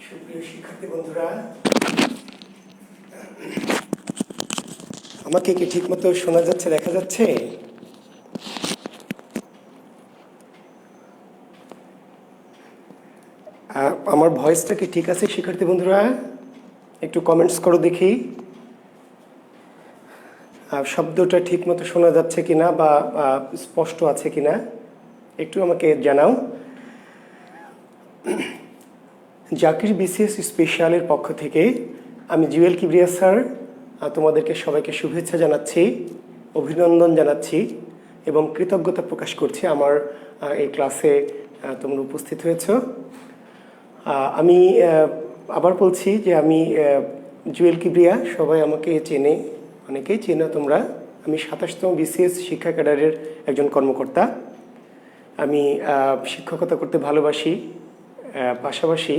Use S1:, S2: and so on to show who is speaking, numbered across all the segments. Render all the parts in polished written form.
S1: সুপ্রিয় শিক্ষার্থী বন্ধুরা, আমাকে কি ঠিকমতো শোনা যাচ্ছে, দেখা যাচ্ছে? আমার ভয়েসটা কি ঠিক আছে শিক্ষার্থী বন্ধুরা? একটু কমেন্টস করো দেখি। শব্দটা ঠিকমতো শোনা যাচ্ছে কিনা বা স্পষ্ট আছে কিনা একটু আমাকে জানাও। জাকির বিসিএস স্পেশালের পক্ষ থেকে আমি জুয়েল কিবরিয়া স্যার তোমাদেরকে সবাইকে শুভেচ্ছা জানাচ্ছি, অভিনন্দন জানাচ্ছি এবং কৃতজ্ঞতা প্রকাশ করছি আমার এই ক্লাসে তোমরা উপস্থিত হয়েছ। আমি আবার বলছি যে আমি জুয়েল কিবরিয়া, সবাই আমাকে চেনে, অনেকেই চেনো তোমরা। আমি ২৭তম বিসিএস শিক্ষা ক্যাডারের একজন কর্মকর্তা। আমি শিক্ষকতা করতে ভালোবাসি, পাশাপাশি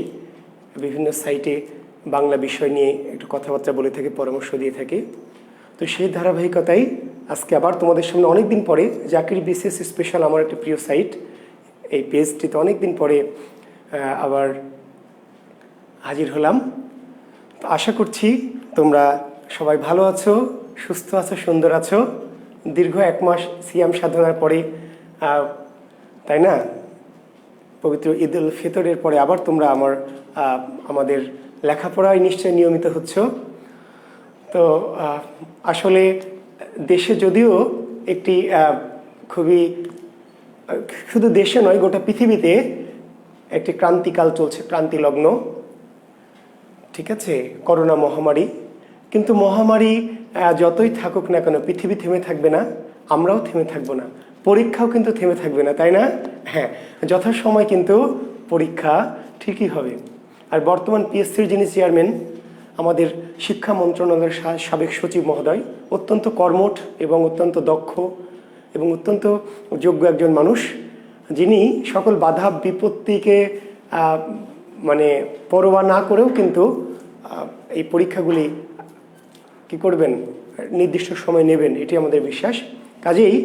S1: বিভিন্ন সাইটে বাংলা বিষয় নিয়ে একটু কথাবার্তা বলে থাকি, পরামর্শ দিয়ে থাকি। তো সেই ধারাবাহিকতাই আজকে আবার তোমাদের সামনে অনেক দিন পরে জাকির বিসিএস স্পেশাল, আমার একটা প্রিয় সাইট, এই পেজটিতে অনেক দিন পরে আবার হাজির হলাম। তো আশা করছি তোমরা সবাই ভালো আছো, সুস্থ আছো, সুন্দর আছো। দীর্ঘ 1 মাস সিয়াম সাধনার পরে, তাই না, পবিত্র ঈদ উল ফিতরের পরে আবার তোমরা আমাদের লেখাপড়ায় নিশ্চয়ই নিয়মিত হচ্ছ। তো আসলে দেশে যদিও একটি খুবই, শুধু দেশে নয় গোটা পৃথিবীতে একটি ক্রান্তিকাল চলছে, ক্রান্তিলগ্ন, ঠিক আছে, করোনা মহামারী। কিন্তু মহামারী যতই থাকুক না কেন, পৃথিবী থেমে থাকবে না, আমরাও থেমে থাকবো না, পরীক্ষাও কিন্তু থেমে থাকবে না, তাই না? হ্যাঁ, যথাসময় কিন্তু পরীক্ষা ঠিকই হবে। আর বর্তমান পিএসসির যিনি চেয়ারম্যান, আমাদের শিক্ষা মন্ত্রণালয়ের সাবেক সচিব মহোদয়, অত্যন্ত কর্মঠ এবং অত্যন্ত দক্ষ এবং অত্যন্ত যোগ্য একজন মানুষ, যিনি সকল বাধা বিপত্তিকে মানে পরোয়া না করেও কিন্তু এই পরীক্ষাগুলি কি করবেন, নির্দিষ্ট সময় নেবেন, এটি আমাদের বিশ্বাস। কাজেই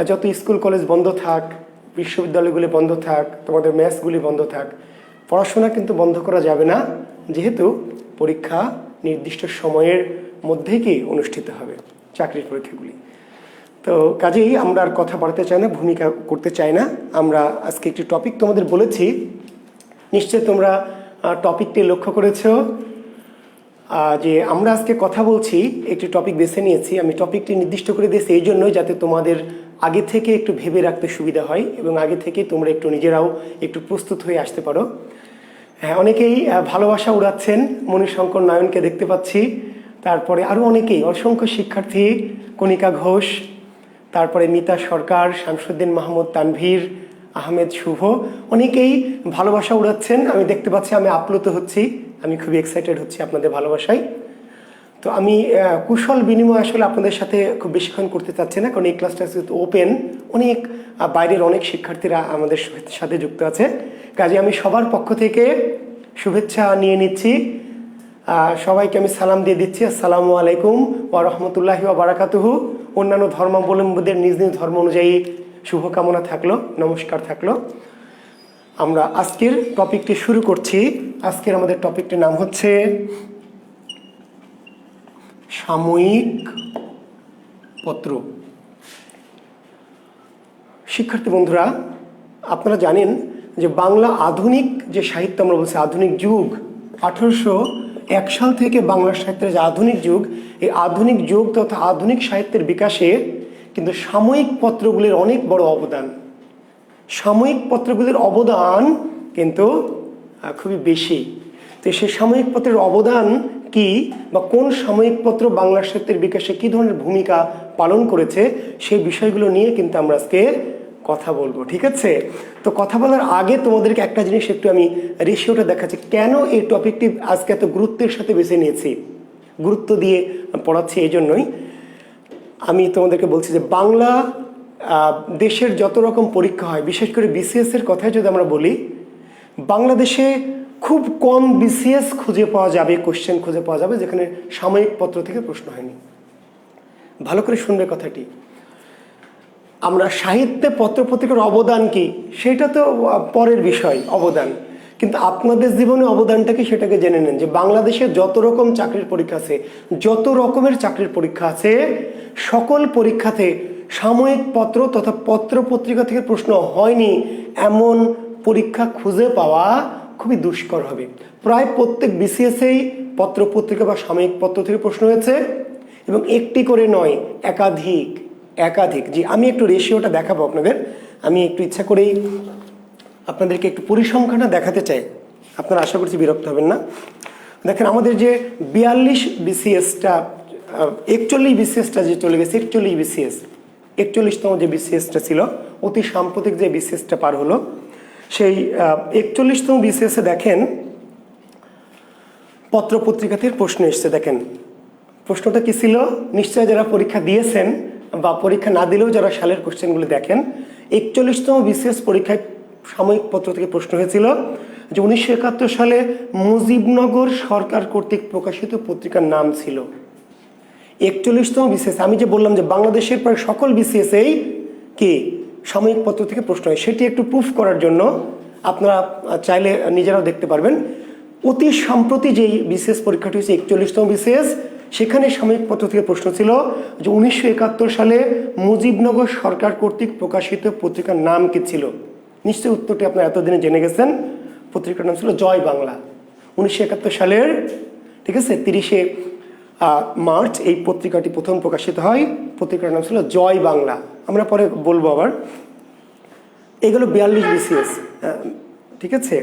S1: যত স্কুল কলেজ বন্ধ থাক, বিশ্ববিদ্যালয়গুলি বন্ধ থাক, তোমাদের ম্যাথসগুলি বন্ধ থাক, পড়াশোনা কিন্তু বন্ধ করা যাবে না, যেহেতু পরীক্ষা নির্দিষ্ট সময়ের মধ্যেই কি অনুষ্ঠিত হবে, চাকরির পরীক্ষাগুলি। তো কাজেই আমরা আর কথা বাড়তে চাই না, ভূমিকা করতে চাই না। আমরা আজকে একটি টপিক তোমাদের বলেছি, নিশ্চয় তোমরা টপিকটি লক্ষ্য করেছ যে আমরা আজকে কথা বলছি, একটি টপিক বেছে নিয়েছি। আমি টপিকটি নির্দিষ্ট করে দিয়েছি এই জন্যই, যাতে তোমাদের আগে থেকে একটু ভেবে রাখতে সুবিধা হয় এবং আগে থেকে তোমরা একটু নিজেরাও একটু প্রস্তুত হয়ে আসতে পারো। হ্যাঁ, অনেকেই ভালোবাসা উড়াচ্ছেন, মণিশঙ্কর নয়নকে দেখতে পাচ্ছি, তারপরে আরও অনেকেই, অসংখ্য শিক্ষার্থী, কণিকা ঘোষ, তারপরে মিতা সরকার, শামসুদ্দিন মাহমুদ তানভীর, আহমেদ শুভ, অনেকেই ভালোবাসা উড়াচ্ছেন আমি দেখতে পাচ্ছি। আমি আপ্লুত হচ্ছি, আমি খুবই এক্সাইটেড হচ্ছি আপনাদের ভালোবাসায়। তো আমি কুশল বিনিময় আসলে আপনাদের সাথে খুব বেশিক্ষণ করতে চাচ্ছি না, কারণ এই ক্লাসটা ওপেন, অনেক বাইরের অনেক শিক্ষার্থীরা আমাদের সাথে যুক্ত আছে। কাজে আমি সবার পক্ষ থেকে শুভেচ্ছা নিয়ে নিচ্ছি, সবাইকে আমি সালাম দিয়ে দিচ্ছি। আসসালামু আলাইকুম ওয়া রাহমাতুল্লাহি ওয়া বারাকাতুহু। অন্যান্য ধর্মাবলম্বীদের নিজ নিজ ধর্ম অনুযায়ী শুভকামনা থাকলো, নমস্কার থাকলো। আমরা আজকের টপিকটি শুরু করছি। আজকের আমাদের টপিকটির নাম হচ্ছে সাময়িক পত্র। শিক্ষার্থী বন্ধুরা, আপনারা জানেন যে বাংলা আধুনিক যে সাহিত্য আমরা বলছি, আধুনিক যুগ, 1801 সাল থেকে বাংলা সাহিত্যের যে আধুনিক যুগ, এই আধুনিক যুগ তথা আধুনিক সাহিত্যের বিকাশে কিন্তু সাময়িক পত্রগুলির অনেক বড় অবদান। সাময়িক পত্রগুলির অবদান কিন্তু খুবই বেশি। তো সেই সাময়িক পত্রের অবদান কি, বা কোন সাময়িক পত্র বাংলা সাহিত্যের বিকাশে কী ধরনের ভূমিকা পালন করেছে, সেই বিষয়গুলো নিয়ে কিন্তু আমরা আজকে কথা বলবো, ঠিক আছে? তো কথা বলার আগে তোমাদেরকে একটা জিনিস একটু আমি রেশিওটা দেখাচ্ছি, কেন এই টপিকটি আজকে এত গুরুত্বের সাথে বেছে নিয়েছি, গুরুত্ব দিয়ে পড়াচ্ছি এই জন্যই। আমি তোমাদেরকে বলছি যে বাংলা দেশের যত রকম পরীক্ষা হয়, বিশেষ করে বিসিএস এর কথাই যদি আমরা বলি, বাংলাদেশে খুব কম বিসিএস খুঁজে পাওয়া যাবে, কোশ্চেন খুঁজে পাওয়া যাবে যেখানে সাময়িক পত্র থেকে প্রশ্ন হয়নি। ভালো করে শুনবে কথাটি। আমরা সাহিত্যে পত্রপত্রিকার অবদান কি সেটা তো পরের বিষয়, অবদান, কিন্তু আপনাদের জীবনে অবদানটা কি সেটাকে জেনে নেন যে বাংলাদেশে যত রকম চাকরির পরীক্ষা আছে, যত রকমের চাকরির পরীক্ষা আছে, সকল পরীক্ষাতে সাময়িক পত্র তথা পত্র পত্রিকা থেকে প্রশ্ন হয়নি এমন পরীক্ষা খুঁজে পাওয়া খুবই দুষ্কর হবে। প্রায় প্রত্যেক বিসিএসেই পত্র পত্রিকা বা সাময়িক পত্র থেকে প্রশ্ন হয়েছে, এবং একটি করে নয়, একাধিক একাধিক। জি, আমি একটু রেশিওটা দেখাবো আপনাদের। আমি একটু ইচ্ছা করেই আপনাদেরকে একটু পরিসংখ্যানটা দেখাতে চাই, আপনারা আশা করছি বিরক্ত হবেন না। দেখেন, আমাদের যে 42 বিসিএসটা 41 বিসিএসটা যে চলে গেছে, 41 বিসিএস, 41তম যে বিসিএসটা ছিল, অতি সাম্প্রতিক যে বিসিএসটা পার হলো, সেই 41তম বিসিএসে দেখেন পত্র পত্রিকা থেকে প্রশ্ন এসছে। দেখেন প্রশ্নটা কি ছিল, নিশ্চয় যারা পরীক্ষা দিয়েছেন বা পরীক্ষা না দিলেও যারা সালের কোশ্চেনগুলো দেখেন, 41তম বিসিএস পরীক্ষায় সাময়িক পত্র থেকে প্রশ্ন হয়েছিল যে 1971 সালে মুজিবনগর সরকার কর্তৃক প্রকাশিত পত্রিকার নাম ছিল। 41তম বিসিএস, আমি যে বললাম যে বাংলাদেশের প্রায় সকল বিসিএসেই কি সাময়িক পত্র থেকে প্রশ্ন হয়, সেটি একটু প্রুফ করার জন্য আপনারা চাইলে নিজেরাও দেখতে পারবেন। অতি সম্প্রতি যেই বিসিএস পরীক্ষাটি হচ্ছে 41তম বিসিএস, সেখানে সাময়িক পত্র থেকে প্রশ্ন ছিল যে 1971 সালে মুজিবনগর সরকার কর্তৃক প্রকাশিত পত্রিকার নাম কি ছিল। নিশ্চয়ই উত্তরটি আপনারা এতদিনে জেনে গেছেন। পত্রিকার নাম ছিল জয় বাংলা। 1971 সালের, ঠিক আছে, 30শে মার্চ এই পত্রিকাটি প্রথম প্রকাশিত হয়। পত্রিকার নাম ছিল জয় বাংলা। আমরা পরে বলবো আবার। এগুলো 42 বিসিএস, ঠিক আছে,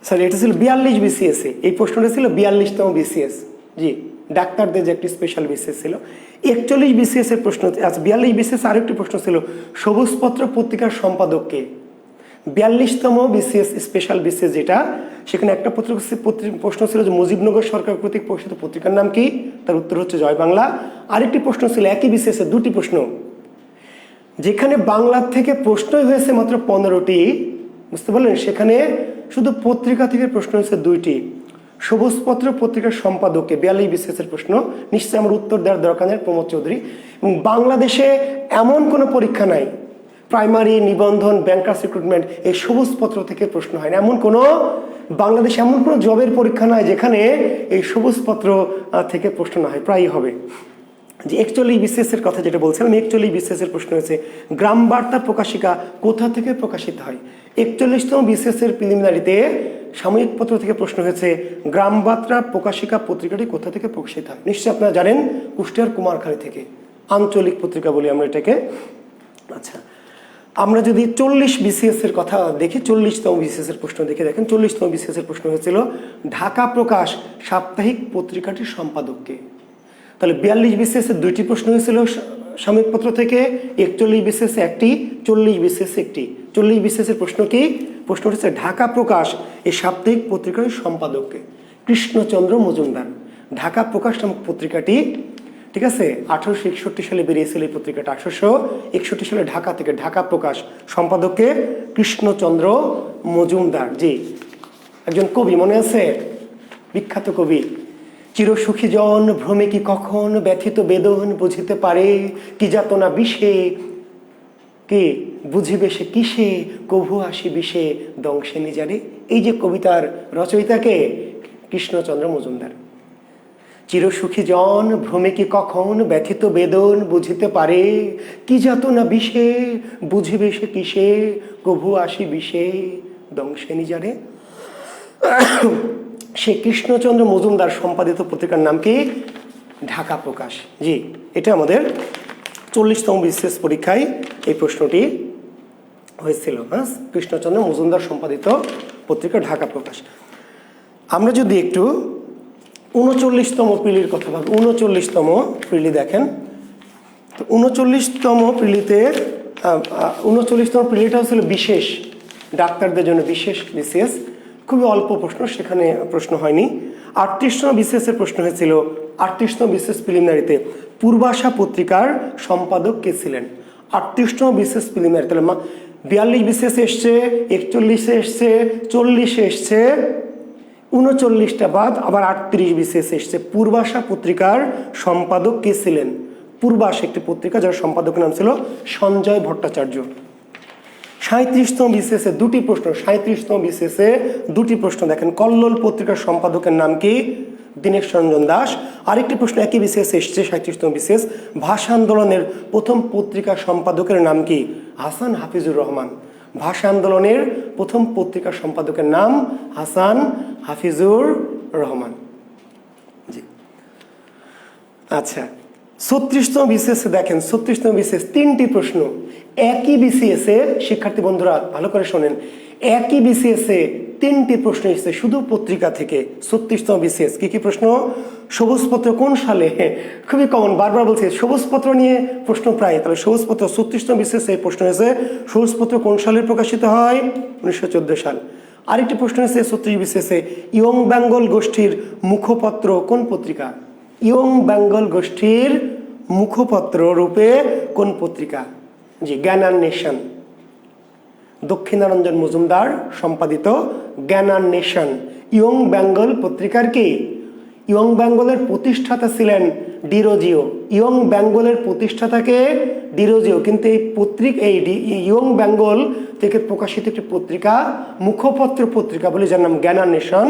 S1: সরি, এটা ছিল 42 বিসিএসে। এই প্রশ্নটা ছিল 42তম বিসিএস। জি, ডাক্তারদের যে একটি স্পেশাল বিসিএস ছিল। 41 বিসিএস এর প্রশ্ন, আচ্ছা 42 বিসিএস আরেকটি প্রশ্ন ছিল, সবুজপত্র পত্রিকার সম্পাদককে। 42তম বিসিএস স্পেশাল বিসিএস যেটা, সেখানে একটা প্রশ্ন ছিল যে মুজিবনগর সরকার কর্তৃক প্রকাশিত পত্রিকার নাম কি, তার উত্তর হচ্ছে জয় বাংলা। আরেকটি প্রশ্ন ছিল একই বিসিএস এর দুটি প্রশ্ন, যেখানে বাংলা থেকে প্রশ্নই হয়েছে মাত্র 15টি, বুঝতে পারলেন, সেখানে শুধু পত্রিকা থেকে প্রশ্ন হয়েছে 2টি। সবুজপত্র পত্রিকার সম্পাদককে 42 বিসিএস এর প্রশ্ন, নিশ্চয়ই আমার উত্তর দেওয়ার দরকার নেই, প্রমোদ চৌধুরী। এবং বাংলাদেশে এমন কোনো পরীক্ষা নাই, প্রাইমারি, নিবন্ধন, ব্যাংকার্স রিক্রুটমেন্ট, এই সবুজপত্র থেকে প্রশ্ন হয় না। বাংলাদেশে এমন কোনো জবের পরীক্ষা নয় যেখানে এই সবুজপত্র থেকে প্রশ্ন না হয়, প্রায়ই হবে। যে 41 বিসিএস এর কথা যেটা বলছিলাম, 41 বিসিএস এর প্রশ্ন হয়েছে গ্রাম বার্তা প্রকাশিকা কোথা থেকে প্রকাশিত হয়। 41তম বিসিএস এর প্রিলিমিনারিতে সাময়িক পত্র থেকে প্রশ্ন হয়েছে গ্রাম বার্তা প্রকাশিকা পত্রিকাটি কোথা থেকে প্রকাশিত হয়। নিশ্চয়ই আপনারা জানেন, কুষ্টিয়ার কুমারখালী থেকে, আঞ্চলিক পত্রিকা বলি আমরা এটাকে। আচ্ছা, আমরা যদি 40 বিসিএস এর কথা দেখি, 40তম বিসিএস এর প্রশ্ন দেখে দেখেন, 40তম বিসিএস এর প্রশ্ন হয়েছিল ঢাকা প্রকাশ সাপ্তাহিক পত্রিকাটির সম্পাদককে। তাহলে 42 বিসিএস এর 2টি প্রশ্ন হয়েছিল সাময়িক পত্র থেকে, 41 বিসিএস একটি, 40 বিসিএস একটি। 40 বিসিএস এর প্রশ্ন কি, প্রশ্ন হচ্ছে ঢাকা প্রকাশ এই সাপ্তাহিক পত্রিকার সম্পাদককে। কৃষ্ণচন্দ্র মজুমদার। ঢাকা প্রকাশ নামক পত্রিকাটি, ঠিক আছে, 1861 সালে বেরিয়েছিল এই পত্রিকাটা। 1861 সালে ঢাকা থেকে, ঢাকা প্রকাশ, সম্পাদককে কৃষ্ণচন্দ্র মজুমদার। জি, একজন কবি, মনে আছে, বিখ্যাত কবি। চিরসুখী জন ভ্রমে কি কখন ব্যথিত বেদন বুঝিতে পারে, কি যাতনা বিষে কে বুঝিবে সে কিসে, কভু আসি বিষে দংশে নিজারে। এই যে কবিতার রচয়িতাকে, কৃষ্ণচন্দ্র মজুমদার। চিরসুখী জন ভ্রমে কি কখন ব্যথিত বেদন বুঝিতে পারে, কি যাতনা বিষে বুঝিবে সে কিসে, কভু আসি বিষে দংশে নিজারে। সে কৃষ্ণচন্দ্র মজুমদার সম্পাদিত পত্রিকার নাম কি, ঢাকা প্রকাশ। জি, এটা আমাদের 40তম বিসিএস পরীক্ষায় এই প্রশ্নটি হয়েছিল। হ্যাঁ, কৃষ্ণচন্দ্র মজুমদার সম্পাদিত পত্রিকা ঢাকা প্রকাশ। আমরা যদি একটু 39তম প্রিলির কথা ভাবি, 39তম প্রিলি দেখেন, তো 39তম প্রিলিতে 39তম প্রিলিটা হচ্ছিল বিশেষ, ডাক্তারদের জন্য বিশেষ বিসিএস। খুবই অল্প প্রশ্ন, সেখানে প্রশ্ন হয়নি। 38তম বিসিএস এর প্রশ্ন হয়েছিল 38তম বিসিএস প্রিলিমিনারিতে পূর্বাশা পত্রিকার সম্পাদক কে ছিলেন। 38তম বিসিএস প্রিলিমিনারি, তাহলে 42 বিসিএস এসছে, 41 এসছে, 40 এসছে, 39টা বাদ আবার 38 বিসিএস এসছে। পূর্বাশা পত্রিকার সম্পাদক কে ছিলেন। পূর্বাশা একটি পত্রিকা, যার সম্পাদকের নাম ছিল সঞ্জয় ভট্টাচার্য। 37তম বিসিএসে দুটি প্রশ্ন, 37তম বিসিএসে দুটি প্রশ্ন দেখেন। কল্লোল পত্রিকার সম্পাদকের নাম কি? দীনেশ রঞ্জন দাস। আরেকটি প্রশ্ন একই বিসিএস এসছে, 37তম বিসিএস, ভাষা আন্দোলনের প্রথম পত্রিকার সম্পাদকের নাম কি? হাসান হাফিজুর রহমান। ভাষা আন্দোলনের প্রথম পত্রিকার সম্পাদকের নাম হাসান হাফিজুর রহমান। জি আচ্ছা, 36তম বিসিএসে দেখেন, 36তম বিসিএস তিনটি প্রশ্ন একই বিসিএসে, শিক্ষার্থী বন্ধুরা ভালো করে শোনেন, একই বিসিএসে তিনটি প্রশ্ন এসেছে শুধু পত্রিকা থেকে। 36তম বিসিএস কি কি প্রশ্ন? সবুজপত্র কোন সালে? খুবই কমন, বারবার বলছি সবুজপত্র নিয়ে প্রশ্ন প্রায়। তাহলে সবুজপত্র 36তম বিসিএসে এই প্রশ্ন হয়েছে, সবুজপত্র কোন সালে প্রকাশিত হয়? 1914 সাল। আরেকটি প্রশ্ন হয়েছে 36 বিসিএসে, ইয়ং বেঙ্গল গোষ্ঠীর মুখপত্র কোন পত্রিকা? ইয়ং বেঙ্গল গোষ্ঠীর মুখপত্র রূপে কোন পত্রিকা? জি, জ্ঞান নেশন। দক্ষিণারঞ্জন মজুমদার সম্পাদিত জ্ঞান নেশন ইয়ং বেঙ্গল পত্রিকার কি? ইয়ং বেঙ্গলের প্রতিষ্ঠাতা ছিলেন ডিরোজিও। ইয়ং বেঙ্গলের প্রতিষ্ঠাতাকে ডিরোজিও, কিন্তু এই ইয়ং বেঙ্গল থেকে প্রকাশিত একটি পত্রিকা, মুখপত্র পত্রিকা বলে যার নাম জ্ঞান নেশন,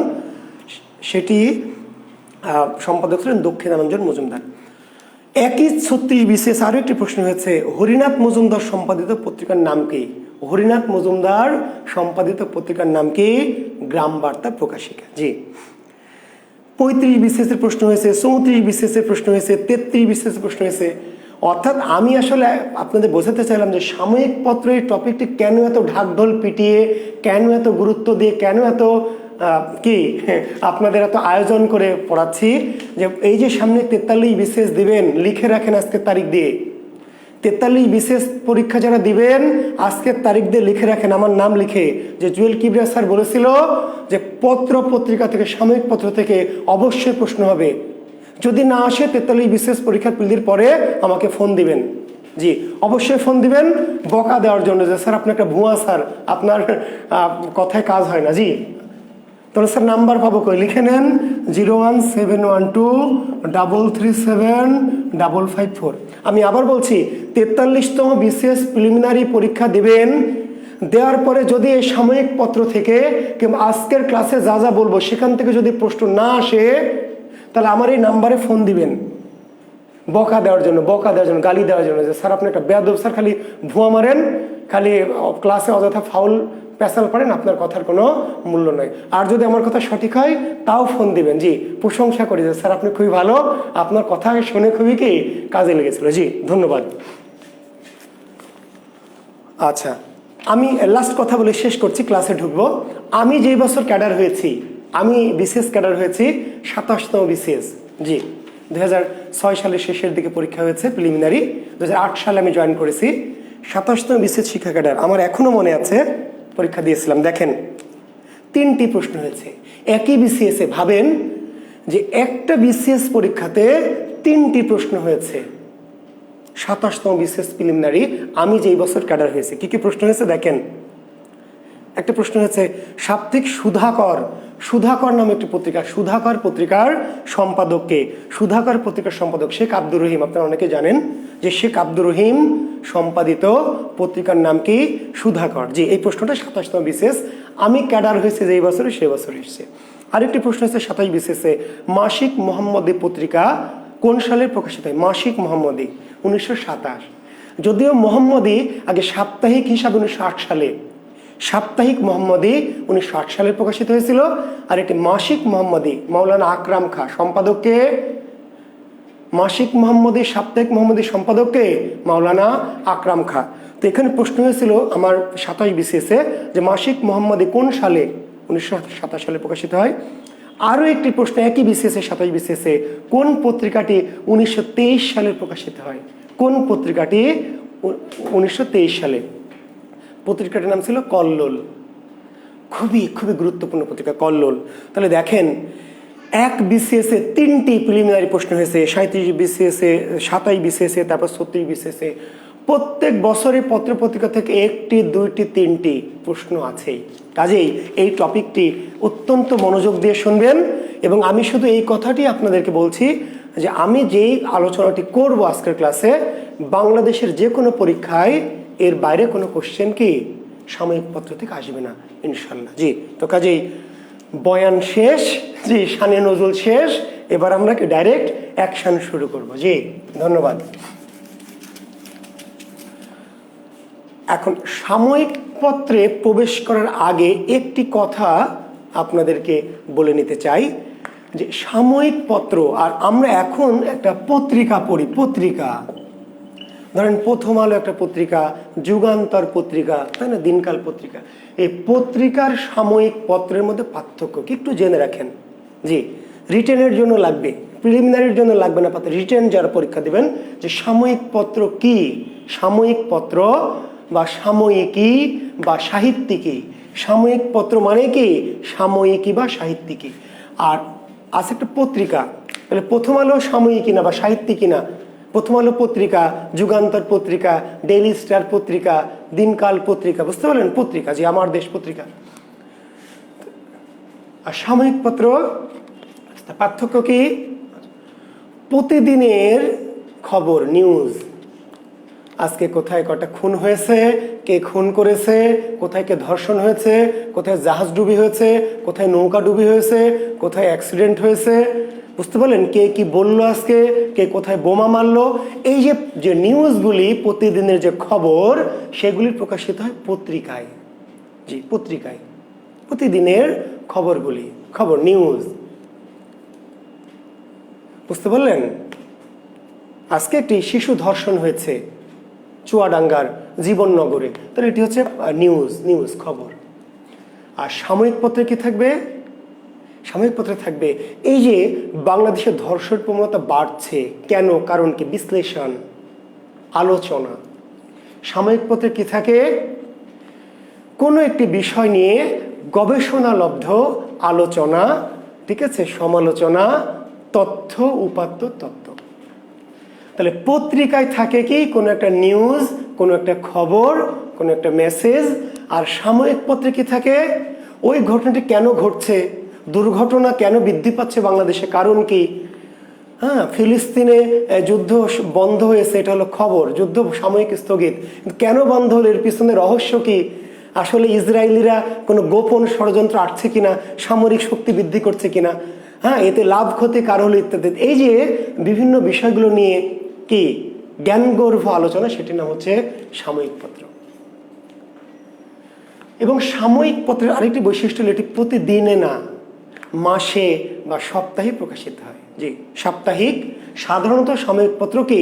S1: সেটি সম্পাদক ছিলেন দক্ষিণারঞ্জন মজুমদার। একই 36 বিসিএস আরও একটি প্রশ্ন হয়েছে, হরিনাথ মজুমদার সম্পাদিত পত্রিকার নাম কি? হরিনাথ মজুমদার সম্পাদিত পত্রিকার নাম কি? গ্রাম বার্তা প্রকাশিকা। জি, 35 বিসিএস এর প্রশ্ন হয়েছে, 34 বিসিএস এর প্রশ্ন হয়েছে, 33 বিসিএস এর প্রশ্ন হয়েছে। অর্থাৎ আমি আসলে আপনাদের বোঝাতে চাইলাম যে সাময়িক পত্রের টপিকটি কেন এত ঢাকঢোল পিটিয়ে, কেন এত গুরুত্ব দিয়ে, কেন এত আপনাদের এত আয়োজন করে পড়াচ্ছি, যে এই যে সামনে 43 বিসিএস দিবেন, লিখে রাখেন আজকের তারিখ দিয়ে। 43 বিসিএস পরীক্ষা যারা দিবেন আজকের তারিখ দিয়ে লিখে রাখেন, আমার নাম লিখে, যে জুয়েল কিবরিয়া স্যার বলেছিল যে পত্রিকা থেকে, সাময়িক পত্র থেকে অবশ্যই প্রশ্ন হবে। যদি না আসে 43 বিসিএস পরীক্ষার পিলির পরে আমাকে ফোন দিবেন। জি, অবশ্যই ফোন দিবেন বকা দেওয়ার জন্য, যে স্যার আপনি একটা ভুয়া স্যার, আপনার কথায় কাজ হয় না। জি, তাহলে স্যার নাম্বার পাবো কই? লিখে নেন 01712337554। আমি আবার বলছি, 43তম বিসিএস প্রিলিমিনারি পরীক্ষা দিবেন, দেওয়ার পরে যদি এই সাময়িক পত্র থেকে কিংবা আজকের ক্লাসে যা যা বলবো সেখান থেকে যদি প্রশ্ন না আসে, তাহলে আমার এই নাম্বারে ফোন দিবেন বকা দেওয়ার জন্য, গালি দেওয়ার জন্য, যে স্যার আপনি একটা বেয়াদব স্যার, খালি ভুয়া মারেন, খালি ক্লাসে অযথা ফাউল পেশাল পারেন, আপনার কথার কোনো মূল্য নয়। আর যদি আমার কথা সঠিক হয় তাও ফোন দিবেন। জি, প্রশংসা করি যে স্যার আপনি খুবই ভালো, আপনার কথা শুনে খুবই কি কাজে লেগেছিল। জি, ধন্যবাদ। আচ্ছা, আমি লাস্ট কথা বলে শেষ করছি, ক্লাসে ঢুকবো। আমি যেই বছর ক্যাডার হয়েছি, আমি বিসিএস ক্যাডার হয়েছি 27তম বিসিএস। জি, 2006 সালের শেষের দিকে পরীক্ষা হয়েছে প্রিলিমিনারি, 2008 সালে আমি জয়েন করেছি। 27তম বিসিএস শিক্ষা ক্যাডার, আমার এখনো মনে আছে, পরীক্ষা দিয়েছিলাম। দেখেন 3টি প্রশ্ন হয়েছে একই বিসিএসে। ভাবেন যে একটা বিসিএস পরীক্ষাতে 3টি প্রশ্ন হয়েছে। 27তম বিসিএস প্রিলিমিনারি আমি যেই বছর ক্যাডার হয়েছে, কি কি প্রশ্ন হয়েছে দেখেন। একটা প্রশ্ন হয়েছে সাপ্তাহিক সুধাকর নামে একটি পত্রিকা, সুধাকর পত্রিকার সম্পাদককে? সুধাকর পত্রিকার সম্পাদক শেখ আব্দুর রহিম। আপনারা অনেকে জানেন যে শেখ আব্দুর রহিম সম্পাদিত পত্রিকার নাম কি? সুধাকর। জি, এই প্রশ্নটা 27তম বিসিএস আমি ক্যাডার হয়েছে যেই বছরে, সেই বছর এসেছে। আরেকটি প্রশ্ন হচ্ছে 27 বিসিএসে, মাসিক মোহাম্মদী পত্রিকা কোন সালে প্রকাশিত হয়? মাসিক মোহাম্মদী 1927। যদিও মোহাম্মদী আগে সাপ্তাহিক হিসাবে 1908 সালে, সাপ্তাহিক মোহাম্মদী 1908 সালে প্রকাশিত হয়েছিল। আর একটি মাসিক মোহাম্মদী মাওলানা আকরাম খাঁ, সম্পাদককে? মাসিক মোহাম্মদী, সাপ্তাহিক মোহাম্মদী সম্পাদককে? মাওলানা আকরাম খাঁ। তো এখানে প্রশ্ন হয়েছিল আমার 27 বিসিএসে যে মাসিক মোহাম্মদী কোন সালে? 1927 সালে প্রকাশিত হয়। আরও একটি প্রশ্ন একই বিসিএসে, 27 বিসিএসে, কোন পত্রিকাটি 1923 সালে প্রকাশিত হয়? কোন পত্রিকাটি 1923 সালে? পত্রিকাটির নাম ছিল কল্লোল। খুবই খুবই গুরুত্বপূর্ণ পত্রিকা কল্লোল। তাহলে দেখেন এক বিসিএসে 3টি প্রিলিমিনারি প্রশ্ন হয়েছে, 37 বিসিএসে, 27 বিসিএসে, তারপর 36 বিসিএসে। প্রত্যেক বছরে পত্রপত্রিকা থেকে 1টি, 2টি, 3টি প্রশ্ন আছেই। কাজেই এই টপিকটি অত্যন্ত মনোযোগ দিয়ে শুনবেন। এবং আমি শুধু এই কথাটি আপনাদেরকে বলছি যে আমি যেই আলোচনাটি করব আজকের ক্লাসে, বাংলাদেশের যে কোনো পরীক্ষায় এর বাইরে কোনো কোশ্চেন কি সাময়িক পত্র থেকে আসবে না ইনশাল্লাহ। জি, তো কাজেই বয়ান শেষ, জি, শানে নজরুল শেষ, এবার আমরা ডাইরেক্ট অ্যাকশন শুরু করব। জি, ধন্যবাদ। এখন সাময়িক পত্রে প্রবেশ করার আগে একটি কথা আপনাদেরকে বলে নিতে চাই যে সাময়িক পত্র আর আমরা এখন একটা পত্রিকা পড়ি, পত্রিকা ধরেন প্রথম আলো একটা পত্রিকা, যুগান্তর পত্রিকা, তাই না, দিনকাল পত্রিকা। এই পত্রিকার সাময়িক পত্রের মধ্যে পার্থক্য কি একটু জেনে রাখেন। জি, রিটেনের জন্য লাগবে, প্রিলিমিনারির জন্য লাগবে না, পাত্র রিটেন যারা পরীক্ষা দেবেন যে সাময়িক পত্র কি, সাময়িক পত্র বা সাময়িকী বা সাহিত্যিকী। সাময়িক পত্র মানে কি সাময়িকী বা সাহিত্যিকী। আর আছে একটা পত্রিকা, তাহলে প্রথম আলো সাময়িকী না বা সাহিত্যিকী না, প্রথম আলো পত্রিকা, যুগান্তর পত্রিকা, ডেইলি স্টার পত্রিকা, দিনকাল পত্রিকা, বুঝতে পারলেন, পত্রিকা, যে আমার দেশ পত্রিকা। আর সাময়িক পত্র পার্থক্য কি, প্রতিদিনের খবর, নিউজ। আজকে কোথায় কটা খুন হয়েছে, কে খুন করেছে, কোথায় কে ধর্ষণ হয়েছে, কোথায় জাহাজ ডুবি হয়েছে, কোথায় নৌকা ডুবি হয়েছে, কোথায় অ্যাক্সিডেন্ট হয়েছে, বুঝতে পারলেন, কে কি বললো আজকে, কে কোথায় বোমা মারলো। এই যে নিউজগুলি, প্রতিদিনের যে খবর, সেগুলি প্রকাশিত হয় পত্রিকায়। জি, পত্রিকায় প্রতিদিনের খবরগুলি, খবর, নিউজ, বুঝতে পারলেন। আজকে একটি শিশু ধর্ষণ হয়েছে চুয়াডাঙ্গার জীবননগরে, তাহলে এটি হচ্ছে নিউজ, নিউজ, খবর। আর সাময়িক পত্রে কি থাকবে, সাময়িক পত্রে থাকবে এই যে বাংলাদেশের ধর্ষণ প্রবণতা বাড়ছে কেন, কারণ কি, বিশ্লেষণ, আলোচনা। সাময়িক পত্রে কি থাকে, কোনো একটি বিষয় নিয়ে গবেষণালব্ধ আলোচনা, ঠিক আছে, সমালোচনা, তথ্য, উপাত্ত, তত্ত্ব। তাহলে পত্রিকায় থাকে কি কোনো একটা নিউজ, কোনো একটা খবর, কোনো একটা মেসেজ। আর সাময়িক পত্রে কি থাকে, ওই ঘটনাটি কেন ঘটছে, দুর্ঘটনা কেন বৃদ্ধি পাচ্ছে বাংলাদেশে, কারণ কি, হ্যাঁ, ফিলিস্তিনে যুদ্ধ বন্ধ হয়েছে, এটা হলো খবর, যুদ্ধ সাময়িক স্থগিত, কেন বন্ধ হলো, এর পিছনে রহস্য কি, আসলে ইসরায়েলিরা কোনো গোপন ষড়যন্ত্র আটছে কিনা, সামরিক শক্তি বৃদ্ধি করছে কিনা, হ্যাঁ, এতে লাভ ক্ষতি কার হলো, ইত্যাদি। এই যে বিভিন্ন বিষয়গুলো নিয়ে কি জ্ঞানগর্ভ আলোচনা, সেটির নাম হচ্ছে সাময়িক পত্র। এবং সাময়িক পত্রের আরেকটি বৈশিষ্ট্য হলো এটি প্রতিদিনে না, মাসে বা সপ্তাহে প্রকাশিত হয়। জি, সাপ্তাহিক, সাধারণত সাময়িক পত্র কি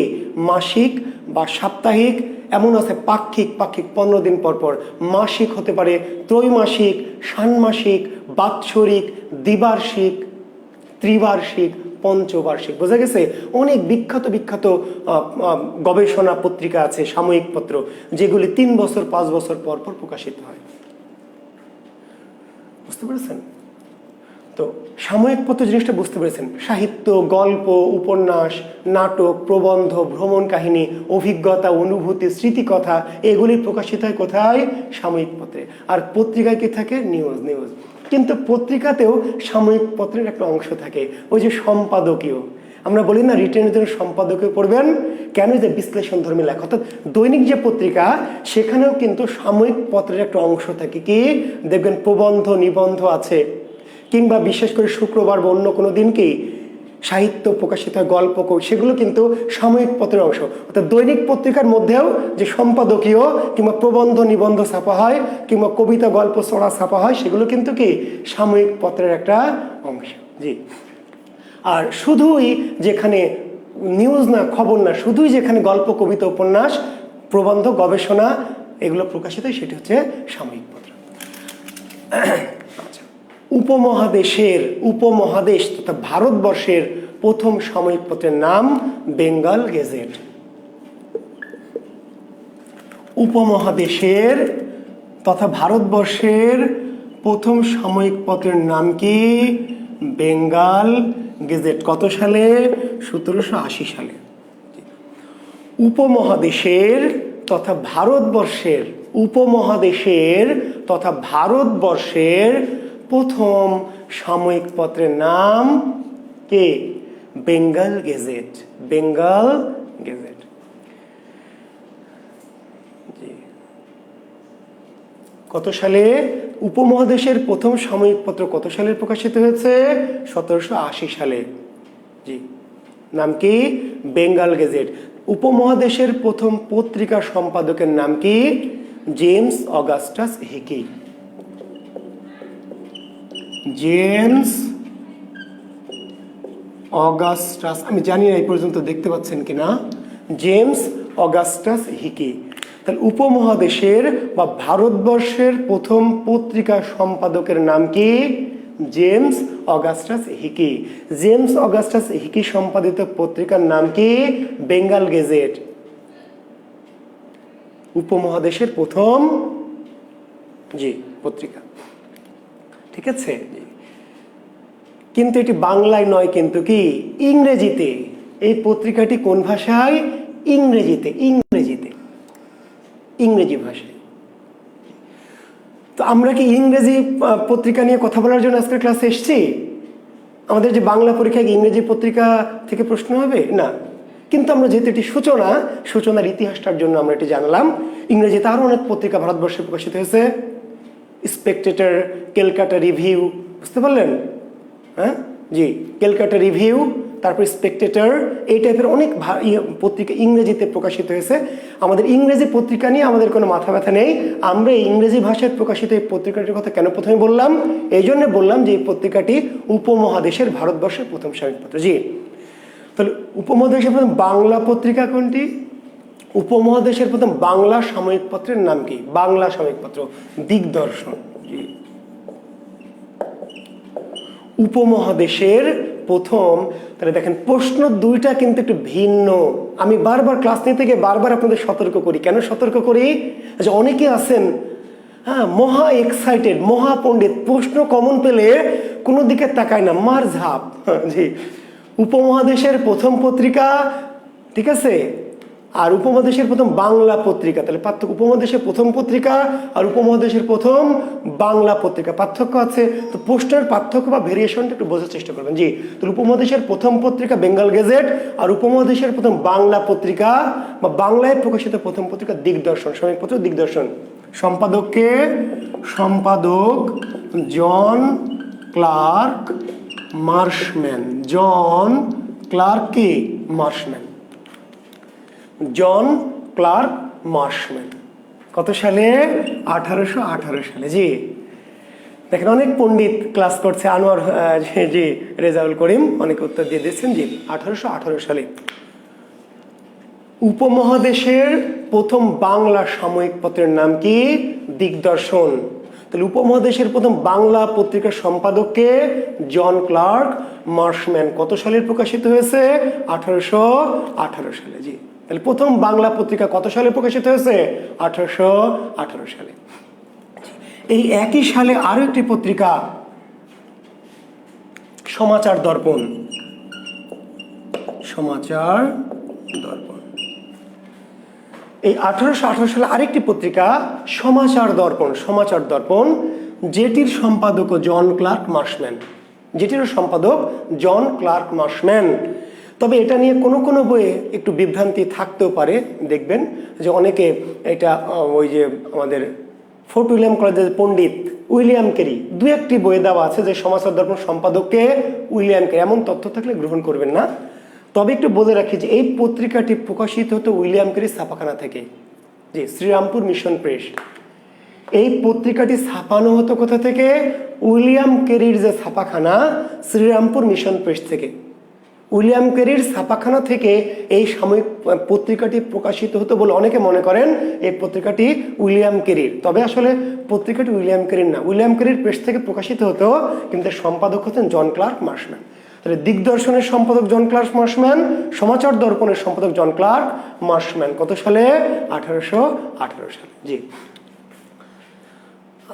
S1: মাসিক বা সাপ্তাহিক, এমন আছে পাক্ষিক, পাক্ষিক 15 দিন পর পর, মাসিক হতে পারে, ত্রৈমাসিক, ষান্মাসিক, বাৎসরিক, দ্বিবার্ষিক, ত্রিবার্ষিক, পঞ্চবার্ষিক। বোঝা গেছে, অনেক বিখ্যাত বিখ্যাত গবেষণা পত্রিকা আছে, সাময়িক পত্র, যেগুলি 3 বছর 5 বছর পর পর প্রকাশিত হয়, বুঝতে পেরেছেন। তো সাময়িক পত্র জিনিসটা বুঝতে পেরেছেন, সাহিত্য, গল্প, উপন্যাস, নাটক, প্রবন্ধ, ভ্রমণ কাহিনী, অভিজ্ঞতা, অনুভূতি, স্মৃতিকথা, এগুলি প্রকাশিত হয় কোথায়, সাময়িক পত্রে। আর পত্রিকায় কি থাকে, নিউজ, নিউজ। কিন্তু পত্রিকাতেও সাময়িক পত্রের একটা অংশ থাকে, ওই যে সম্পাদকীয়, আমরা বলি না রিটেনের জন্য সম্পাদকীয় পড়বেন, কেন, যে বিশ্লেষণ ধর্মী লেখা, অর্থাৎ দৈনিক যে পত্রিকা, সেখানেও কিন্তু সাময়িক পত্রের একটা অংশ থাকে, কি দেখবেন, প্রবন্ধ, নিবন্ধ আছে, কিংবা বিশেষ করে শুক্রবার বা অন্য কোনো দিনকেই সাহিত্য প্রকাশিত হয়, গল্প, সেগুলো কিন্তু সাময়িক পত্রের অংশ। অর্থাৎ দৈনিক পত্রিকার মধ্যেও যে সম্পাদকীয় কিংবা প্রবন্ধ, নিবন্ধ ছাপা হয়, কিংবা কবিতা, গল্প, ছড়া ছাপা হয়, সেগুলো কিন্তু কি সাময়িক পত্রের একটা অংশ। জি, আর শুধুই যেখানে নিউজ না, খবর না, শুধুই যেখানে গল্প, কবিতা, উপন্যাস, প্রবন্ধ, গবেষণা এগুলো প্রকাশিত হয়, সেটি হচ্ছে সাময়িক পত্র। উপমহাদেশ তথা ভারতবর্ষের প্রথম সাময়িক পত্রের নাম বেঙ্গল গেজেট। উপমহাদেশের তথা ভারতবর্ষের প্রথম সাময়িক পত্রের নাম কি, বেঙ্গল গেজেট। কত সালে, 1780 সালে। উপমহাদেশের তথা ভারতবর্ষের, উপমহাদেশের তথা ভারতবর্ষের প্রথম সাময়িক পত্রের নাম কে, বেঙ্গল গেজেট, বেঙ্গল গেজেট। জি, কত সালে? উপমহাদেশের প্রথম সাময়িক পত্র কত সালে প্রকাশিত হয়েছে? 1780 সালে। জি, নাম কি? বেঙ্গল গেজেট। উপমহাদেশের প্রথম পত্রিকা সম্পাদকের নাম কি? James Augustus Hicky. James Augustus, আমি জানি না এই পর্যন্ত দেখতে পাচ্ছেন কিনা, জেমস অগাস্টাস হিকি। তাহলে উপমহাদেশের বা ভারতবর্ষের প্রথম পত্রিকা সম্পাদকের নাম কি? James Augustus Hicky. James Augustus Hicky সম্পাদিত পত্রিকার নাম কি? বেঙ্গল গেজেট। উপমহাদেশের প্রথম জি পত্রিকা, ঠিক আছে। কিন্তু এটি বাংলায় নয়, কিন্তু কি? ইংরেজিতে। এই পত্রিকাটি কোন ভাষায়? ইংরেজিতে। ইংরেজি ভাষায়। তো আমরা কি ইংরেজি পত্রিকা নিয়ে কথা বলার জন্য আজকের ক্লাসে এসেছি? আমাদের যে বাংলা পরীক্ষায় ইংরেজি পত্রিকা থেকে প্রশ্ন হবে না, কিন্তু আমরা যেহেতু এটি সূচনার ইতিহাসটার জন্য আমরা এটি জানলাম। ইংরেজিতে আরো অনেক পত্রিকা ভারতবর্ষে প্রকাশিত হয়েছে। স্পেকটেটর, ক্যালকাটা রিভিউ, বুঝতে পারলেন? হ্যাঁ জি, ক্যালকাটা রিভিউ, তারপর স্পেকটেটর, এই টাইপের অনেক পত্রিকা ইংরেজিতে প্রকাশিত হয়েছে। আমাদের ইংরেজি পত্রিকা নিয়ে আমাদের কোনো মাথা ব্যথা নেই। আমরা এই ইংরেজি ভাষায় প্রকাশিত এই পত্রিকাটির কথা কেন প্রথমে বললাম? এই জন্য বললাম যে এই পত্রিকাটি উপমহাদেশের ভারতবর্ষের প্রথম সাময়িক পত্র। জি, তাহলে উপমহাদেশের প্রথম বাংলা পত্রিকা কোনটি? উপমহাদেশের প্রথম বাংলা সাময়িক পত্রের নাম কি? বাংলা সাময়িক পত্র দিগদর্শন। জি, উপমহাদেশের প্রথম। তাহলে দেখেন প্রশ্ন দুইটা কিন্তু একটু ভিন্ন। আমি বারবার ক্লাস নিতে গিয়ে বারবার আপনাদের সতর্ক করি। কেন সতর্ক করি? যে অনেকে আছেন মহা এক্সাইটেড, মহা পণ্ডিত, প্রশ্ন কমন পেলে কোনো দিকে তাকায় না, মার ঝাপ। জি, উপমহাদেশের প্রথম পত্রিকা, ঠিক আছে, আর উপমহাদেশের প্রথম বাংলা পত্রিকা। তাহলে পার্থক্য, উপমহাদেশের প্রথম পত্রিকা আর উপমহাদেশের প্রথম বাংলা পত্রিকা, পার্থক্য আছে। তো প্রশ্নের পার্থক্য বা ভেরিয়েশনটা একটু বোঝার চেষ্টা করবেন। জি, তাহলে উপমহাদেশের প্রথম পত্রিকা বেঙ্গল গেজেট, আর উপমহাদেশের প্রথম বাংলা পত্রিকা বা বাংলায় প্রকাশিত প্রথম পত্রিকা দিগদর্শন, সাময়িক পত্র দিগদর্শন। সম্পাদক জন ক্লার্ক মার্শম্যান। জন ক্লার্ক কি? মার্শম্যান। জন ক্লার্ক মার্শম্যান। কত সালে? 1818 সালে। জি, দেখেন অনেক পণ্ডিত ক্লাস করছে। আনোয়ার জি, রেজাউল করিম অনেক উত্তর দিয়ে দিচ্ছেন। জি, 1818 সালে। উপমহাদেশের প্রথম বাংলা সাময়িক পত্রের নাম কি? দিগদর্শন। তাহলে উপমহাদেশের প্রথম বাংলা পত্রিকার সম্পাদককে? জন ক্লার্ক মার্শম্যান। কত সালে প্রকাশিত হয়েছে? 1818 সালে। জি, তাহলে প্রথম বাংলা পত্রিকা কত সালে প্রকাশিত হয়েছে? 1818 সালে। এই একই সালে আরো একটি পত্রিকা সমাচার দর্পণ। সমাচার দর্পণ। এই 1818 সালে আরেকটি পত্রিকা সমাচার দর্পণ। সমাচার দর্পণ, যেটির সম্পাদক জন ক্লার্ক মার্শম্যান। যেটির সম্পাদক জন ক্লার্ক মার্শম্যান। তবে এটা নিয়ে কোনো বইয়ে একটু বিভ্রান্তি থাকতেও পারে। দেখবেন যে অনেকে এটা ওই যে আমাদের ফোর্ট উইলিয়াম কলেজের পণ্ডিত উইলিয়াম কেরি দু একটি বইয়ে দেওয়া আছে যে সমাচার দর্পণ সম্পাদককে উইলিয়াম কেরি, এমন তথ্য থাকলে গ্রহণ করবেন না। তবে একটু বলে রাখি যে এই পত্রিকাটি প্রকাশিত হতো উইলিয়াম কেরির ছাপাখানা থেকে। জি, শ্রীরামপুর মিশন প্রেস। এই পত্রিকাটি ছাপানো হতো কোথা থেকে? উইলিয়াম কেরির যে ছাপাখানা, শ্রীরামপুর মিশন প্রেস থেকে। উইলিয়াম কেরির ছাপাখানা থেকে এই সাময়িক পত্রিকাটি প্রকাশিত হতো বলে অনেকে মনে করেন এই পত্রিকাটি উইলিয়াম কেরির। তবে আসলে পত্রিকাটি উইলিয়াম কেরির না, উইলিয়াম কেরির প্রেস থেকে প্রকাশিত হতো, কিন্তু সম্পাদক হতেন জন ক্লার্ক মার্শম্যান। তাহলে দিগদর্শনের সম্পাদক জন ক্লার্ক মার্শম্যান, সমাচার দর্পণের সম্পাদক জন ক্লার্ক মার্শম্যান। কত সালে? 1818 সালে। জি,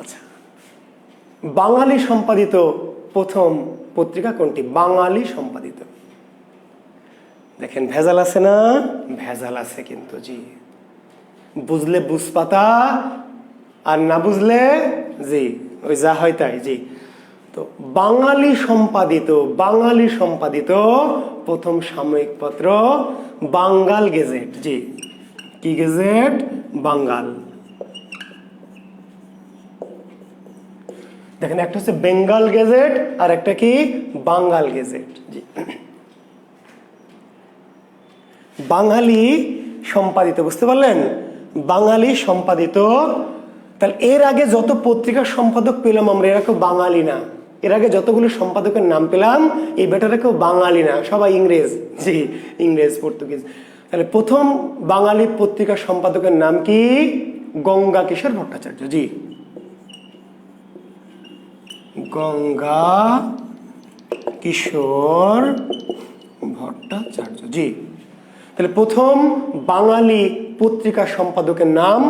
S1: আচ্ছা, বাঙালি সম্পাদিত প্রথম পত্রিকা কোনটি? বাঙালি সম্পাদিত। দেখেন ভেজাল আছে না? ভেজাল আছে কিন্তু। জি, বুঝলে বুঝপাতা, আর না বুঝলে জি ওই যা হয় তাই। জি, তো বাঙালি সম্পাদিত প্রথম সাময়িক পত্র বাঙ্গাল গেজেট। জি, কি গেজেট? বাঙ্গাল। দেখেন একটা হচ্ছে বেঙ্গল গেজেট আর একটা কি বাঙ্গাল গেজেট। জি, বাঙালি সম্পাদিত, বুঝতে পারলেন? বাঙালি সম্পাদিত। তাহলে এর আগে যত পত্রিকার সম্পাদক পেলাম আমরা, এরা কেউ বাঙালি না। এর আগে যতগুলো সম্পাদকের নাম পেলাম এই বেটারা কেউ বাঙালি না, সবাই ইংরেজ। জি, ইংরেজ পর্তুগিজ। তাহলে প্রথম বাঙালি পত্রিকার সম্পাদকের নাম কি? গঙ্গা কিশোর ভট্টাচার্য। জি, গঙ্গা কিশোর ভট্টাচার্য। জি, তাহলে প্রথম বাঙালি পত্রিকা সম্পাদকের নাম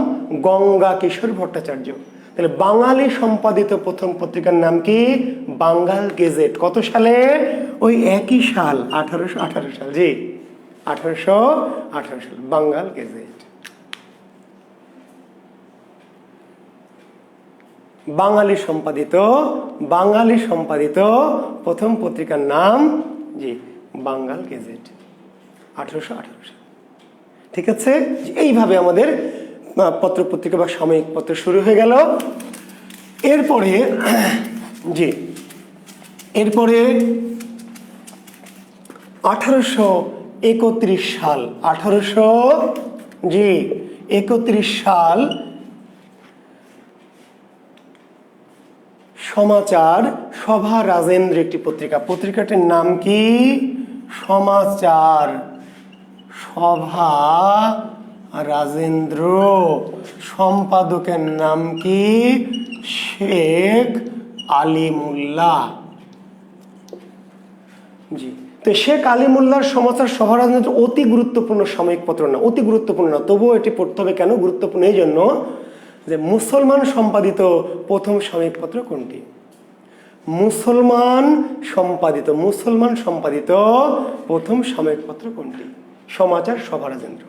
S1: গঙ্গা কিশোর ভট্টাচার্য। তাহলে বাঙালি সম্পাদিত প্রথম পত্রিকার নাম কি? বাঙ্গাল গেজেট। কত সালে? ওই একই সাল, 1818 সাল। জি, 1818 সাল, বাঙ্গাল গেজেট। বাঙালি সম্পাদিত প্রথম পত্রিকার নাম, জি, বাঙ্গাল গেজেট, 1818 সাল। ঠিক আছে, এইভাবে আমাদের পত্র পত্রিকা বা সাময়িক পত্র শুরু হয়ে গেল। এরপরে জি, এরপরে 1831 সাল, 1831 সাল সমাচার সভা রাজেন্দ্র একটি পত্রিকা। পত্রিকাটির নাম কি? সমাচার সভা রাজেন্দ্র। সম্পাদকের নাম কি? শেখ আলিমুল্লাহ। জি, তো শেখ আলিমুল্লাহর সমাচার সভা রাজেন্দ্র অতি গুরুত্বপূর্ণ সাময়িক পত্র না, অতি গুরুত্বপূর্ণ না, তবুও এটি পড়তে হবে। কেন গুরুত্বপূর্ণ? এই জন্য যে মুসলমান সম্পাদিত প্রথম সাময়িক পত্র কোনটি? মুসলমান সম্পাদিত প্রথম সাময়িক পত্র কোনটি? সমাচার সভা রাজেন্দ্র।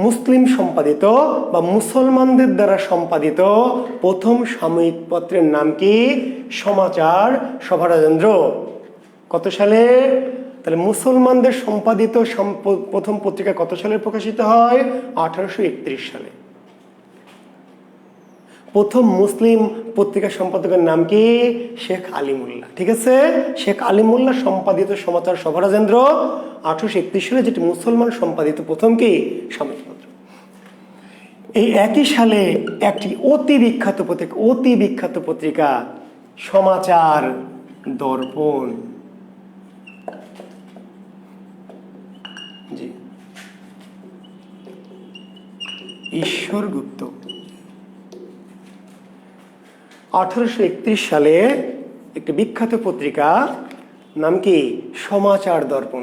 S1: মুসলিম সম্পাদিত বা মুসলমানদের দ্বারা সম্পাদিত প্রথম সাময়িক পত্রের নাম কি? সমাচার সভা রাজেন্দ্র। কত সালে? তাহলে মুসলমানদের সম্পাদিত প্রথম পত্রিকা কত সালে প্রকাশিত হয়? 1831 সালে। প্রথম মুসলিম পত্রিকা সম্পাদকের নাম কি? শেখ আলিমুল্লাহ। ঠিক আছে, শেখ আলিমুল্লাহ সম্পাদিত সমাচার সভা রাজেন্দ্র 1831 সালে, যেটি মুসলমান সম্পাদিত প্রথম কি সাময়িক পত্র। এই একই সালে একটি অতি বিখ্যাত পত্রিকা সমাচার দর্পণ। জি, ঈশ্বর গুপ্ত। 1831 সালে একটি বিখ্যাত পত্রিকা, নাম কি? সমাচার দর্পণ।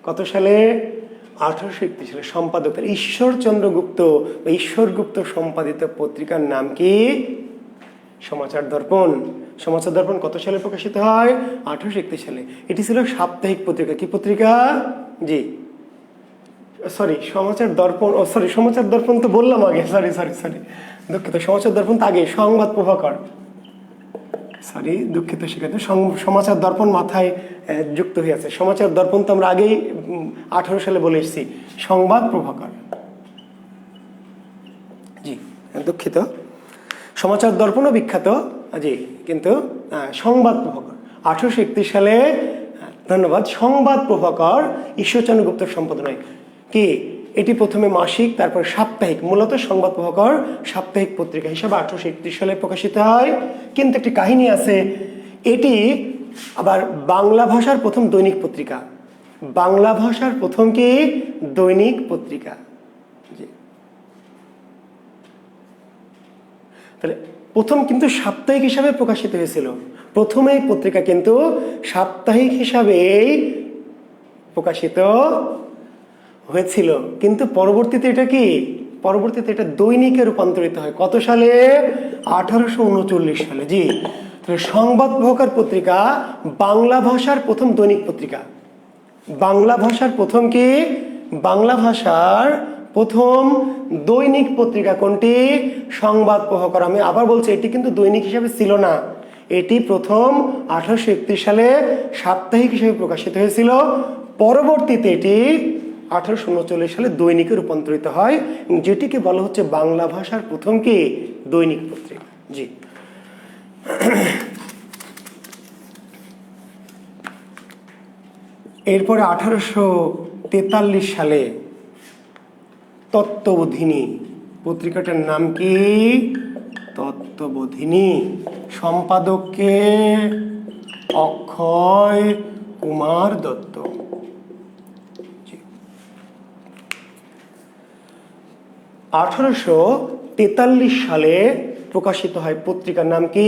S1: কত সালে? 1831 সালে। সম্পাদক ঈশ্বরচন্দ্র গুপ্ত বা ঈশ্বর গুপ্ত সম্পাদিত পত্রিকার নাম কি? সমাচার দর্পণ। সমাচার দর্পণ কত সালে প্রকাশিত হয়? 1831 সালে। এটি ছিল সাপ্তাহিক পত্রিকা। কি পত্রিকা? জি, সমাচার দর্পণ। সমাচার দর্পণ তো বললাম আগে। দুঃখিত, সমাচার দর্পণ তো আগে। সংবাদ প্রভাকর, দুঃখিত, শিক্ষার্থী। সমাচার দর্পণ মাথায় যুক্ত হয়ে আছে। সমাচার দর্পণ তো আমরা আগেই 18 সালে বলে এসেছি। সংবাদ প্রভাকর। জি, দুঃখিত, সমাচার দর্পণও বিখ্যাত। জি, কিন্তু সংবাদ প্রভাকর 1831 সালে। ধন্যবাদ। সংবাদ প্রভাকর ঈশ্বরচন্দ্র গুপ্তের সম্পাদনায়। কি? এটি প্রথমে মাসিক, তারপর সাপ্তাহিক, মূলত সংবাদ প্রভাকর সাপ্তাহিক পত্রিকা হিসাবে 1831 সালে প্রকাশিত হয়। কিন্তু একটি কাহিনী আছে, এটি আবার বাংলা ভাষার প্রথম দৈনিক পত্রিকা। বাংলা ভাষার প্রথম কি দৈনিক পত্রিকা। তাহলে প্রথম কিন্তু সাপ্তাহিক হিসাবে প্রকাশিত হয়েছিল। প্রথমে এই পত্রিকা কিন্তু সাপ্তাহিক হিসাবেই প্রকাশিত হয়েছিল, কিন্তু পরবর্তীতে এটা দৈনিকে রূপান্তরিত হয়। কত সালে? 1839 সালে। জি, তাহলে সংবাদ প্রভাকর পত্রিকা বাংলা ভাষার প্রথম দৈনিক পত্রিকা। বাংলা ভাষার প্রথম কি? বাংলা ভাষার প্রথম দৈনিক পত্রিকা কোনটি? সংবাদ প্রভাকর। আমি আবার বলছি, এটি কিন্তু দৈনিক হিসাবে ছিল না, এটি প্রথম 1831 সালে সাপ্তাহিক হিসেবে প্রকাশিত হয়েছিল। পরবর্তীতে এটি 1839 সালে দৈনিকে রূপান্তরিত হয়, যেটিকে বলা হচ্ছে বাংলা ভাষার প্রথম কি দৈনিক পত্রিকা। জি, এরপরে 1843 সালে তত্ত্ববোধিনী পত্রিকাটার নাম কি? তত্ত্ববোধিনী। সম্পাদককে অক্ষয় কুমার দত্ত। 1843 সালে প্রকাশিত হয় পত্রিকার নাম কি?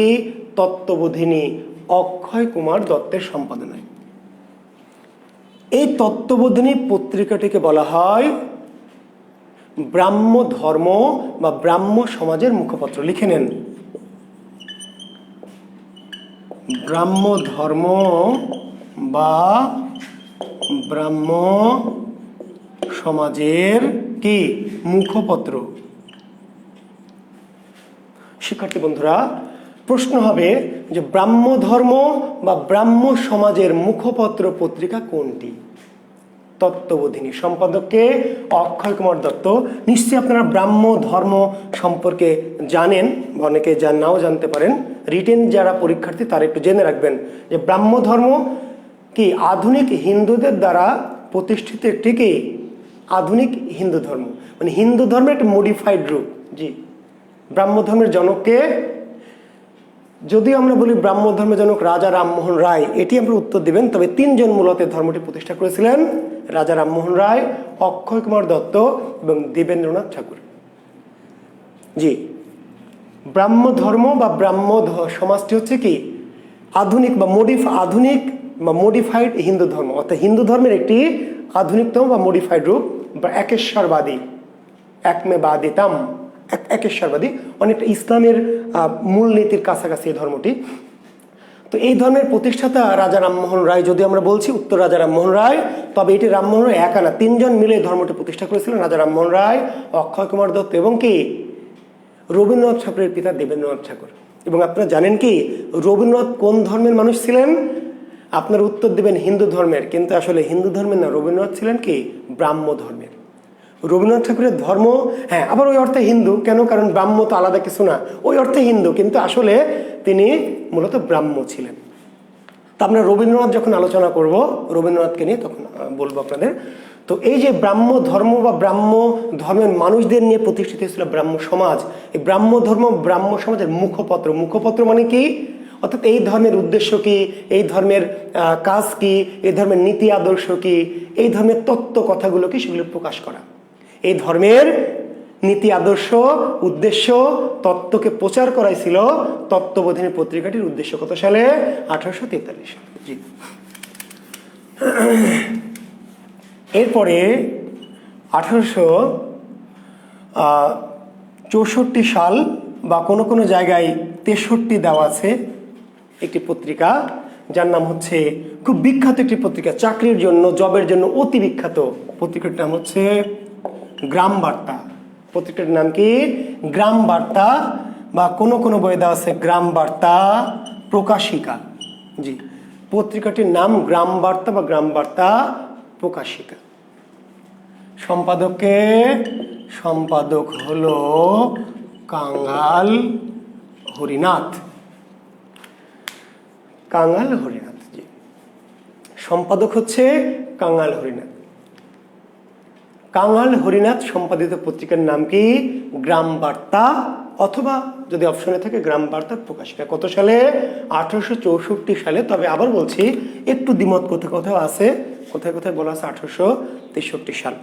S1: তত্ত্ববোধিনী, অক্ষয় কুমার দত্তের সম্পাদনায়। এই তত্ত্ববোধিনী পত্রিকাটিকে বলা হয় ব্রাহ্ম ধর্ম বা ব্রাহ্ম সমাজের মুখপত্র। লিখে নেন, ব্রাহ্ম ধর্ম বা ব্রাহ্ম সমাজের কি মুখপত্র। শিক্ষার্থী বন্ধুরা, প্রশ্ন হবে যে ব্রাহ্ম ধর্ম বা ব্রাহ্ম সমাজের মুখপত্র পত্রিকা কোনটি? তত্ত্ববোধিনী, সম্পাদককে অক্ষয় কুমার দত্ত। নিশ্চয়ই আপনারা ব্রাহ্ম ধর্ম সম্পর্কে জানেন, অনেকে নাও জানতে পারেন। রিটেন যারা পরীক্ষার্থী তারা একটু জেনে রাখবেন যে ব্রাহ্ম ধর্ম কি আধুনিক হিন্দুদের দ্বারা প্রতিষ্ঠিত একটি কি আধুনিক হিন্দু ধর্ম, মানে হিন্দু ধর্মের একটা মডিফাইড রূপ। জি, ব্রাহ্ম ধর্মের জনককে যদি আমরা বলি ব্রাহ্ম ধর্মের জনক রাজা রামমোহন রায়, এটি আমরা উত্তর দিবেন। তবে তিনজন মূলত ধর্মটি প্রতিষ্ঠা করেছিলেন, রাজা রামমোহন রায়, অক্ষয় কুমার দত্ত এবং দেবেন্দ্রনাথ ঠাকুর। জি, ব্রাহ্ম ধর্ম বা ব্রাহ্ম সমাজটি হচ্ছে কি আধুনিক বা মডিফাইড হিন্দু ধর্ম, অর্থাৎ হিন্দু ধর্মের একটি আধুনিকতম বা মডিফাইড রূপ বা একেশ্বরবাদী, একমেবাদিতাম, একেশ্বরবাদী, অনেকটা ইসলামের মূলনীতির কাছাকাছি এই ধর্মটি। তো এই ধর্মের প্রতিষ্ঠাতা রাজা রামমোহন রায়, যদি আমরা বলছি উত্তর রাজা রামমোহন রায়, তবে এটি রামমোহন রায় একা না, তিনজন মিলে ধর্মটি প্রতিষ্ঠা করেছিলেন। রাজা রামমোহন রায়, অক্ষয় কুমার দত্ত এবং কি রবীন্দ্রনাথ ঠাকুরের পিতা দেবেন্দ্রনাথ ঠাকুর। এবং আপনারা জানেন কি রবীন্দ্রনাথ কোন ধর্মের মানুষ ছিলেন? আপনার উত্তর দেবেন হিন্দু ধর্মের, কিন্তু আসলে হিন্দু ধর্মের না, রবীন্দ্রনাথ ছিলেন কি ব্রাহ্ম ধর্মের। রবীন্দ্রনাথ ঠাকুরের ধর্ম, হ্যাঁ, আবার ওই অর্থে হিন্দু কেন, কারণ ব্রাহ্ম তো আলাদা কিছু না, ওই অর্থে হিন্দু, কিন্তু আসলে তিনি মূলত ব্রাহ্ম ছিলেন। তা আমরা রবীন্দ্রনাথ যখন আলোচনা করব রবীন্দ্রনাথকে নিয়ে, তখন বলবো আপনাদের। তো এই যে ব্রাহ্ম ধর্ম বা ব্রাহ্ম ধর্মের মানুষদের নিয়ে প্রতিষ্ঠিত হয়েছিল ব্রাহ্ম সমাজ, এই ব্রাহ্ম ধর্ম ব্রাহ্ম সমাজের মুখপত্র মানে কি, অর্থাৎ এই ধর্মের উদ্দেশ্য কি, এই ধর্মের কাজ কি, এই ধর্মের নীতি আদর্শ কি, এই ধর্মের তত্ত্ব কথাগুলো কি, সেগুলো প্রকাশ করা। এই ধর্মের নীতি আদর্শ, উদ্দেশ্য, তত্ত্বকে প্রচার করাই ছিল তত্ত্ববোধিনী পত্রিকাটির উদ্দেশ্য। কত সালে? 1843 সালে। জি, এরপরে 1864 সাল বা কোনো কোনো জায়গায় 63 দেওয়া আছে, একটি পত্রিকা যার নাম হচ্ছে, খুব বিখ্যাত একটি পত্রিকা, চাকরির জন্য, জবের জন্য অতি বিখ্যাত। পত্রিকাটির নাম হচ্ছে গ্রাম বার্তা। পত্রিকাটির নাম কি? গ্রাম বার্তা, বা কোনো কোনো বইয়ে দেওয়া আছে গ্রাম বার্তা প্রকাশিকা। জি, পত্রিকাটির নাম গ্রাম বার্তা বা গ্রাম বার্তা প্রকাশিকা। সম্পাদক হলো কাঙাল হরিনাথ। জি, সম্পাদক হচ্ছে কাঙাল হরিনাথ সম্পাদিত পত্রিকার নাম কি? গ্রাম বার্তা, অথবা যদি অপশনে থাকে গ্রাম বার্তা প্রকাশিকা। কত সালে? 1864 সালে। তবে আবার বলছি, একটু দ্বিমত কোথাও আছে, কোথায় কোথায় বলা আছে 1863 সাল।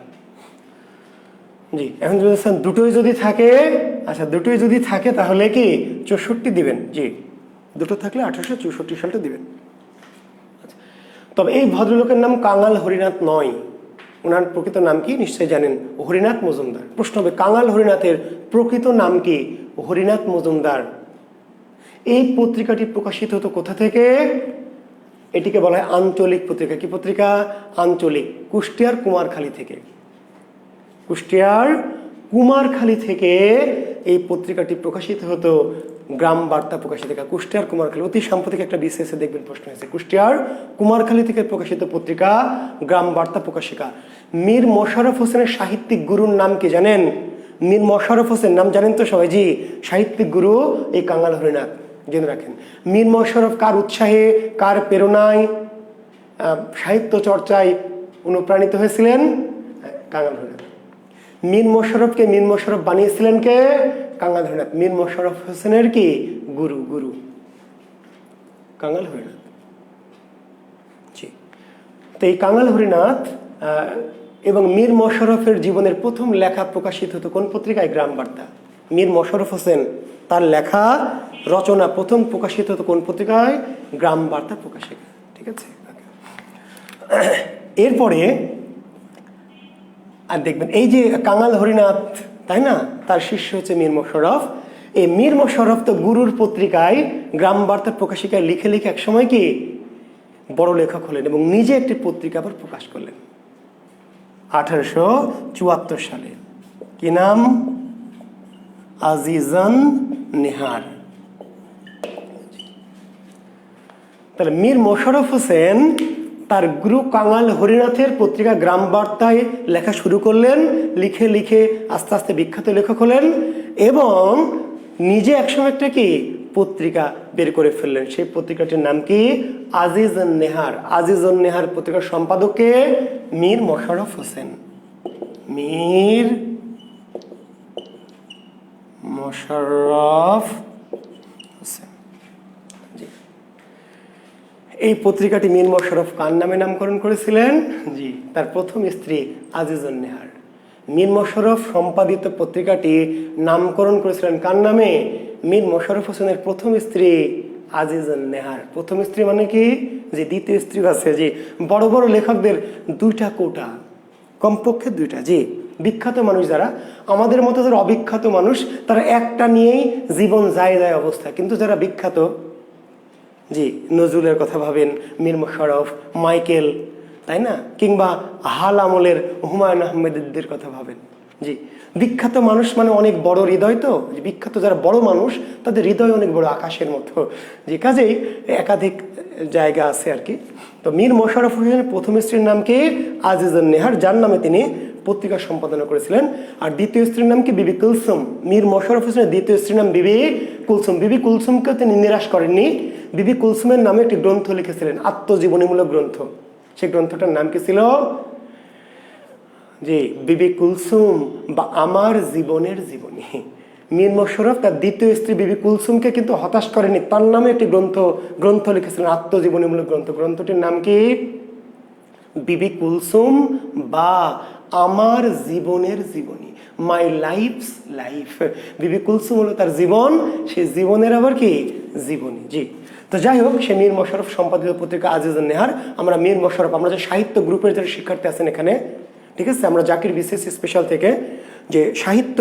S1: জি, এখন যদি দুটোই যদি থাকে, আচ্ছা দুটোই যদি থাকে তাহলে কি 64 দিবেন? জি, দুটো থাকলে 1864 সালটা দিবেন। তবে এই ভদ্রলোকের নাম কাঙাল হরিনাথ নয়, ওনার প্রকৃত নাম কি নিশ্চয়ই জানেন, হরিনাথ মজুমদার। প্রশ্ন হবে কাঙাল হরিনাথের প্রকৃত নাম কি? হরিনাথ মজুমদার। এই পত্রিকাটি প্রকাশিত হতো কোথা থেকে? এটিকে বলা হয় আঞ্চলিক পত্রিকা। কি পত্রিকা? আঞ্চলিক। কুষ্টিয়ার কুমারখালী থেকে এই পত্রিকাটি প্রকাশিত হতো। গ্রাম বার্তা প্রকাশিকা, কুষ্টিয়ার কুমারখালী। অতি সাম্প্রতিক একটা বিসিএসে দেখবেন প্রশ্ন হয়েছে, কুষ্টিয়ার কুমারখালী থেকে প্রকাশিত পত্রিকা গ্রাম বার্তা প্রকাশিকা। মীর মোশাররফ হোসেনের সাহিত্যিক গুরুর নাম কি জানেন? মীর মোশাররফ হোসেন নাম জানেন তো সবাই? জি, সাহিত্যিক গুরু এই কাঙাল হরিনাথ, জেনে রাখেন। মীর মোশাররফ কার উৎসাহে, কার প্রেরণায় সাহিত্য চর্চায় অনুপ্রাণিত হয়েছিলেন? কাঙাল হরিনাথ। মীর মোশাররফকে মীর মোশাররফ বানিয়েছিলেন কে? কাঙাল হরিনাথ। মীর মোশাররফ হোসেনের কি গুরু? গুরু কাঙাল হরিনাথ। জি, তো এই কাঙাল হরিনাথ এবং মীর মোশাররফের জীবনের প্রথম লেখা প্রকাশিত হতো কোন পত্রিকায়? গ্রাম বার্তা। মীর মোশাররফ হোসেন তার লেখা রচনা প্রথম প্রকাশিত হতো কোন পত্রিকায়? গ্রাম বার্তা প্রকাশিকা। ঠিক আছে, এরপরে আর দেখবেন এই যে কাঙাল হরিনাথ, তাই না, তার শিষ্য হচ্ছে মীর মোশাররফ। এই মীর মোশাররফ তো গুরুর পত্রিকায় গ্রাম বার্তা প্রকাশিকায় লিখে লিখে একসময় কি বড় লেখক হলেন এবং নিজে একটি পত্রিকা আবার প্রকাশ করলেন 1874 সালে। কি নাম? আজিজন নেহার। তাহলে মীর মোশাররফ হোসেন তার গুরু কাঙাল হরিনাথের পত্রিকা গ্রাম বার্তায় লেখা শুরু করলেন, লিখে লিখে আস্তে আস্তে বিখ্যাত লেখক হলেন এবং নিজে একসময় একটা কি পত্রিকা বের করে ফেললেন। সেই পত্রিকাটির নাম কি? আজিজন নেহার। আজিজন নেহার পত্রিকার সম্পাদককে মীর মোশাররফ হোসেন। মীর মোশাররফ হোসেন। এই পত্রিকাটি মীর মোশাররফ কার নামে নামকরণ করেছিলেন? জি, তার প্রথম স্ত্রী আজিজন নেহার। মীর মোশাররফ সম্পাদিত পত্রিকাটি নামকরণ করেছিলেন কার নামে? মীর মোশাররফ হোসেনের প্রথম স্ত্রী আজিজন নেহার। প্রথম স্ত্রী মানে কি? যে দ্বিতীয় স্ত্রী আছে। জি, বড় বড় লেখকদের দুইটা কোটা, কমপক্ষে দুইটা। জি, বিখ্যাত মানুষ যারা, আমাদের মতো যারা অবিখ্যাত মানুষ, তারা একটা নিয়েই জীবন যায় যায় অবস্থা। কিন্তু যারা বিখ্যাত, জি, নজরুলের কথা ভাবেন, মীর মোশাররফ, মাইকেল, তাই না, কিংবা হাল আমলের হুমায়ুন আহমেদের কথা ভাবেন। জি, বিখ্যাত মানুষ মানে অনেক বড় হৃদয়। তো বিখ্যাত যারা বড় মানুষ তাদের হৃদয় অনেক বড়, আকাশের মতো। যে কাজেই একাধিক জায়গা আছে আর কি। তো মীর মোশাররফ হোসেনের প্রথম স্ত্রীর নাম কি? আজিজন নেহার, যার নামে তিনি পত্রিকা সম্পাদনা করেছিলেন। আর দ্বিতীয় স্ত্রীর নাম কি? বিবি কুলসুম। মীর মোশাররফ হোসেনের দ্বিতীয় স্ত্রীর নাম বিবি কুলসুম। বিবি কুলসুমকে তিনি নিরাশ করেননি। বিবি কুলসুমের নামে একটি গ্রন্থ লিখেছিলেন, আত্মজীবনীমূলক গ্রন্থ। সেই গ্রন্থটার নাম কি ছিল? যে বিবি কুলসুম বা আমার জীবনের জীবনী। মীর মোশাররফ তার দ্বিতীয় স্ত্রী বিবি কুলসুমকে কিন্তু হতাশ করেনি, তার নামে একটি গ্রন্থ লিখেছিলেন, আত্মজীবনীমূলক গ্রন্থ। গ্রন্থটির নাম কি? বিবি কুলসুম বা আমার জীবনের জীবনী, মাই লাইফস লাইফ। বিবি কুলসুম হলো তার জীবন, সেই জীবনের আবার কি জীবনী। জি, তো যাই হোক, সে মীর মোশাররফ সম্পাদিত পত্রিকা আজিজন নেহার। আমরা মীর মোশাররফ, আমরা যে সাহিত্য গ্রুপের যারা শিক্ষার্থী আছেন এখানে, ঠিক আছে, আমরা জাকির বিসিএস স্পেশাল থেকে যে সাহিত্য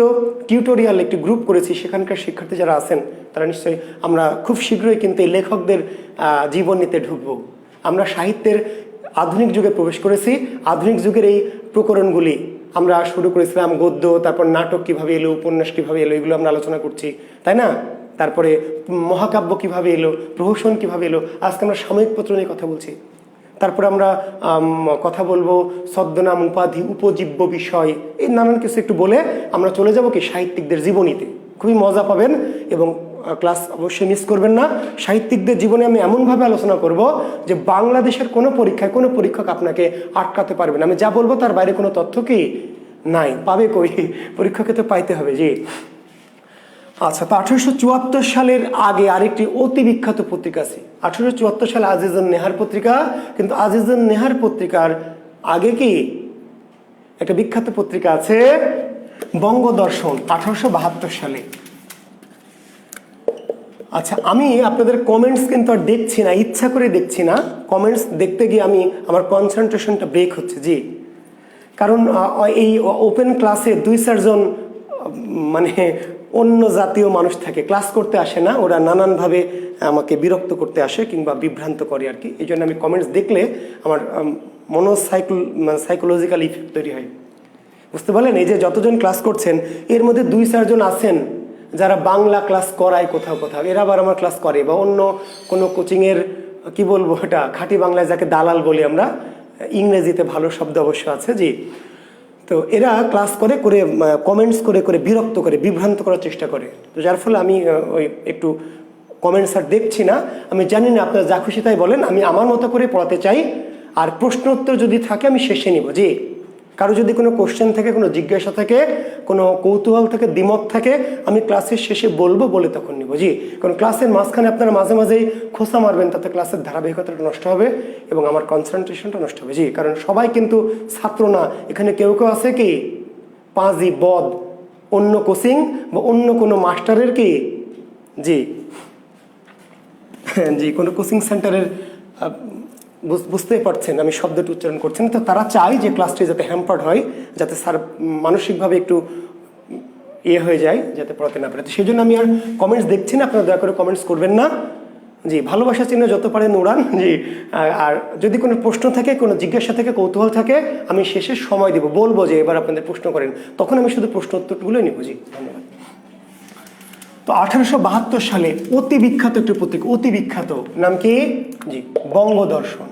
S1: টিউটোরিয়াল একটি গ্রুপ করেছি, সেখানকার শিক্ষার্থী যারা আছেন তারা নিশ্চয়ই, আমরা খুব শীঘ্রই কিন্তু এই লেখকদের জীবনীতে ঢুকবো। আমরা সাহিত্যের আধুনিক যুগে প্রবেশ করেছি। আধুনিক যুগের এই প্রকরণগুলি আমরা শুরু করেছিলাম, গদ্য, তারপর নাটক কিভাবে এলো, উপন্যাস কিভাবে এলো, এগুলো আমরা আলোচনা করছি, তাই না? তারপরে মহাকাব্য কিভাবে এলো, প্রহসন কিভাবে এলো, আজকে আমরা সাময়িক পত্র নিয়ে কথা বলছি। তারপরে আমরা কথা বলবো ছদ্মনাম, উপাধি, উপজীব্য বিষয়, এই নানান কিছু একটু বলে আমরা চলে যাব কি সাহিত্যিকদের জীবনীতে। খুবই মজা পাবেন এবং ক্লাস অবশ্যই মিস করবেন না। সাহিত্যিকদের জীবনে আমি এমনভাবে আলোচনা করব যে বাংলাদেশের কোনো পরীক্ষায় কোনো পরীক্ষক আপনাকে আটকাতে পারবে না। আমি যা বলবো তার বাইরে কোনো তথ্য কি নাই, পাবে কই, পরীক্ষাকে তো পাইতে হবে। জি, আচ্ছা, তো 1874 সালের আগে আরেকটি অতি বিখ্যাত পত্রিকা আছে। 1874 সালে আজিজন নেহার পত্রিকা, কিন্তু আজিজন নেহার পত্রিকার আগে কি একটা বিখ্যাত পত্রিকা আছে, বঙ্গদর্শন, 1872 সালে। আচ্ছা, আমি আপনাদের কমেন্টস কিন্তু আর দেখছি না, ইচ্ছা করে দেখছি না। কমেন্টস দেখতে গিয়ে আমার কনসেন্ট্রেশনটা ব্রেক হচ্ছে। জি, কারণ এই ওপেন ক্লাসে 2-4 জন মানে অন্য জাতীয় মানুষ থাকে, ক্লাস করতে আসে না, ওরা নানানভাবে আমাকে বিরক্ত করতে আসে কিংবা বিভ্রান্ত করে আর কি। এই জন্য আমি কমেন্টস দেখলে আমার সাইকোলজিক্যাল ইফেক্ট তৈরি হয়, বুঝতে পারলেন? এই যে যতজন ক্লাস করছেন এর মধ্যে 2-4 জন আছেন যারা বাংলা ক্লাস করায় কোথাও কোথাও, এরা আবার আমার ক্লাস করে, বা অন্য কোনো কোচিংয়ের কি বলবো, এটা খাঁটি বাংলায় যাকে দালাল বলি আমরা, ইংরেজিতে ভালো শব্দ অবশ্য আছে, জি। তো এরা ক্লাস করে করে কমেন্টস করে করে বিরক্ত করে, বিভ্রান্ত করার চেষ্টা করে। তো যার ফলে আমি ওই একটু কমেন্টস আর দেখছি না। আমি জানি না, আপনারা যা খুশি তাই বলেন, আমি আমার মতো করে পড়াতে চাই। আর প্রশ্ন উত্তর যদি থাকে আমি শেষে নিব, জি। কারো যদি কোনো কোশ্চেন থাকে, কোনো জিজ্ঞাসা থাকে, কোনো কৌতূহল থাকে, দ্বিমত থাকে, আমি ক্লাসের শেষে বলবো, বলে তখন নিব, জি। কারণ ক্লাসের মাঝখানে আপনারা মাঝে মাঝেই খোঁচা মারবেন, তাতে ক্লাসের ধারাবাহিকতাটা নষ্ট হবে এবং আমার কনসেন্ট্রেশনটা নষ্ট হবে, জি। কারণ সবাই কিন্তু ছাত্র না, এখানে কেউ কেউ আছে কি পাঁজি বদ, অন্য কোচিং বা অন্য কোনো মাস্টারের কি, জি জি, কোনো কোচিং সেন্টারের, বুঝতেই পারছেন আমি শব্দটি উচ্চারণ করছি না। তো তারা চায় যে ক্লাসটি যাতে হ্যাম্পার্ড হয়, যাতে স্যার মানসিকভাবে একটু হয়ে যায়, যাতে পড়াতে না পারে। তো সেই জন্য আমি আর কমেন্টস দেখছি না, আপনারা দয়া করে কমেন্টস করবেন না, জি। ভালোবাসা চিহ্ন যত পারেন উড়ান, জি। আর যদি কোনো প্রশ্ন থাকে, কোনো জিজ্ঞাসা থাকে, কৌতূহল থাকে, আমি শেষে সময় দেবো, বলবো যে এবার আপনাদের প্রশ্ন করেন, তখন আমি শুধু প্রশ্ন উত্তরগুলোই নেব, জি। ধন্যবাদ। তো 1872 সালে অতি বিখ্যাত একটি পত্রিকা, অতি বিখ্যাত, নাম কি, জি, বঙ্গদর্শন,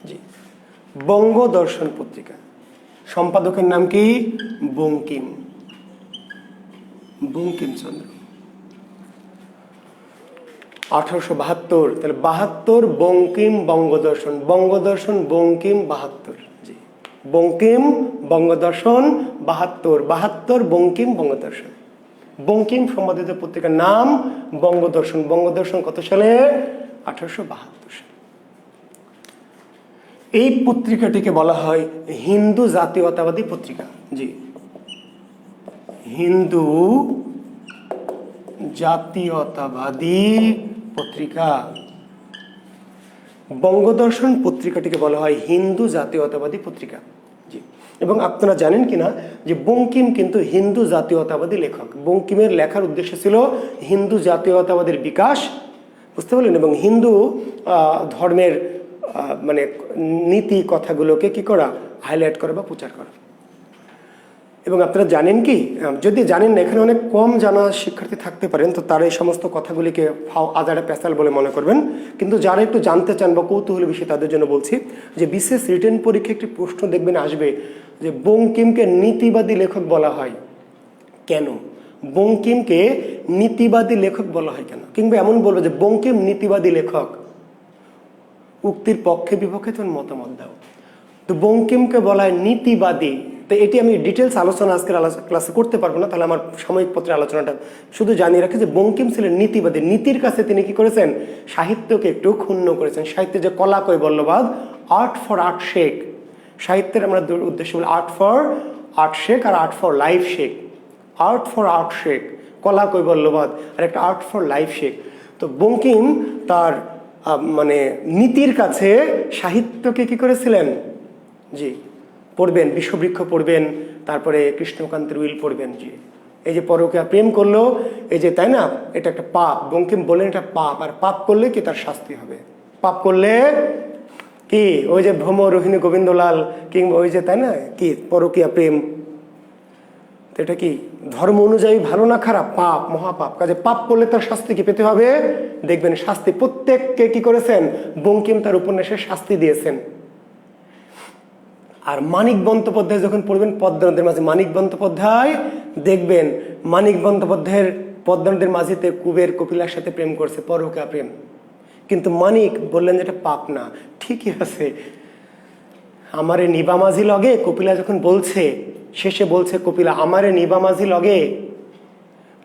S1: জি, বঙ্গদর্শন পত্রিকা। সম্পাদকের নাম কি, বঙ্কিম, বঙ্কিমচন্দ্র। 1872, তাহলে 72 বঙ্কিম বঙ্গদর্শন, বঙ্গদর্শন বঙ্কিম 72, জি। বঙ্কিম বঙ্গদর্শন 72, 72 বঙ্কিম বঙ্গদর্শন। বঙ্কিম সম্পাদিত পত্রিকার নাম বঙ্গদর্শন। বঙ্গদর্শন কত সালে, 1872 সালে। এই পত্রিকাটিকে বলা হয় হিন্দু জাতীয়তাবাদী পত্রিকা, জি, হিন্দু জাতীয়তাবাদী পত্রিকা। বঙ্গদর্শন পত্রিকাটিকে বলা হয় হিন্দু জাতীয়তাবাদী পত্রিকা, জি। এবং আপনারা জানেন কিনা যে বঙ্কিম কিন্তু হিন্দু জাতীয়তাবাদী লেখক। বঙ্কিমের লেখার উদ্দেশ্য ছিল হিন্দু জাতীয়তাবাদের বিকাশ, বুঝতে পারলেন, এবং হিন্দু ধর্মের মানে নীতি কথাগুলোকে কি করা, হাইলাইট করা বা প্রচার করা। এবং আপনারা জানেন কি, যদি জানেন না, এখানে অনেক কম জানা শিক্ষার্থী থাকতে পারেন, তো তারা এই সমস্ত কথাগুলিকে ফাও আজারে পেশাল বলে মনে করবেন। কিন্তু যারা একটু জানতে চান বা কৌতূহল বিষয়, তাদের জন্য বলছি যে বিশেষ রিটেন পরীক্ষা একটি প্রশ্ন দেখবেন আসবে যে বঙ্কিমকে নীতিবাদী লেখক বলা হয় কেন, বঙ্কিমকে নীতিবাদী লেখক বলা হয় কেন, কিংবা এমন বলবে যে বঙ্কিম নীতিবাদী লেখক, উক্তির পক্ষে বিপক্ষে তোমার মতামত দাও। তো বঙ্কিমকে বলা হয় নীতিবাদী। তো এটি আমি ডিটেলস আলোচনা আজকের ক্লাসে করতে পারবো না, তাহলে আমার সাময়িক পত্রের আলোচনাটা শুধু জানিয়ে রাখি যে বঙ্কিম ছিলেন নীতিবাদী। নীতির কাছে তিনি কি করেছেন, সাহিত্যকে একটু ক্ষুণ্ণ করেছেন। সাহিত্যে যে কলা কৈবল্যবাদ, আর্ট ফর আর্ট শেক, সাহিত্যের আমরা উদ্দেশ্য বলি আর্ট ফর আর্ট শেক আর art for life sake. Art for art sake, কলা কৈবল্যবাদ, আর একটা আর্ট ফর লাইফ শেক। তো বঙ্কিম তার মানে নীতির কাছে সাহিত্যকে কি করেছিলেন, জি, পড়বেন, বিষবৃক্ষ পড়বেন, তারপরে কৃষ্ণকান্তের উইল পড়বেন, জি। এই যে পরকীয়া প্রেম করলো, এই যে, তাই না, এটা একটা পাপ। বঙ্কিম বললেন এটা পাপ, আর পাপ করলে কি তার শাস্তি হবে। পাপ করলে কি, ওই যে ভ্রমর রোহিণী গোবিন্দলাল, কিংবা ওই যে, তাই না, কি পরকীয়া প্রেম, তো এটা কি ধর্ম অনুযায়ী ভালো না খারাপ, পাপ, মহাপাপ। কাজে পাপ করলে তার শাস্তি কি পেতে হবে, দেখবেন শাস্তি প্রত্যেককে কি করেছেন, বঙ্কিম তার উপন্যাসে শাস্তি দিয়েছেন। আর মানিক বন্দ্যোপাধ্যায় যখন পড়বেন পদ্মা নদীর মাঝি, মানিক বন্দ্যোপাধ্যায় দেখবেন মানিক বন্দ্যোপাধ্যায়ের পদ্মা নদীর মাঝিতে কুবের কপিলার সাথে প্রেম করছে, পরকীয়া প্রেম। কিন্তু মানিক বললেন যে এটা পাপ না। ঠিকই আছে, আমারে নিবা মাঝি লগে, কপিলা যখন বলছে, শেষে বলছে কপিলা আমারে নিবা মাঝি লগে,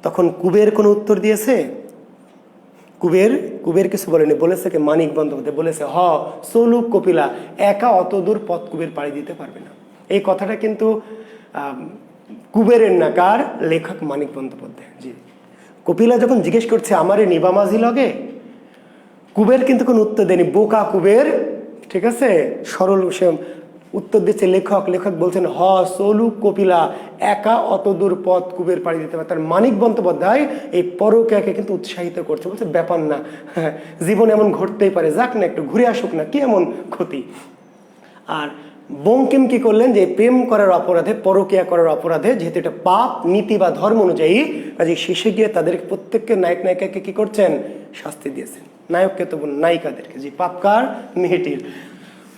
S1: তখন কুবের কোনো উত্তর দিয়েছে, কুবের কিছু বলেনি, বলেছে কি মানিক বন্দ্যোপাধ্যায় বলেছে, চলুক কপিলা, একা অত দূর পথ কুবের পাড়ি দিতে পারবে না। এই কথাটা কিন্তু কুবেরের না, কার, লেখক মানিক বন্দ্যোপাধ্যায়, জি। কপিলা যখন জিজ্ঞেস করছে আমারে নিবা মাঝি লগে, কুবের কিন্তু কোনো উত্তর দেয়নি, বোকা কুবের, ঠিক আছে, সরল সে উত্তর দিচ্ছে লেখক। লেখক বলছেন চলুক কপিলা, একা অত দূর পথ কুবের পাড়ি দিতে পারে। তার মানিক বন্দ্যোপাধ্যায় এই পরকীয়াকে কিন্তু উৎসাহিত করছে, বলছে ব্যাপার না, জীবনে এমন ঘটতেই পারে, যাক না একটু ঘুরে আসুক না, কি এমন ক্ষতি। আর বঙ্কিম কি করলেন যে প্রেম করার অপরাধে, পরকীয়া করার অপরাধে, যেহেতু এটা পাপ নীতি বা ধর্ম অনুযায়ী, কাজে শেষে গিয়ে তাদের প্রত্যেককে নায়ক নায়িকাকে কি করছেন, শাস্তি দিয়েছেন। নায়ককে তো নায়িকাদেরকে, যে পাপকার মেয়েটির।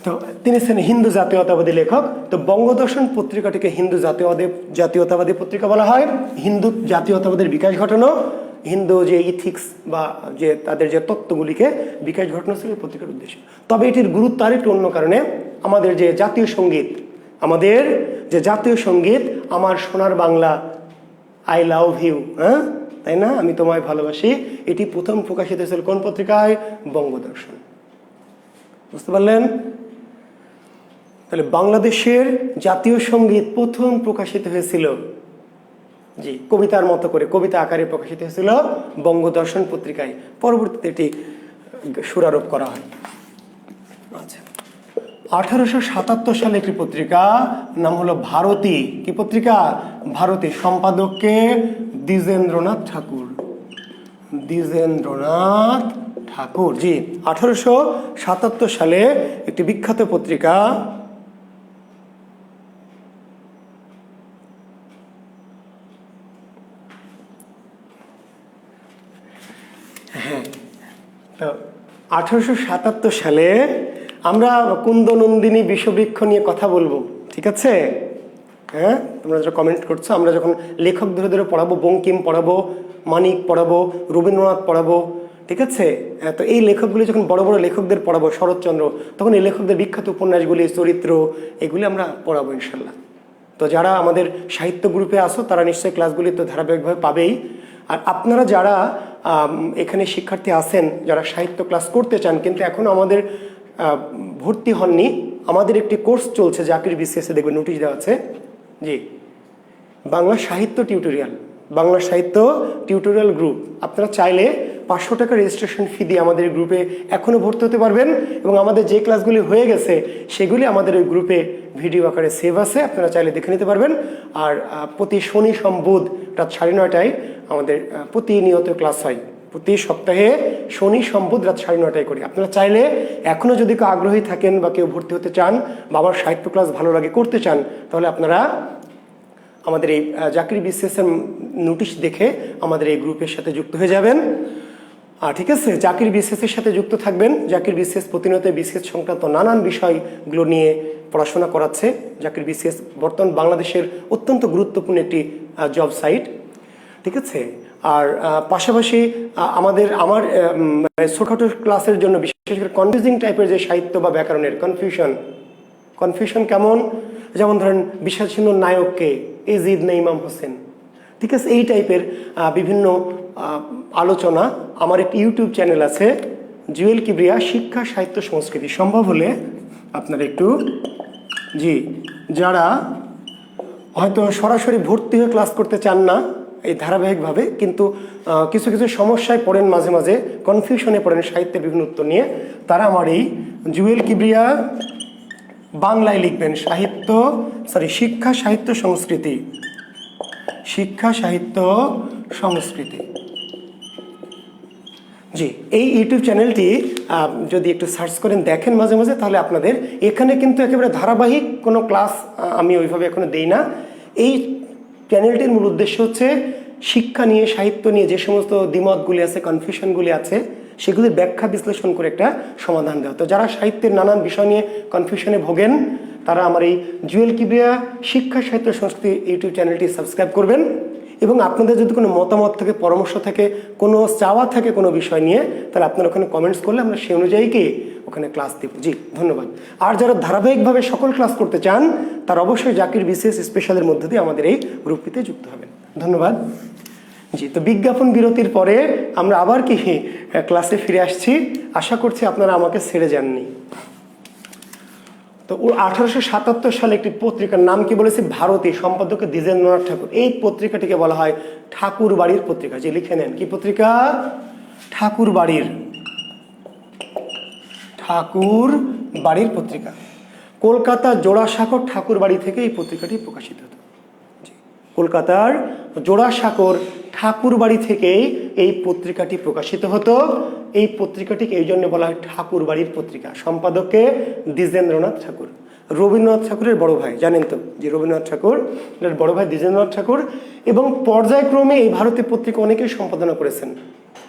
S1: তো তিনি ছিলেন হিন্দু জাতীয়তাবাদী লেখক। তো বঙ্গদর্শন পত্রিকাটিকে হিন্দু জাতীয়তাবাদী পত্রিকা বলা হয়। হিন্দু জাতীয়তাবাদের বিকাশ ঘটানো, হিন্দু যে ইথিক্স বা যে তাদের যে তত্ত্বগুলিকে বিকাশ ঘটানো ছিল পত্রিকার উদ্দেশ্য। তবে এটির গুরুত্ব আরেকটু অন্য কারণে। আমাদের যে জাতীয় সঙ্গীত, আমার সোনার বাংলা, আই লাভ ইউ, হ্যাঁ তাই না, আমি তোমায় ভালোবাসি, এটি প্রথম প্রকাশিত হয়েছিল কোন পত্রিকায়? বঙ্গদর্শন। বুঝতে পারলেন? তাহলে বাংলাদেশের জাতীয় সঙ্গীত প্রথম প্রকাশিত হয়েছিল, জি কবিতার মতো করে, কবিতা আকারে প্রকাশিত হয়েছিল বঙ্গদর্শন পত্রিকায়। পরবর্তীতে এটি সুরারোপ করা হয়। আচ্ছা, 1877 সালে একটি পত্রিকা, নাম হলো ভারতী। কি পত্রিকা? ভারতী। সম্পাদককে দ্বিজেন্দ্রনাথ ঠাকুর। জি, 1877 সালে একটি বিখ্যাত পত্রিকা। তো 1877 সালে আমরা কুন্দনন্দিনী বিষবৃক্ষ নিয়ে কথা বলবো, ঠিক আছে? হ্যাঁ, তোমরা যারা কমেন্ট করছো, আমরা যখন লেখক ধরে ধরে পড়াবো, বঙ্কিম পড়াবো, মানিক পড়াবো, রবীন্দ্রনাথ পড়াবো, ঠিক আছে? তো এই লেখকগুলি যখন বড় বড় লেখকদের পড়াবো, শরৎচন্দ্র, তখন এই লেখকদের বিখ্যাত উপন্যাসগুলি, চরিত্র, এগুলি আমরা পড়াবো ইনশাল্লাহ। তো যারা আমাদের সাহিত্য গ্রুপে আসো তারা নিশ্চয়ই ক্লাসগুলি তো ধারাবাহিকভাবে পাবেই। আর আপনারা যারা এখানে শিক্ষার্থী আছেন, যারা সাহিত্য ক্লাস করতে চান কিন্তু এখনও আমাদের ভর্তি হননি, আমাদের একটি কোর্স চলছে জাকির বিসিএসে, দেখবেন নোটিশ দেওয়া আছে, জি বাংলা সাহিত্য টিউটোরিয়াল গ্রুপ। আপনারা চাইলে 500 টাকা রেজিস্ট্রেশন ফি দিয়ে আমাদের গ্রুপে এখনও ভর্তি হতে পারবেন, এবং আমাদের যে ক্লাসগুলি হয়ে গেছে সেগুলি আমাদের ওই গ্রুপে ভিডিও আকারে সেভ আছে, আপনারা চাইলে দেখে নিতে পারবেন। আর প্রতি শনি সোম বুধ রাত 9:30টায় আমাদের প্রতিনিয়ত ক্লাস হয়, প্রতি সপ্তাহে শনি সোম বুধ রাত 9:30টায় করি। আপনারা চাইলে এখনও যদি কেউ আগ্রহী থাকেন বা কেউ ভর্তি হতে চান বা আমার সাহিত্য ক্লাস ভালো লাগে করতে চান, তাহলে আপনারা আমাদের এই জাকির বিসিএসের নোটিশ দেখে আমাদের এই গ্রুপের সাথে যুক্ত হয়ে যাবেন। ঠিক আছে, জাকির বিসিএসের সাথে যুক্ত থাকবেন। জাকির বিসিএস প্রতিনিয়ত বিসিএস সংক্রান্ত নানান বিষয়গুলো নিয়ে পড়াশোনা করাচ্ছে। জাকির বিসিএস বর্তমান বাংলাদেশের অত্যন্ত গুরুত্বপূর্ণ একটি জব সাইট, ঠিক আছে? আর পাশাপাশি আমার ছোটখাটো ক্লাসের জন্য বিশেষ করে কনফিউজিং টাইপের যে সাহিত্য বা ব্যাকরণের কনফিউশন কেমন, যেমন ধরেন বিশ্বাসহীন নায়ককে, এজিদ না ইমাম হোসেন, ঠিক আছে, এই টাইপের বিভিন্ন আলোচনা আমার একটি ইউটিউব চ্যানেল আছে, জুয়েল কিবরিয়া শিক্ষা সাহিত্য সংস্কৃতি। সম্ভব হলে আপনারা একটু, জি যারা হয়তো সরাসরি ভর্তি হয়ে ক্লাস করতে চান না এই ধারাবাহিকভাবে, কিন্তু কিছু কিছু সমস্যায় পড়েন, মাঝে মাঝে কনফিউশনে পড়েন সাহিত্যের বিভিন্ন উত্তর নিয়ে, তারা আমার এই জুয়েল কিবরিয়া বাংলায় লিখবেন শিক্ষা সাহিত্য সংস্কৃতি। জি, এই ইউটিউব চ্যানেলটি যদি একটু সার্চ করেন দেখেন মাঝে মাঝে, তাহলে আপনাদের এখানে কিন্তু একেবারে ধারাবাহিক কোনো ক্লাস আমি ওইভাবে এখনো দেই না। এই চ্যানেলটির মূল উদ্দেশ্য হচ্ছে শিক্ষা নিয়ে, সাহিত্য নিয়ে যে সমস্ত দ্বিমতগুলি আছে, কনফিউশনগুলি আছে, সেগুলির ব্যাখ্যা বিশ্লেষণ করে একটা সমাধান দেওয়া। তো যারা সাহিত্যের নানান বিষয় নিয়ে কনফিউশনে ভোগেন, তারা আমার এই জুয়েল কিবরিয়া শিক্ষা সাহিত্য সংস্কৃতি ইউটিউব চ্যানেলটি সাবস্ক্রাইব করবেন। এবং আপনাদের যদি কোনো মতামত থাকে, পরামর্শ থাকে, কোনো চাওয়া থাকে কোনো বিষয় নিয়ে, তাহলে আপনারা ওখানে কমেন্টস করলে আমরা সেই অনুযায়ী কি ওখানে ক্লাস দেব। জি ধন্যবাদ। আর যারা ধারাবাহিকভাবে সকল ক্লাস করতে চান, তারা অবশ্যই জাকির বিসিএস স্পেশালের মধ্যে দিয়ে আমাদের এই গ্রুপটিতে যুক্ত হবেন। ধন্যবাদ। জি, তো বিজ্ঞাপন বিরতির পরে আমরা আবার কি ক্লাসে ফিরে আসছি। আশা করছি আপনারা আমাকে ছেড়ে যাননি। তো 1877 সালে একটি পত্রিকার নাম কি বলেছি, ভারতী, সম্পাদক দ্বিজেন্দ্রনাথ ঠাকুর। এই পত্রিকাটিকে বলা হয় ঠাকুর বাড়ির পত্রিকা। যে লিখে নেন, কি পত্রিকা? ঠাকুর বাড়ির পত্রিকা। কলকাতা জোড়াসাঁকোর ঠাকুর বাড়ি থেকে এই পত্রিকাটি প্রকাশিত হতো। কলকাতার জোড়াসাঁকোর ঠাকুর বাড়ি থেকেই এই পত্রিকাটি প্রকাশিত হতো। এই পত্রিকাটিকে এই জন্য বলা হয় ঠাকুর বাড়ির পত্রিকা। সম্পাদককে দ্বিজেন্দ্রনাথ ঠাকুর। রবীন্দ্রনাথ ঠাকুরের বড় ভাই, জানেন তো যে রবীন্দ্রনাথ ঠাকুর বড় ভাই দ্বিজেন্দ্রনাথ ঠাকুর, এবং পর্যায়ক্রমে এই ভারতীয় পত্রিকা অনেকেই সম্পাদনা করেছেন,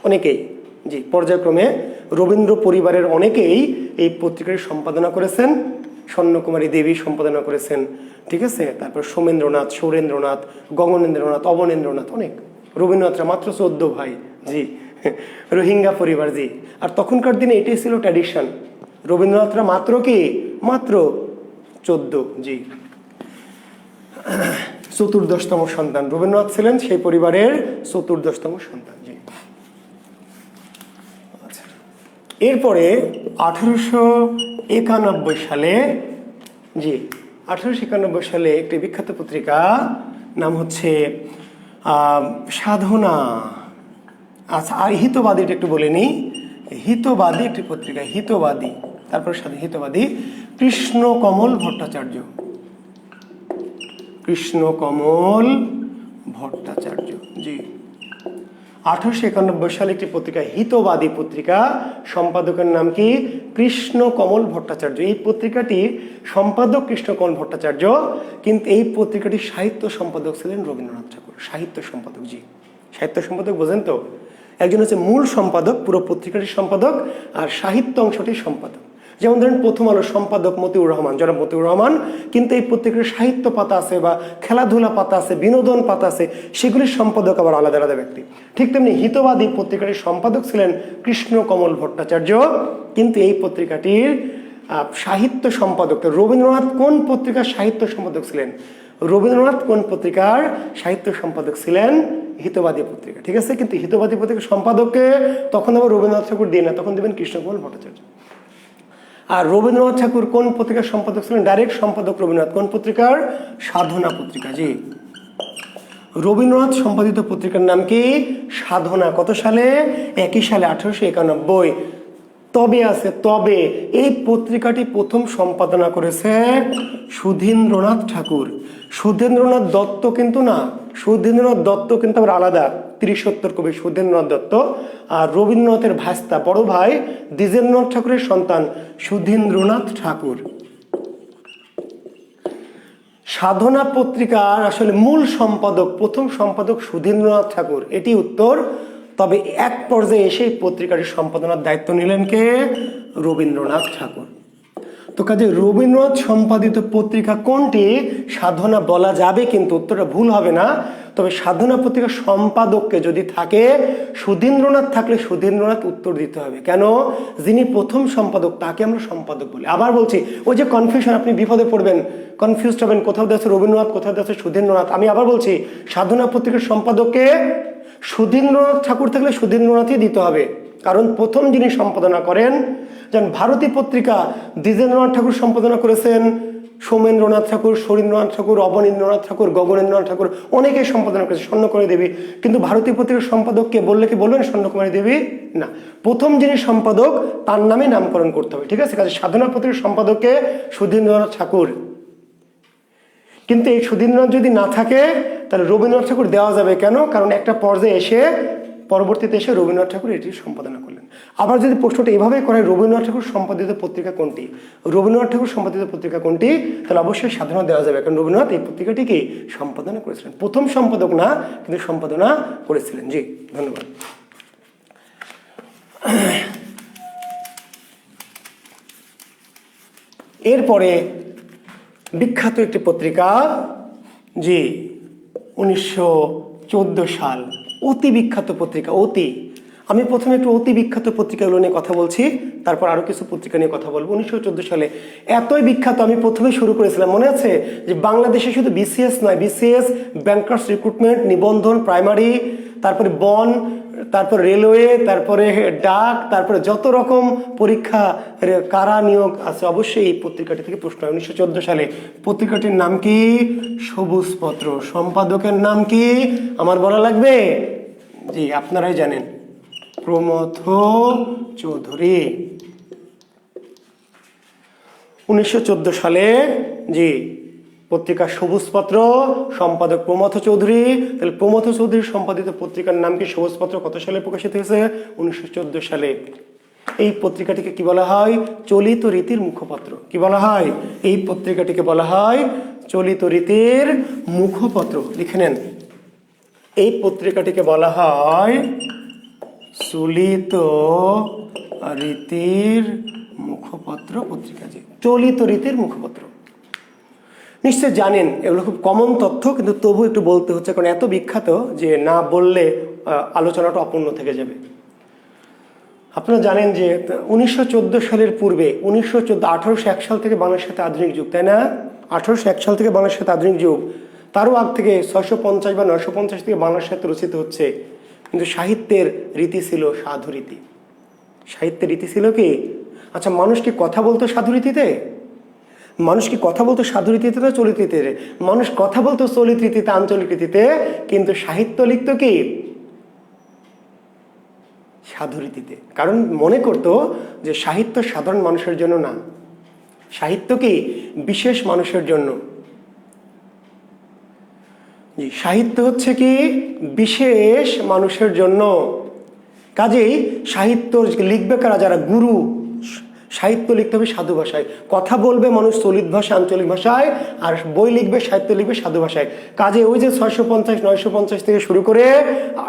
S1: অনেকেই, জি পর্যায়ক্রমে রবীন্দ্র পরিবারের অনেকেই এই পত্রিকাটি সম্পাদনা করেছেন। স্বর্ণকুমারী দেবী সম্পাদনা করেছেন, ঠিক আছে, তারপর সোমেন্দ্রনাথ, সৌরেন্দ্রনাথ, গগনেন্দ্রনাথ, অবনেন্দ্রনাথ, অনেক। রবীন্দ্রনাথরা মাত্র 14 ভাই, জি রোহিঙ্গা পরিবার, জি। আর তখনকার দিনে এটাই ছিল ট্র্যাডিশন, রবীন্দ্রনাথরা মাত্র কি, মাত্র 14, জি। 14তম সন্তান রবীন্দ্রনাথ ছিলেন সেই পরিবারের 14তম সন্তান, জি। এরপরে 1891 সালে, জি 1891 সালে একটি বিখ্যাত পত্রিকা, নাম হচ্ছে সাধনা, আচ্ছা আর হিতবাদীটা একটু বলে নিই। হিতবাদী একটি পত্রিকা, হিতবাদী, তারপর সাথে হিতবাদী, কৃষ্ণকমল ভট্টাচার্য, কৃষ্ণকমল ভট্টাচার্য, জি। 1891 সালে একটি পত্রিকা, হিতবাদী পত্রিকা, সম্পাদকের নাম কি, কৃষ্ণকমল ভট্টাচার্য। এই পত্রিকাটির সম্পাদক কৃষ্ণকমল ভট্টাচার্য, কিন্তু এই পত্রিকাটির সাহিত্য সম্পাদক ছিলেন রবীন্দ্রনাথ ঠাকুর। সাহিত্য সম্পাদক, জি, সাহিত্য সম্পাদক বোঝেন তো, একজন হচ্ছে মূল সম্পাদক, পুরো পত্রিকাটির সম্পাদক, আর সাহিত্য অংশটির সম্পাদক। যেমন ধরেন প্রথম আলো সম্পাদক মতিউর রহমান, জনাব মতিউর রহমান, কিন্তু এই পত্রিকার সাহিত্য পাতা আছে বা খেলাধুলা পাতা আছে, বিনোদন পাতা আছে, সেগুলির সম্পাদক আবার আলাদা আলাদা ব্যক্তি। ঠিক তেমনি হিতবাদী পত্রিকাটির সম্পাদক ছিলেন কৃষ্ণকমল ভট্টাচার্য, কিন্তু এই পত্রিকাটির সাহিত্য সম্পাদক, রবীন্দ্রনাথ কোন পত্রিকার সাহিত্য সম্পাদক ছিলেন, রবীন্দ্রনাথ কোন পত্রিকার সাহিত্য সম্পাদক ছিলেন, হিতবাদী পত্রিকা, ঠিক আছে। কিন্তু হিতবাদী পত্রিকার সম্পাদককে তখন আবার রবীন্দ্রনাথ ঠাকুর দিয়ে না, তখন দেবেন কৃষ্ণকমল ভট্টাচার্য। আর রবীন্দ্রনাথ ঠাকুর কোন পত্রিকার সম্পাদক ছিলেন, ডাইরেক্ট সম্পাদক রবীন্দ্রনাথ, কোন পত্রিকার, সাধনা পত্রিকা, জি। রবীন্দ্রনাথ সম্পাদিত পত্রিকার নাম কি, সাধনা। কত সালে, একই সালে, 1891। তবে আছে, তবে এই পত্রিকাটি প্রথম সম্পাদনা করেছে সুধীন্দ্রনাথ ঠাকুর। সুধীন্দ্রনাথ দত্ত কিন্তু না, সুধীন্দ্রনাথ দত্ত কিন্তু আবার আলাদা, ত্রিশোত্তর কবি সুধীন্দ্রনাথ দত্ত। আর রবীন্দ্রনাথের ভাস্তা, বড় ভাই দ্বিজেন্দ্রনাথ ঠাকুরের সন্তান সুধীন্দ্রনাথ ঠাকুর। সাধনা পত্রিকার আসলে মূল সম্পাদক, প্রথম সম্পাদক সুধীন্দ্রনাথ ঠাকুর, এটি উত্তর। তবে এক পর্যায়ে এসে পত্রিকাটির সম্পাদনার দায়িত্ব নিলেন কে, রবীন্দ্রনাথ ঠাকুর। তো কাজে রবীন্দ্রনাথ সম্পাদিত পত্রিকা কোনটি, সাধনা বলা যাবে, কিন্তু উত্তরটা ভুল হবে না। তবে সাধনা পত্রিকার সম্পাদককে যদি থাকে, সুধীন্দ্রনাথ থাকলে সুধীন্দ্রনাথ উত্তর দিতে হবে। কেন, যিনি প্রথম সম্পাদক তাকে আমরা সম্পাদক বলি। আবার বলছি, ওই যে কনফিউশন, আপনি বিপদে পড়বেন, কনফিউজড হবেন, কোথাও দেশে রবীন্দ্রনাথ, কোথাও দেশে সুধীন্দ্রনাথ। আমি আবার বলছি, সাধনা পত্রিকার সম্পাদককে সুধীন্দ্রনাথ ঠাকুর থাকলে সুধীন্দ্রনাথই দিতে হবে, কারণ প্রথম যিনি সম্পাদনা করেন, যেমন ভারতী পত্রিকা দ্বিজেন্দ্রনাথ ঠাকুর সম্পাদনা করেছেন, সোমেন্দ্রনাথ ঠাকুর, সৌরেন্দ্রনাথ ঠাকুর, অবনীন্দ্রনাথ ঠাকুর, গগনেন্দ্রনাথ ঠাকুর, অনেকেই সম্পাদনা করেছে, স্বর্ণকুমারী দেবী। কিন্তু ভারতী পত্রিকার সম্পাদককে বললে কি বলবেন স্বর্ণকুমারী দেবী, না, প্রথম যিনি সম্পাদক তার নামে নামকরণ করতে হবে, ঠিক আছে। কাজে সাধনা পত্রিকার সম্পাদককে সুধীন্দ্রনাথ ঠাকুর। কিন্তু এই সুধীন্দ্রনাথ যদি না থাকে তাহলে রবীন্দ্রনাথ ঠাকুর দেওয়া যাবে, কেন, কারণ একটা পর্যায়ে এসে, পরবর্তীতে এসে রবীন্দ্রনাথ ঠাকুর এটি সম্পাদনা করলেন। আবার যদি প্রশ্নটা এভাবে করে, রবীন্দ্রনাথ ঠাকুর সম্পাদিত পত্রিকা কোনটি, রবীন্দ্রনাথ ঠাকুর সম্পাদিত পত্রিকা কোনটি, তাহলে অবশ্যই সাধনা দেওয়া যাবে, কারণ রবীন্দ্রনাথ এই পত্রিকাটিকে সম্পাদনা করেছিলেন, প্রথম সম্পাদক না, কিন্তু সম্পাদনা করেছিলেন, জি। ধন্যবাদ। এরপরে বিখ্যাত একটি পত্রিকা, জি 1914 সাল, অতি বিখ্যাত পত্রিকা, অতি। আমি প্রথমে একটু অতি বিখ্যাত পত্রিকাগুলো নিয়ে কথা বলছি, তারপর আরো কিছু পত্রিকা নিয়ে কথা বলবো। 1914 সালে এতই বিখ্যাত, আমি প্রথমে শুরু করেছিলাম, মনে আছে, যে বাংলাদেশে শুধু বিসিএস নয়, বিসিএস, ব্যাংকার্স রিক্রুটমেন্ট, নিবন্ধন, প্রাইমারি, তারপরে বন, তারপর রেলওয়ে, তারপরে ডাক, তারপরে যত রকম পরীক্ষা, কারা নিয়োগ আছে, অবশ্যই এই পত্রিকাটি থেকে প্রশ্ন হয়। 1914 সালে পত্রিকাটির নাম কি, সবুজ পত্র। সম্পাদকের নাম কি আমার বলা লাগবে, জি আপনারাই জানেন, প্রমথ চৌধুরী। 1914 সালে, জি, পত্রিকা সবুজপত্র, সম্পাদক প্রমথ চৌধুরী। তাহলে প্রমথ চৌধুরীর সম্পাদিত পত্রিকার নাম কি, সবুজপত্র, কত সালে প্রকাশিত হয়েছে, 1914 সালে। এই পত্রিকাটিকে কি বলা হয়? চলিত রীতির মুখপত্র। কি বলা হয়? এই পত্রিকাটিকে বলা হয় চলিত রীতির মুখপত্র। লিখে নেন, এই পত্রিকাটিকে বলা হয় চলিত রীতির মুখপত্র পত্রিকা। যে চলিত রীতির মুখপত্র, নিশ্চয় জানেন, এগুলো খুব কমন তথ্য, কিন্তু তবু একটু বলতে হচ্ছে, কারণ এত বিখ্যাত যে না বললে আলোচনাটা অপূর্ণ থেকে যাবে। আপনারা জানেন যে 1914 সালের পূর্বে 1801 সাল থেকে বাংলাদেশের সাথে আধুনিক যুগ, তাই না? 1801 সাল থেকে বাংলাদেশের সাথে আধুনিক যুগ, তারও আগ থেকে 650 বা 950 থেকে বাংলার সাথে রচিত হচ্ছে। কিন্তু সাহিত্যের রীতি ছিল সাধু রীতি। সাহিত্যের রীতি ছিল কি? আচ্ছা, মানুষ কি কথা বলতো সাধু রীতিতে? মানুষ কি কথা বলতো সাধু রীতিতে না চলিত রীতিতে? মানুষ কথা বলতো চলিত রীতিতে, আঞ্চলিক রীতিতে, কিন্তু সাহিত্য লিখত কি? সাধু রীতিতে। কারণ মনে করতো যে সাহিত্য সাধারণ মানুষের জন্য না, সাহিত্য কি বিশেষ মানুষের জন্য। জি, সাহিত্য হচ্ছে কি বিশেষ মানুষের জন্য। কাজেই সাহিত্য লিখবে কারা? যারা গুরু। সাহিত্য লিখতে হবে সাধু ভাষায়, কথা বলবে মানুষ চলিত ভাষা, আঞ্চলিক ভাষায়, আর বই লিখবে, সাহিত্য লিখবে সাধু ভাষায়। কাজে ওই যে 650 950 থেকে শুরু করে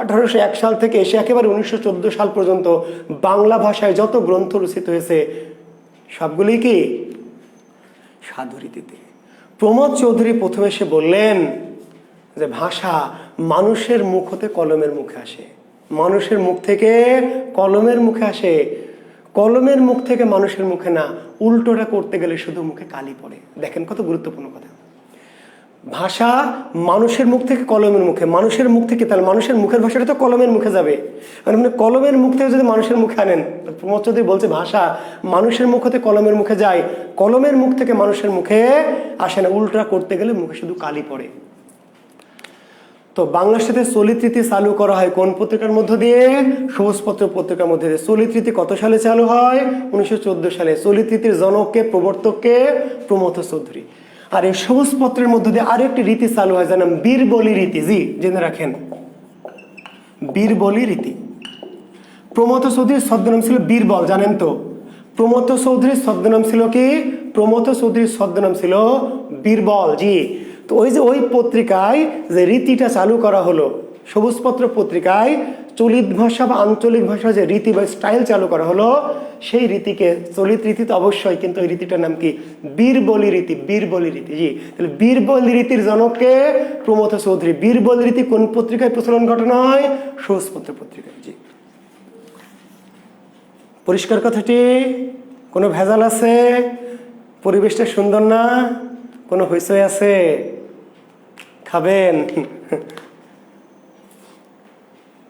S1: 1801 সাল থেকে এসে একেবারে 1914 সাল পর্যন্ত বাংলা ভাষায় যত গ্রন্থ রচিত হয়েছে সবগুলি কি সাধু রীতিতে। প্রমোদ চৌধুরী প্রথমে এসে বললেন যে ভাষা মানুষের মুখ হতে কলমের মুখে আসে, মানুষের মুখ থেকে কলমের মুখে আসে, কলমের মুখ থেকে মানুষের মুখে না। উল্টোটা করতে গেলে শুধু মুখে কালি পড়ে। দেখেন কত গুরুত্বপূর্ণ কথা। ভাষা মানুষের মুখ থেকে কলমের মুখে, মানুষের মুখ থেকে, তাহলে মানুষের মুখের ভাষাটা তো কলমের মুখে যাবে। মানে কলমের মুখ থেকে যদি মানুষের মুখে আনেন, প্রমোদ চৌধুরী বলছে ভাষা মানুষের মুখ হতে কলমের মুখে যায়, কলমের মুখ থেকে মানুষের মুখে আসে না। উল্টা করতে গেলে মুখে শুধু কালি পড়ে। তো বাংলার সাথে চলিত রীতি চালু করা হয় কোন পত্রিকার মধ্য দিয়ে? সবুজপত্র পত্রিকার মধ্যে দিয়ে। চলিত রীতি কত সালে চালু হয়? 1914 সালে। চলিত রীতির জনককে, প্রবর্তককে? প্রমথ চৌধুরী। আর এই সবুজপত্রের মধ্য দিয়ে আরো একটি রীতি চালু হয়, যার নাম বীরবলি রীতি। জি, জেনে রাখেন, বীরবলি রীতি। প্রমথ চৌধুরীর ছদ্মনাম ছিল বীরবল, জানেন তো? প্রমথ চৌধুরীর ছদ্মনাম ছিল কি? প্রমথ চৌধুরীর ছদ্মনাম ছিল বীরবল। জি, তো ওই যে ওই পত্রিকায় যে রীতিটা চালু করা হলো, সবুজপত্র পত্রিকায় চলিত ভাষা বা আঞ্চলিক ভাষা যে রীতি বা স্টাইল চালু করা হলো, সেই রীতিকে চলিত রীতি তো অবশ্যই, কিন্তু ওই রীতিটার নাম কি? বীরবলি রীতি। বীরবলি রীতি। জি, তাহলে বীরবলি রীতির জনককে? প্রমথ চৌধুরী। বীরবলি রীতি কোন পত্রিকায় প্রচলন ঘটানো হয়? সবুজপত্র পত্রিকায়। জি, পরিষ্কার কথাটি? কোনো ভেজাল আছে? পরিবেশটা সুন্দর না? কোনো হইচই আছে? খাবেন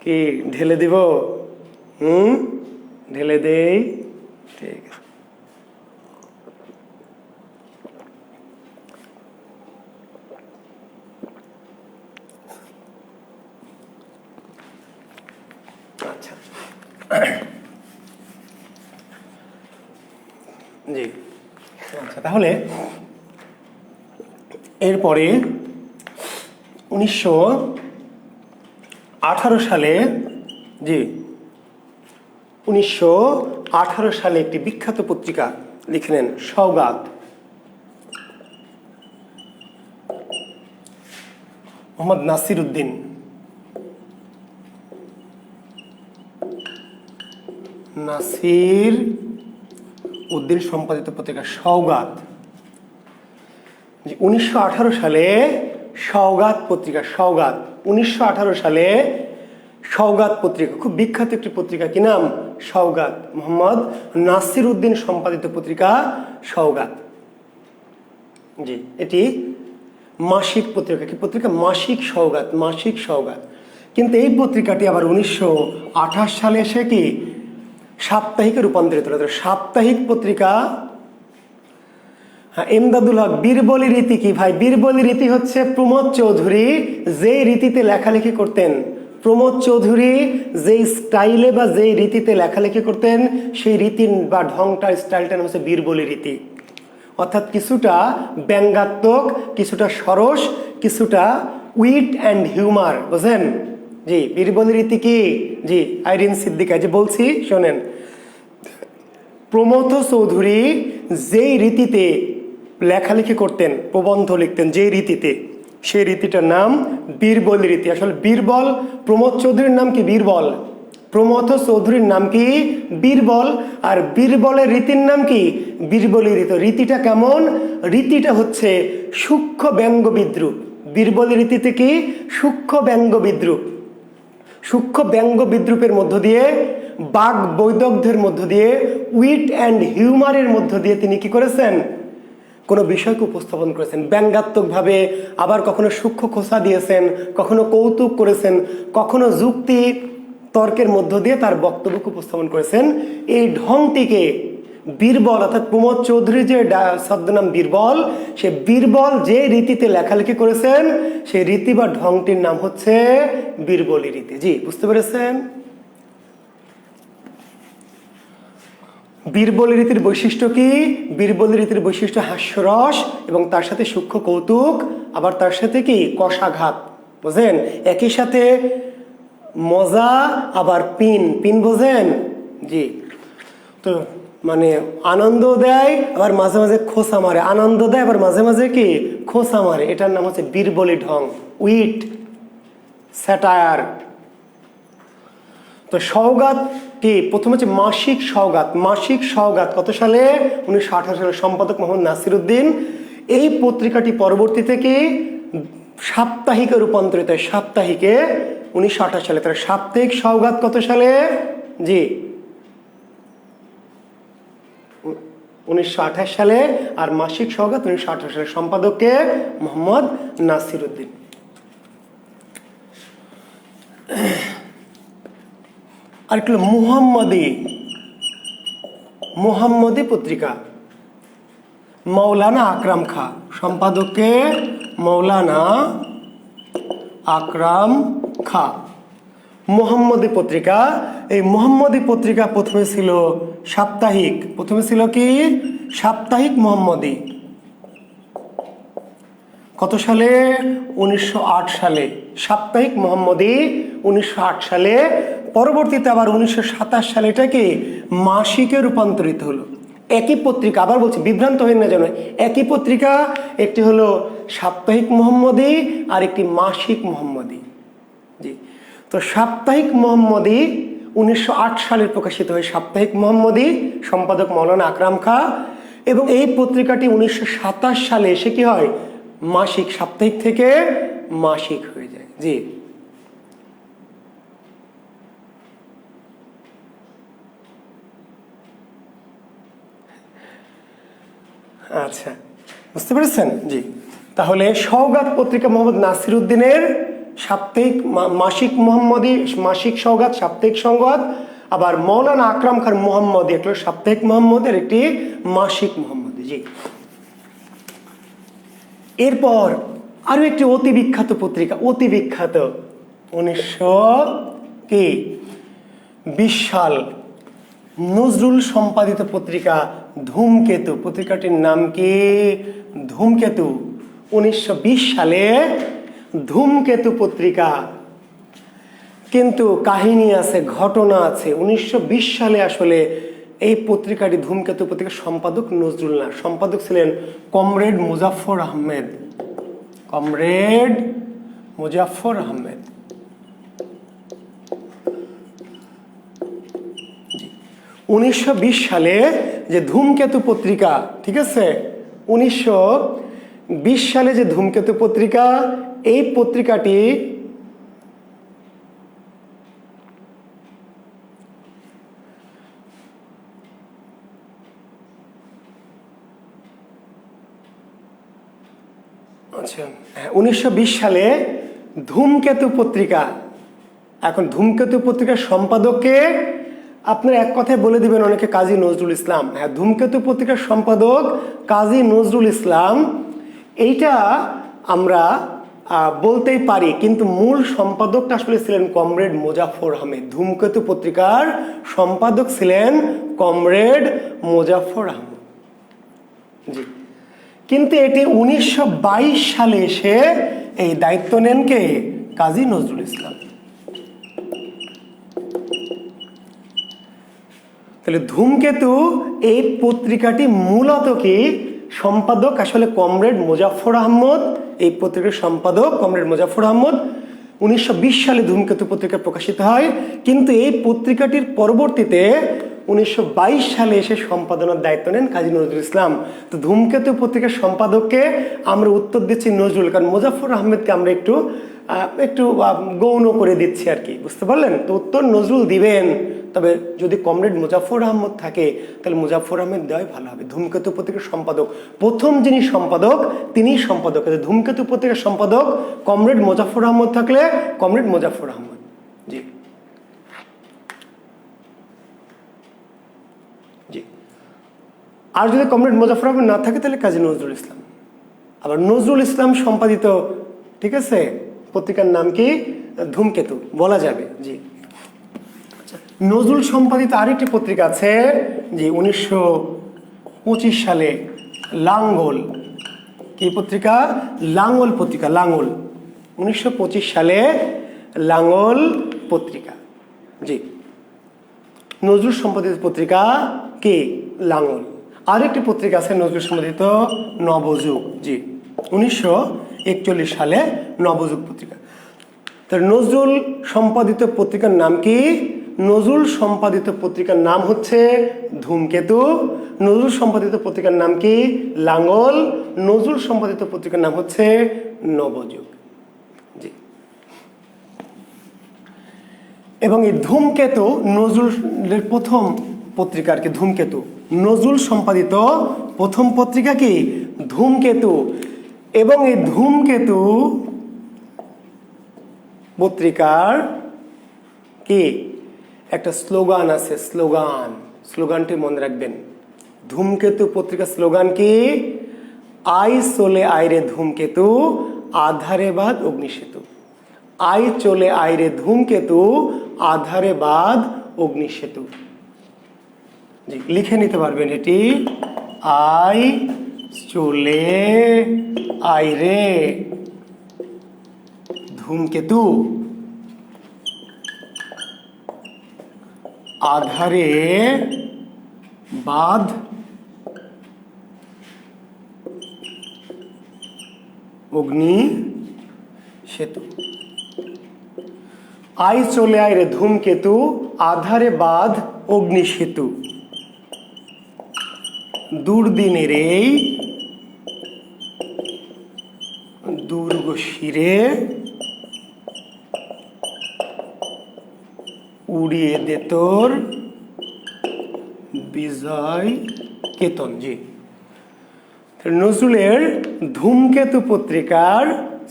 S1: কি? ঢেলে দিব? ঢেলে দেই। ঠিক আছে। আচ্ছা, জি, আচ্ছা, তাহলে এরপরে 1918 সালে, জি 1918 সালে একটি বিখ্যাত পত্রিকা লিখলেন, সওগাত। মোহাম্মদ নাসির উদ্দিন। নাসির উদ্দিন সম্পাদিত পত্রিকা সওগাত। 1918 সালে সওগাত পত্রিকা। সওগাত 1918 সালে সওগাত পত্রিকা, খুব বিখ্যাত একটি পত্রিকা। কি নাম? সওগাত। মোহাম্মদ নাসির উদ্দিন সম্পাদিত পত্রিকা সওগাত। জি, এটি মাসিক পত্রিকা। কি পত্রিকা? মাসিক সওগাত। মাসিক সওগাত। কিন্তু এই পত্রিকাটি আবার 1928 সালে এসে কি সাপ্তাহিকে রূপান্তরিত হলো। সাপ্তাহিক পত্রিকা। হ্যাঁ, এমদাদুল হক। বীরবলি রীতি কি ভাই? বীরবলি রীতি হচ্ছে প্রমোদ চৌধুরী যে রীতিতে লেখালেখি করতেন, প্রমোদ চৌধুরী যেই স্টাইলে বা যেই রীতিতে লেখালেখি করতেন, সেই রীতি বা ঢংটা, স্টাইলটার নাম হচ্ছে বীরবলি রীতি। অর্থাৎ কিছুটা ব্যঙ্গাত্মক, কিছুটা সরস, কিছুটা উইট অ্যান্ড হিউমার। বুঝলেন? জি, বীরবলি রীতি কি? জি, আইরিন সিদ্দিকা। যে বলছি শোনেন, প্রমথ চৌধুরী যেই রীতিতে লেখালেখি করতেন, প্রবন্ধ লিখতেন যেই রীতিতে, সেই রীতিটার নাম বীরবল রীতি। আসলে বীরবল, প্রমথ চৌধুরীর নাম কি বীরবল, প্রমথ চৌধুরীর নাম কি বীরবল, আর বীরবলের রীতির নাম কি বীরবলী রীতি। রীতিটা কেমন? রীতিটা হচ্ছে সূক্ষ্ম ব্যঙ্গ বিদ্রুপ। বীরবলী রীতিতে কি সূক্ষ্ম ব্যঙ্গ বিদ্রুপ, সূক্ষ্ম ব্যঙ্গ বিদ্রুপের মধ্য দিয়ে, বাক বৈদগ্ধ্যের মধ্য দিয়ে, উইট অ্যান্ড হিউমারের মধ্য দিয়ে তিনি কি করেছেন? কোনো বিষয়কে উপস্থাপন করেছেন ব্যঙ্গাত্মকভাবে, আবার কখনো সূক্ষ্ম খোঁচা দিয়েছেন, কখনো কৌতুক করেছেন, কখনো যুক্তি তর্কের মধ্য দিয়ে তার বক্তব্যকে উপস্থাপন করেছেন। এই ঢংটিকে বীরবল, অর্থাৎ প্রমথ চৌধুরীর যে ছদ্মনাম বীরবল, সে বীরবল যে রীতিতে লেখালেখি করেছেন সেই রীতি বা ঢংটির নাম হচ্ছে বীরবলী রীতি। জি, বুঝতে পেরেছেন? বীরবলী রীতির বৈশিষ্ট্য কি? বীরবলী রীতির বৈশিষ্ট্য হাস্যরস এবং তার সাথে সূক্ষ্ম কৌতুক, আবার তার সাথে কি কষাঘাত, বুঝেন? একই সাথে মজা আবার পিন বোঝেন? জি, তো মানে আনন্দ দেয় আবার মাঝে মাঝে খোঁচা মারে, আনন্দ দেয় আবার মাঝে মাঝে কি খোঁচা মারে, এটার নাম হচ্ছে বীরবলী ঢং, উইট, স্যাটায়ার। তো সওগাত কি? প্রথম হচ্ছে মাসিক সওগাত। মাসিক সওগাত কত সালে? 1918 সালে, সম্পাদক মোহাম্মদ নাসিরউদ্দিন। এই পত্রিকাটি পরবর্তীতে কি সাপ্তাহিকে রূপান্তরিত হয়, সাপ্তাহিকে 1928 সালে। তার সাপ্তাহিক সওগাত কত সালে? জি, 1928 সালে। আর মাসিক সওগাত 1918 সালে, সম্পাদককে মোহাম্মদ নাসিরউদ্দিন। আর কি মুহাম্মদী পত্রিকা, মৌলানা আকরাম খাঁ, সম্পাদককে মৌলানা আকরাম খাঁ। মুহাম্মদী পত্রিকা, এই মুহাম্মদী পত্রিকা প্রথমে ছিল সাপ্তাহিক, প্রথমে ছিল কি সাপ্তাহিক মুহাম্মদী। কত সালে? 1908 সালে, সাপ্তাহিক মুহাম্মদী 1908 সালে। পরবর্তীতে আবার 1927 সালে এটা কি মাসিকে রূপান্তরিত হলো। একই পত্রিকা, আবার বলছি বিভ্রান্ত হয়ে না যেন, একই পত্রিকা, একটি হলো সাপ্তাহিক মুহাম্মদী আর একটি মাসিক মুহাম্মদী। জি, তো সাপ্তাহিক মুহাম্মদী 1908 সালে প্রকাশিত হয়, সাপ্তাহিক মুহাম্মদী, সম্পাদক মৌলানা আকরাম খাঁ। এবং এই পত্রিকাটি 1927 সালে এসে কি হয় মাসিক, সাপ্তাহিক থেকে মাসিক হয়ে যায়। জি, আচ্ছা, বুঝতে পেরেছেন? জি, তাহলে সওগাত পত্রিকা মোহাম্মদ নাসিরউদ্দিনের সাপ্তাহিক, মাসিক মুহাম্মদী, মাসিক সওগাত, সাপ্তাহিক সওগাত। আবার মৌলানা আকরাম খান মুহাম্মদী, একটা সাপ্তাহিক মুহাম্মদী আর একটি মাসিক মুহাম্মদী। জি, এরপর আরো একটি অতি বিখ্যাত পত্রিকা, অতি বিখ্যাত, 1920 সাল, নজরুল সম্পাদিত পত্রিকা ধূমকেতু। পত্রিকাটির নাম কি? ধূমকেতু। 1920 সালে ধূমকেতু পত্রিকা। কিন্তু কাহিনী আছে, ঘটনা আছে। 1920 সালে আসলে এই পত্রিকাটি, ধূমকেতু পত্রিকার সম্পাদক নজরুল না, সম্পাদক ছিলেন কমরেড মুজাফফর আহমেদ, কমরেড মুজাফফর আহমেদ। 1920 সালে যে ধূমকেতু পত্রিকা, ঠিক আছে, 1920 সালে যে ধূমকেতু পত্রিকা, এই পত্রিকাটি আচ্ছা 1920 সালে ধূমকেতু পত্রিকা, এখন ধূমকেতু পত্রিকার সম্পাদককে আপনার এক কথায় বলে দিবেন অনেকে কাজী নজরুল ইসলাম। হ্যাঁ, ধূমকেতু পত্রিকার সম্পাদক কাজী নজরুল ইসলাম, এইটা আমরা বলতেই পারি, কিন্তু মূল সম্পাদকটা আসলে ছিলেন কমরেড মুজাফফর আহমেদ। ধূমকেতু পত্রিকার সম্পাদক ছিলেন কমরেড মুজাফফর আহমেদ। জি, কিন্তু এটি 1922 সালে এসে এই দায়িত্ব নেন কে? কাজী নজরুল ইসলাম। তাহলে ধূমকেতু এই পত্রিকাটি মূলত কি সম্পাদক আসলে কমরেড মোজাফফর আহমদ। এই পত্রিকার সম্পাদক কমরেড মোজাফফর আহমদ। 1920 সালে ধূমকেতু পত্রিকা প্রকাশিত হয়, কিন্তু এই পত্রিকাটির পরবর্তীতে 1922 সালে এসে সম্পাদনার দায়িত্ব নেন কাজী নজরুল ইসলাম। তো ধূমকেতু পত্রিকার সম্পাদককে আমরা উত্তর দিচ্ছি নজরুল, কারণ মোজাফফর আহমেদকে আমরা একটু গৌণ করে দিচ্ছি আর কি, বুঝতে পারলেন? তো উত্তর নজরুল দিবেন, তবে যদি কমরেড মুজাফফর আহমদ থাকে তাহলে মুজাফফর আহমেদ দেওয়াই ভালো হবে। ধূমকেতু পত্রিকার সম্পাদক, প্রথম যিনি সম্পাদক তিনি সম্পাদক। ধূমকেতু পত্রিকার সম্পাদক কমরেড মুজাফফর আহমদ থাকলে কমরেড মুজাফফর আহমদ। জি জি। আর যদি কমরেড মুজাফফর আহমদ না থাকে তাহলে কাজী নজরুল ইসলাম। আবার নজরুল ইসলাম সম্পাদিত, ঠিক আছে, পত্রিকার নাম কি? ধূমকেতু বলা যাবে। জি আচ্ছা, নজরুল সম্পাদিত আরেকটি পত্রিকা আছে, জি 1925 সালে লাঙ্গল। কি পত্রিকা? লাঙ্গল পত্রিকা। লাঙ্গল 1925 সালে লাঙ্গল পত্রিকা। জি নজরুল সম্পাদিত পত্রিকা কি? লাঙ্গল। আরেকটি পত্রিকা আছে নজরুল সম্পাদিত, নবযুগ। জি 1941 সালে নবযুগ পত্রিকা। তার নজরুল সম্পাদিত পত্রিকার নাম কি? নজরুল সম্পাদিত পত্রিকার নাম হচ্ছে ধূমকেতু। নজরুল সম্পাদিত পত্রিকার নাম কি? লাঙ্গল। নজরুল সম্পাদিত পত্রিকার নাম হচ্ছে নবযুগ। জি। এবং এই ধূমকেতু নজরুলের প্রথম পত্রিকা আর কি, ধূমকেতু। নজরুল সম্পাদিত প্রথম পত্রিকা কি? ধূমকেতু। এবং এই ধূমকেতু পত্রিকার কি একটা স্লোগান আছে, স্লোগানটি মনে রাখবেন। ধূমকেতু পত্রিকার স্লোগান কি? আই চলে আইরে ধূমকেতু, আধারে বাদ অগ্নিসেতু। আই চলে আইরে ধূমকেতু, আধারে বাদ অগ্নিসেতু। জি লিখে নিতে পারবেন এটি। আই চলে আইরে ধূমকেতু, আধারে বাদ অগ্নি সেতু। আই চলে আয় রে ধূমকেতু, আধারে বাদ অগ্নি সেতু। দুর্দিনের এই দুর্গ শিরে উড়িয়ে দে তোর বিজয় কেতন। জি নজরুলের ধূমকেতু পত্রিকার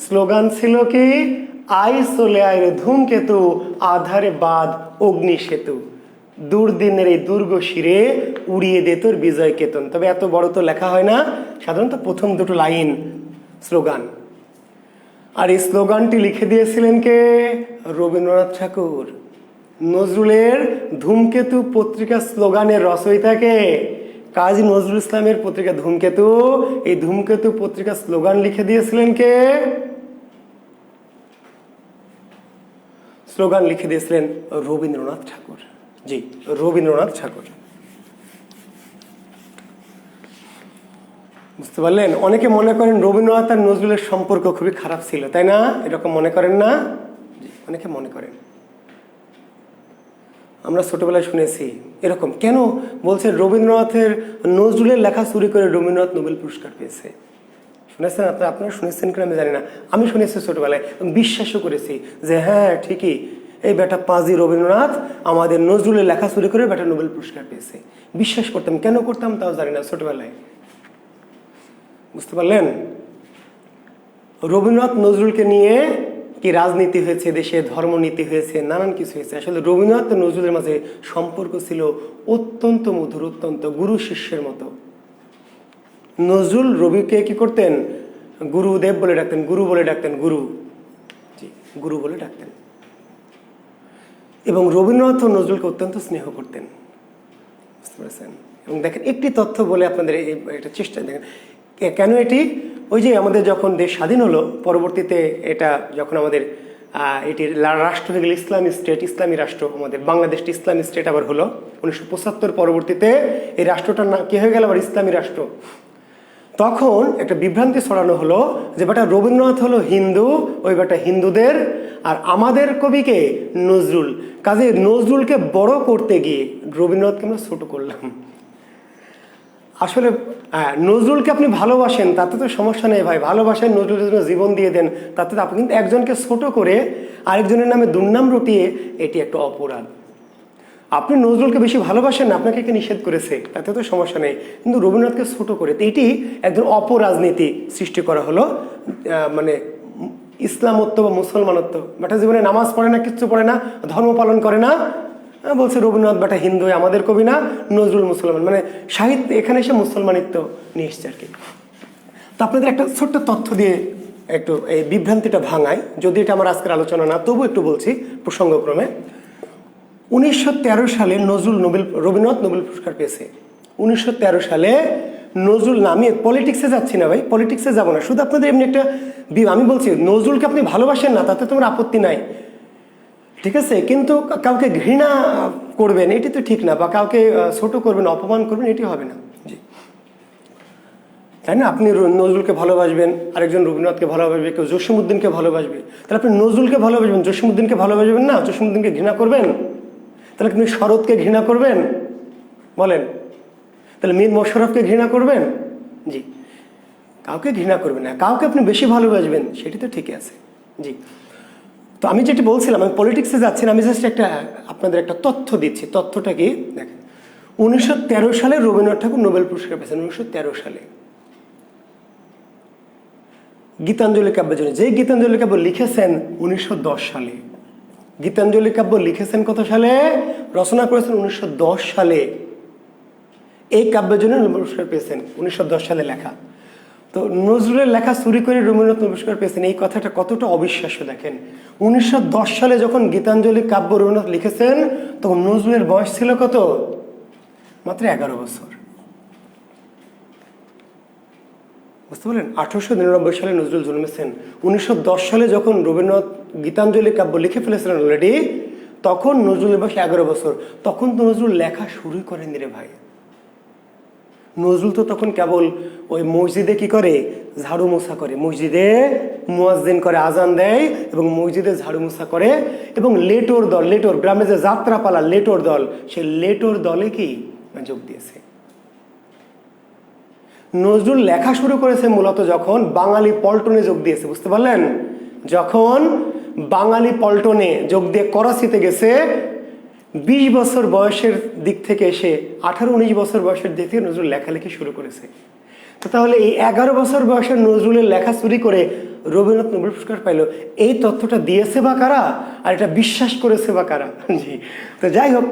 S1: স্লোগান ছিল কি? আই চলে আয় রে ধূমকেতু, আধারে বাদ অগ্নি সেতু। দুর্দিনের এই দুর্গ শিরে উড়িয়ে দে তোর বিজয় কেতন। তবে এত বড় তো লেখা হয় না, সাধারণত প্রথম দুটো লাইন স্লোগান। আর এই স্লোগানটি লিখে দিয়েছিলেন কে? রবীন্দ্রনাথ ঠাকুর। নজরুলের ধূমকেতু পত্রিকা স্লোগানের রচয়িতাকে কাজী নজরুল ইসলামের পত্রিকা ধূমকেতু। এই ধূমকেতু পত্রিকা স্লোগান লিখে দিয়েছিলেন কে? স্লোগান লিখে দিয়েছিলেন রবীন্দ্রনাথ ঠাকুর। জি রবীন্দ্রনাথ ঠাকুর। বুঝতে পারলেন? অনেকে মনে করেন রবীন্দ্রনাথ আর নজরুলের সম্পর্ক খুবই খারাপ ছিল, তাই না? এরকম মনে করেন না? জি অনেকে মনে করেন। আমরা ছোটবেলায় শুনেছি এরকম। কেন বলছে রবীন্দ্রনাথের নজরুলের লেখা চুরি করে রবীন্দ্রনাথ নোবেল পুরস্কার পেয়েছে? শুনেছেন আপনারা শুনেছেন কিনা আমি জানি না, আমি শুনেছি ছোটবেলায়, বিশ্বাসও করেছি যে হ্যাঁ ঠিকই, এই বেটা পাজি রবীন্দ্রনাথ আমাদের নজরুলের লেখা চুরি করে বেটা নোবেল পুরস্কার পেয়েছে। বিশ্বাস করতাম, কেন করতাম তাও জানি না ছোটবেলায়। বুঝতে পারলেন? রবীন্দ্রনাথ নজরুলকে নিয়ে কি রাজনীতি হয়েছে, দেশে ধর্মনীতি হয়েছে, নানান কিছু হয়েছে। আসলে রবীন্দ্রনাথ নজরুলের মাঝে সম্পর্ক ছিল অত্যন্ত মধুর, অত্যন্ত গুরু শিষ্যের মতো। নজরুল রবিকে কি করতেন? গুরুদেব বলে ডাকতেন, গুরু বলে ডাকতেন, গুরু। জি গুরু বলে ডাকতেন। এবং রবীন্দ্রনাথ ও নজরুলকে অত্যন্ত স্নেহ করতেন। বুঝতে পেরেছেন? এবং দেখেন একটি তথ্য বলে আপনাদের এটা চেষ্টা দেখেন কেন এটি। ওই যে আমাদের যখন দেশ স্বাধীন হলো, পরবর্তীতে এটা যখন আমাদের এটির রাষ্ট্র হয়ে গেল ইসলামী স্টেট, ইসলামী রাষ্ট্র। আমাদের বাংলাদেশটি ইসলামী স্টেট আবার হলো 1975 পরবর্তীতে এই রাষ্ট্রটার নাম কি হয়ে গেল আবার ইসলামী রাষ্ট্র। তখন একটা বিভ্রান্তি ছড়ানো হলো যে বেটা রবীন্দ্রনাথ হলো হিন্দু, ওই বেটা হিন্দুদের, আর আমাদের কবিকে নজরুল, কাজে নজরুলকে বড় করতে গিয়ে রবীন্দ্রনাথকে আমরা ছোট করলাম। আসলে নজরুলকে আপনি ভালোবাসেন তাতে তো সমস্যা নেই ভাই, ভালোবাসেন, নজরুলের জন্য জীবন দিয়ে দেন, তাতে তো আপনি, কিন্তু একজনকে ছোট করে আরেকজনের নামে দুর্নাম রটিয়ে এটি একটা অপরাধ। আপনি নজরুলকে বেশি ভালোবাসেন, আপনাকে কে নিষেধ করেছে, তাতে তো সমস্যা নেই, কিন্তু রবীন্দ্রনাথকে ছোট করে তো এটি একজন অপরাজনীতি সৃষ্টি করা হলো। মানে ইসলামত্ব বা মুসলমানত্ব, বেটা জীবনে নামাজ পড়ে না, কিচ্ছু পড়ে না, ধর্ম পালন করে না, বলছে রবীন্দ্রনাথ বেটা হিন্দু, আমাদের কবি না, নজরুল মুসলমান, মানে সাহিত্য এখানে এসে মুসলমানিত্ব নিয়ে এসছে আর কি। তো আপনাদের একটা ছোট্ট তথ্য দিয়ে একটু এই বিভ্রান্তিটা ভাঙাই, যদি এটা আমার আজকের আলোচনা না, তবু একটু বলছি প্রসঙ্গক্রমে। 1913 সালে রবীন্দ্রনাথ নোবেল পুরস্কার পেয়েছে। 1913 সালে নজরুল, না আমি পলিটিক্সে যাচ্ছি না ভাই, পলিটিক্সে যাবো না, শুধু আপনাদের এমনি একটা আমি বলছি নজরুলকে আপনি ভালোবাসেন না, তাতে তোমার আপত্তি নাই, ঠিক আছে, কিন্তু কাউকে ঘৃণা করবেন এটি তো ঠিক না, বা কাউকে ছোট করবেন, অপমান করবেন, এটি হবে না, জি তাই না? আপনি নজরুলকে ভালোবাসবেন, আরেকজন রবীন্দ্রনাথকে ভালোবাসবে, কেউ জসীমউদ্দিনকে ভালোবাসবে, তাহলে আপনি নজরুলকে ভালোবাসবেন, জসীমউদ্দিনকে ভালোবাসবেন না, জসীমউদ্দিনকে ঘৃণা করবেন? তাহলে আপনি শরৎকে ঘৃণা করবেন বলেন? তাহলে মীর মোশাররফকে ঘৃণা করবেন? জি, কাউকে ঘৃণা করবেন না, কাউকে আপনি বেশি ভালোবাসবেন, সেটি তো ঠিকই আছে, জি। তো আমি যেটি বলছিলাম, আমি পলিটিক্সে যাচ্ছি না, আমি জাস্ট একটা আপনাদের একটা তথ্য দিচ্ছি। তথ্যটা কি দেখেন, 1913 সালে রবীন্দ্রনাথ ঠাকুর নোবেল পুরস্কার পেয়েছেন। 1913 সালে গীতাঞ্জলি কাব্যের জন্য, যে গীতাঞ্জলি কাব্য লিখেছেন 1910 সালে, গীতাঞ্জলি কাব্য লিখেছেন কত সালে, রচনা করেছেন 1910 সালে, এই কাব্যের জন্য নোবেল পুরস্কার পেয়েছেন 1910 সালে লেখা। তো নজরুলের লেখা চুরি করে রবীন্দ্রনাথ নোবেল পুরস্কার পেয়েছেন, এই কথাটা কতটা অবিশ্বাস্য দেখেন। 1910 সালে যখন গীতাঞ্জলি কাব্য রবীন্দ্রনাথ লিখেছেন, তখন নজরুলের বয়স ছিল কত? মাত্র 11 বছর। বুঝতে পারলেন? 1899 সালে নজরুল জন্মেছেন। 1910 সালে যখন রবীন্দ্রনাথ গীতাঞ্জলি কাব্য লিখে ফেলেছিলেন অলরেডি, তখন নজরুলের বয়স 11 বছর। তখন তো নজরুল লেখা শুরু করেননি রে ভাই। নজরুল তো তখন কেবল ওই মসজিদে কি করে, ঝাড়ু মোছা করে, মসজিদে মুয়াজ্জিন করে, আজান দেয় এবং মসজিদে ঝাড়ু মোছা করে, এবং লেটোর দল, লেটোর গ্রামে যে যাত্রাপালা লেটোর দল, সে লেটোর দলে কি যোগ দিয়েছে। নজরুল লেখা শুরু করেছে মূলত যখন বাঙালি পল্টনে যোগ দিয়েছে, বুঝতে পারলেন? যখন বাঙালি পল্টনে যোগ দিয়ে করাচিতে গেছে, 20 বছর বয়সের দিক থেকে এসে 18-19 বছর বয়সের দিক থেকে নজরুল লেখালেখি শুরু করেছে। তো তাহলে এই 11 বছর বয়সের নজরুলের লেখা চুরি করে রবীন্দ্রনাথ নোবেল পুরস্কার পাইল, এই তথ্যটা দিয়েছে বা কারা, আর এটা বিশ্বাস করেছে বা কারা? জি, তো যাই হোক,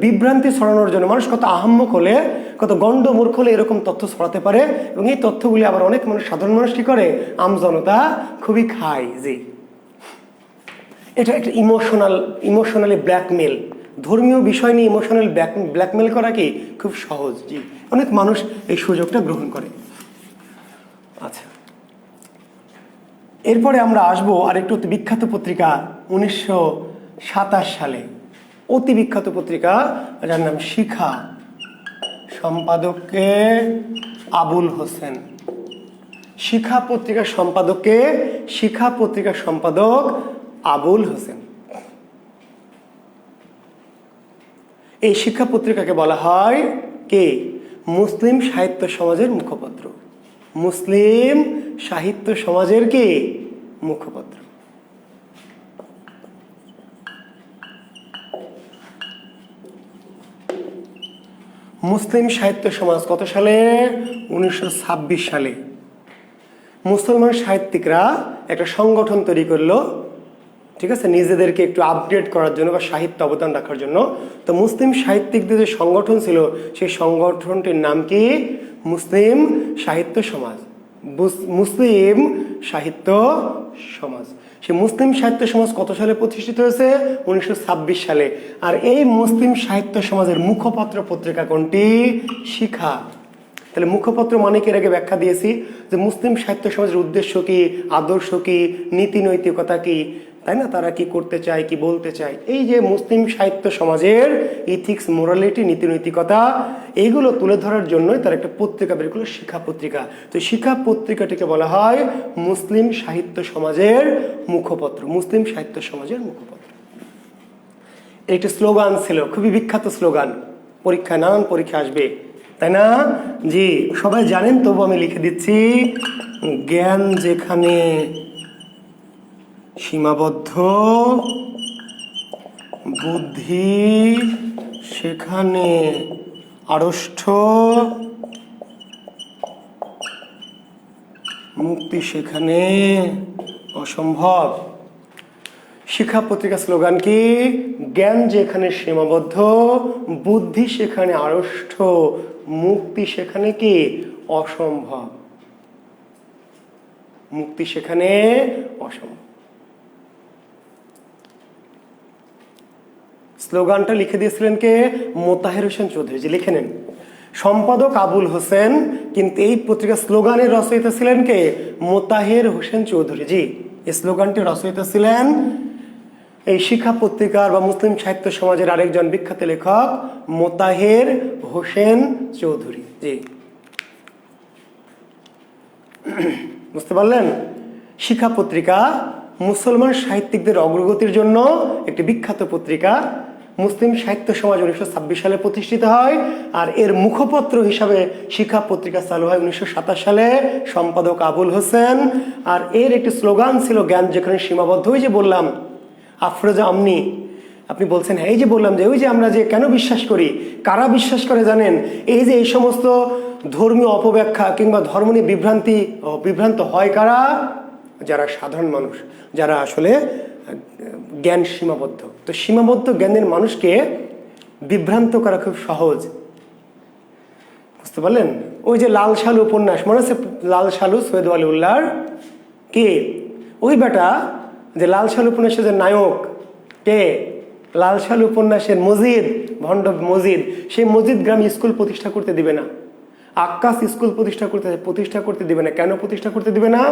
S1: বিভ্রান্তি ছড়ানোর জন্য মানুষ কত আহাম্মক হলে, কত গণ্ড মূর্খ হলে এরকম তথ্য ছড়াতে পারে, এবং এই তথ্যগুলি আবার অনেক মানুষ, সাধারণ মানুষ কি করে, আমজনতা খুবই খায়। জি, এটা একটা ইমোশনালি ব্ল্যাকমেল, ধর্মীয় বিষয় নিয়ে ইমোশনাল ব্ল্যাকমেল করা কি খুব সহজ। জি, অনেক মানুষ এই সুযোগটা গ্রহণ করে। আচ্ছা, এরপরে আমরা আসবো আরেকটু অতি বিখ্যাত পত্রিকা, 1927 সালে অতি বিখ্যাত পত্রিকা, যার নাম শিখা, সম্পাদককে আবুল হোসেন। শিখা পত্রিকার সম্পাদক আবুল হোসেন। এই শিক্ষা পত্রিকাকে বলা হয় কে, মুসলিম সাহিত্য সমাজের মুখপত্র। মুসলিম সাহিত্য সমাজের কি মুখপত্র। মুসলিম সাহিত্য সমাজ কত সালে? 1926 সালে মুসলমান সাহিত্যিকরা একটা সংগঠন তৈরি করলো, ঠিক আছে, নিজেদেরকে একটু আপডেট করার জন্য বা সাহিত্য অবদান রাখার জন্য। তো মুসলিম সাহিত্যিকদের যে সংগঠন ছিল, সেই সংগঠনটির নাম কি? মুসলিম সাহিত্য সমাজ। মুসলিম সাহিত্য সমাজ। সেই মুসলিম সাহিত্য সমাজ কত সালে প্রতিষ্ঠিত হয়েছে? 1926 সালে। আর এই মুসলিম সাহিত্য সমাজের মুখপত্র পত্রিকা কোনটি? শিখা। তাহলে মুখপত্র মানে কি, এর আগে ব্যাখ্যা দিয়েছি যে মুসলিম সাহিত্য সমাজের উদ্দেশ্য কি, আদর্শ কি, নীতি নৈতিকতা কি, তাই না? তারা কি করতে চায়, কি বলতে চায়, এই যে মুসলিম সাহিত্য সমাজের ইথিক্স, মোরালিটি, নীতিনৈতিকতা, এইগুলো তুলে ধরার জন্যই তারা একটা পত্রিকা বের করলো, শিক্ষা পত্রিকা। তো শিক্ষা পত্রিকাটিকে বলা হয় মুসলিম সাহিত্য সমাজের মুখপত্র, মুসলিম সাহিত্য সমাজের মুখপত্র। একটি স্লোগান ছিল, খুবই বিখ্যাত স্লোগান, পরীক্ষায়, নানান পরীক্ষা আসবে, তাই না? জি, সবাই জানেন, তবু আমি লিখে দিচ্ছি, জ্ঞান যেখানে সীমাবদ্ধ, বুদ্ধি সেখানে আড়ষ্ট, মুক্তি সেখানে অসম্ভব। শিক্ষা পত্রিকা স্লোগান কি? জ্ঞান যেখানে সীমাবদ্ধ, বুদ্ধি সেখানে আড়ষ্ট, মুক্তি সেখানে কি অসম্ভব, মুক্তি সেখানে অসম্ভব। স্লোগানটা লিখে দিয়েছিলেন কে? মোতাহের হোসেন চৌধুরী। যে লিখে নেন, সম্পাদক আবুল হোসেন, কিন্তু এই পত্রিকা স্লোগানের রচয়িতা ছিলেন কে? মোতাহের হোসেন চৌধুরী। জি, এই স্লোগানটি রচয়িতা ছিলেন এই শিক্ষা পত্রিকার বা মুসলিম সাহিত্য সমাজের আরেকজন বিখ্যাত লেখক মোতাহের হোসেন চৌধুরী। জি, বুঝতে পারলেন? শিক্ষা পত্রিকা মুসলমান সাহিত্যিকদের অগ্রগতির জন্য একটি বিখ্যাত পত্রিকা। মুসলিম সাহিত্য সমাজ 1926 সালে প্রতিষ্ঠিত হয়, আর এর মুখপত্র হিসাবে শিক্ষা পত্রিকা চালু হয় 1927 সালে, সম্পাদক আবুল হোসেন। আর এর একটি স্লোগান ছিল, জ্ঞান যেখানে সীমাবদ্ধ। ওই যে বললাম আফরোজা আমনি, আপনি বলছেন হ্যাঁ, এই যে বললাম যে ওই যে আমরা যে কেন বিশ্বাস করি, কারা বিশ্বাস করে জানেন? এই যে এই সমস্ত ধর্মীয় অপব্যাখ্যা কিংবা ধর্ম নিয়ে বিভ্রান্ত হয় কারা? যারা সাধারণ মানুষ, যারা আসলে জ্ঞান সীমাবদ্ধ। তো সীমাবদ্ধ জ্ঞানের মানুষকে বিভ্রান্ত করা খুব সহজ, বুঝতে পারলেন? ওই যে লাল সালু উপন্যাস, মনে আছে? লাল সালু, সৈয়দ ওয়ালিউল্লাহর কে? ওই বেটা যে লাল সালু উপন্যাসের যে নায়ক কে? লাল সালু উপন্যাসের মজিদ, ভণ্ড মজিদ। সেই মজিদ গ্রামে স্কুল প্রতিষ্ঠা করতে দিবে না, আক্কাস স্কুল প্রতিষ্ঠা করতে দিবে না। কেন প্রতিষ্ঠা করতে দিবে না?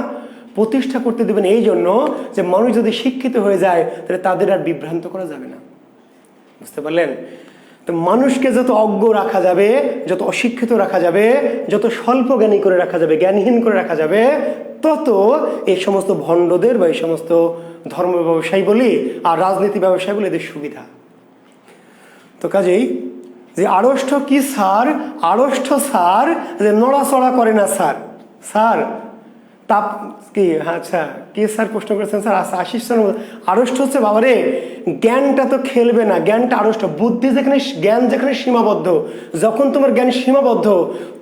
S1: প্রতিষ্ঠা করতে দিবেন এই জন্য যে মানুষ যদি শিক্ষিত হয়ে যায় তাহলে তাদের আর বিভ্রান্ত করা যাবে না, বুঝতে পারলেন? তো মানুষকে যত অজ্ঞ রাখা যাবে, যত অশিক্ষিত রাখা যাবে, যত স্বল্প জ্ঞানী করে রাখা যাবে, জ্ঞানহীন করে রাখা যাবে, তত এই সমস্ত ভণ্ডদের বা এই সমস্ত ধর্ম ব্যবসায়ী বলি আর রাজনীতি ব্যবসায়ী বলি এদের সুবিধা। তো কাজেই যে আড়ষ্ট কি স্যার? আড়ষ্ট স্যার যে নড়াচড়া করে না স্যার। স্যার তাপ কি? আচ্ছা, কি স্যার প্রশ্ন করেছেন স্যার? আশিস আড়ষ্ট হচ্ছে বাবারে, জ্ঞানটা তো খেলবে না, জ্ঞানটা আড়ষ্ট। বুদ্ধি যেখানে, জ্ঞান যেখানে সীমাবদ্ধ, যখন তোমার জ্ঞান সীমাবদ্ধ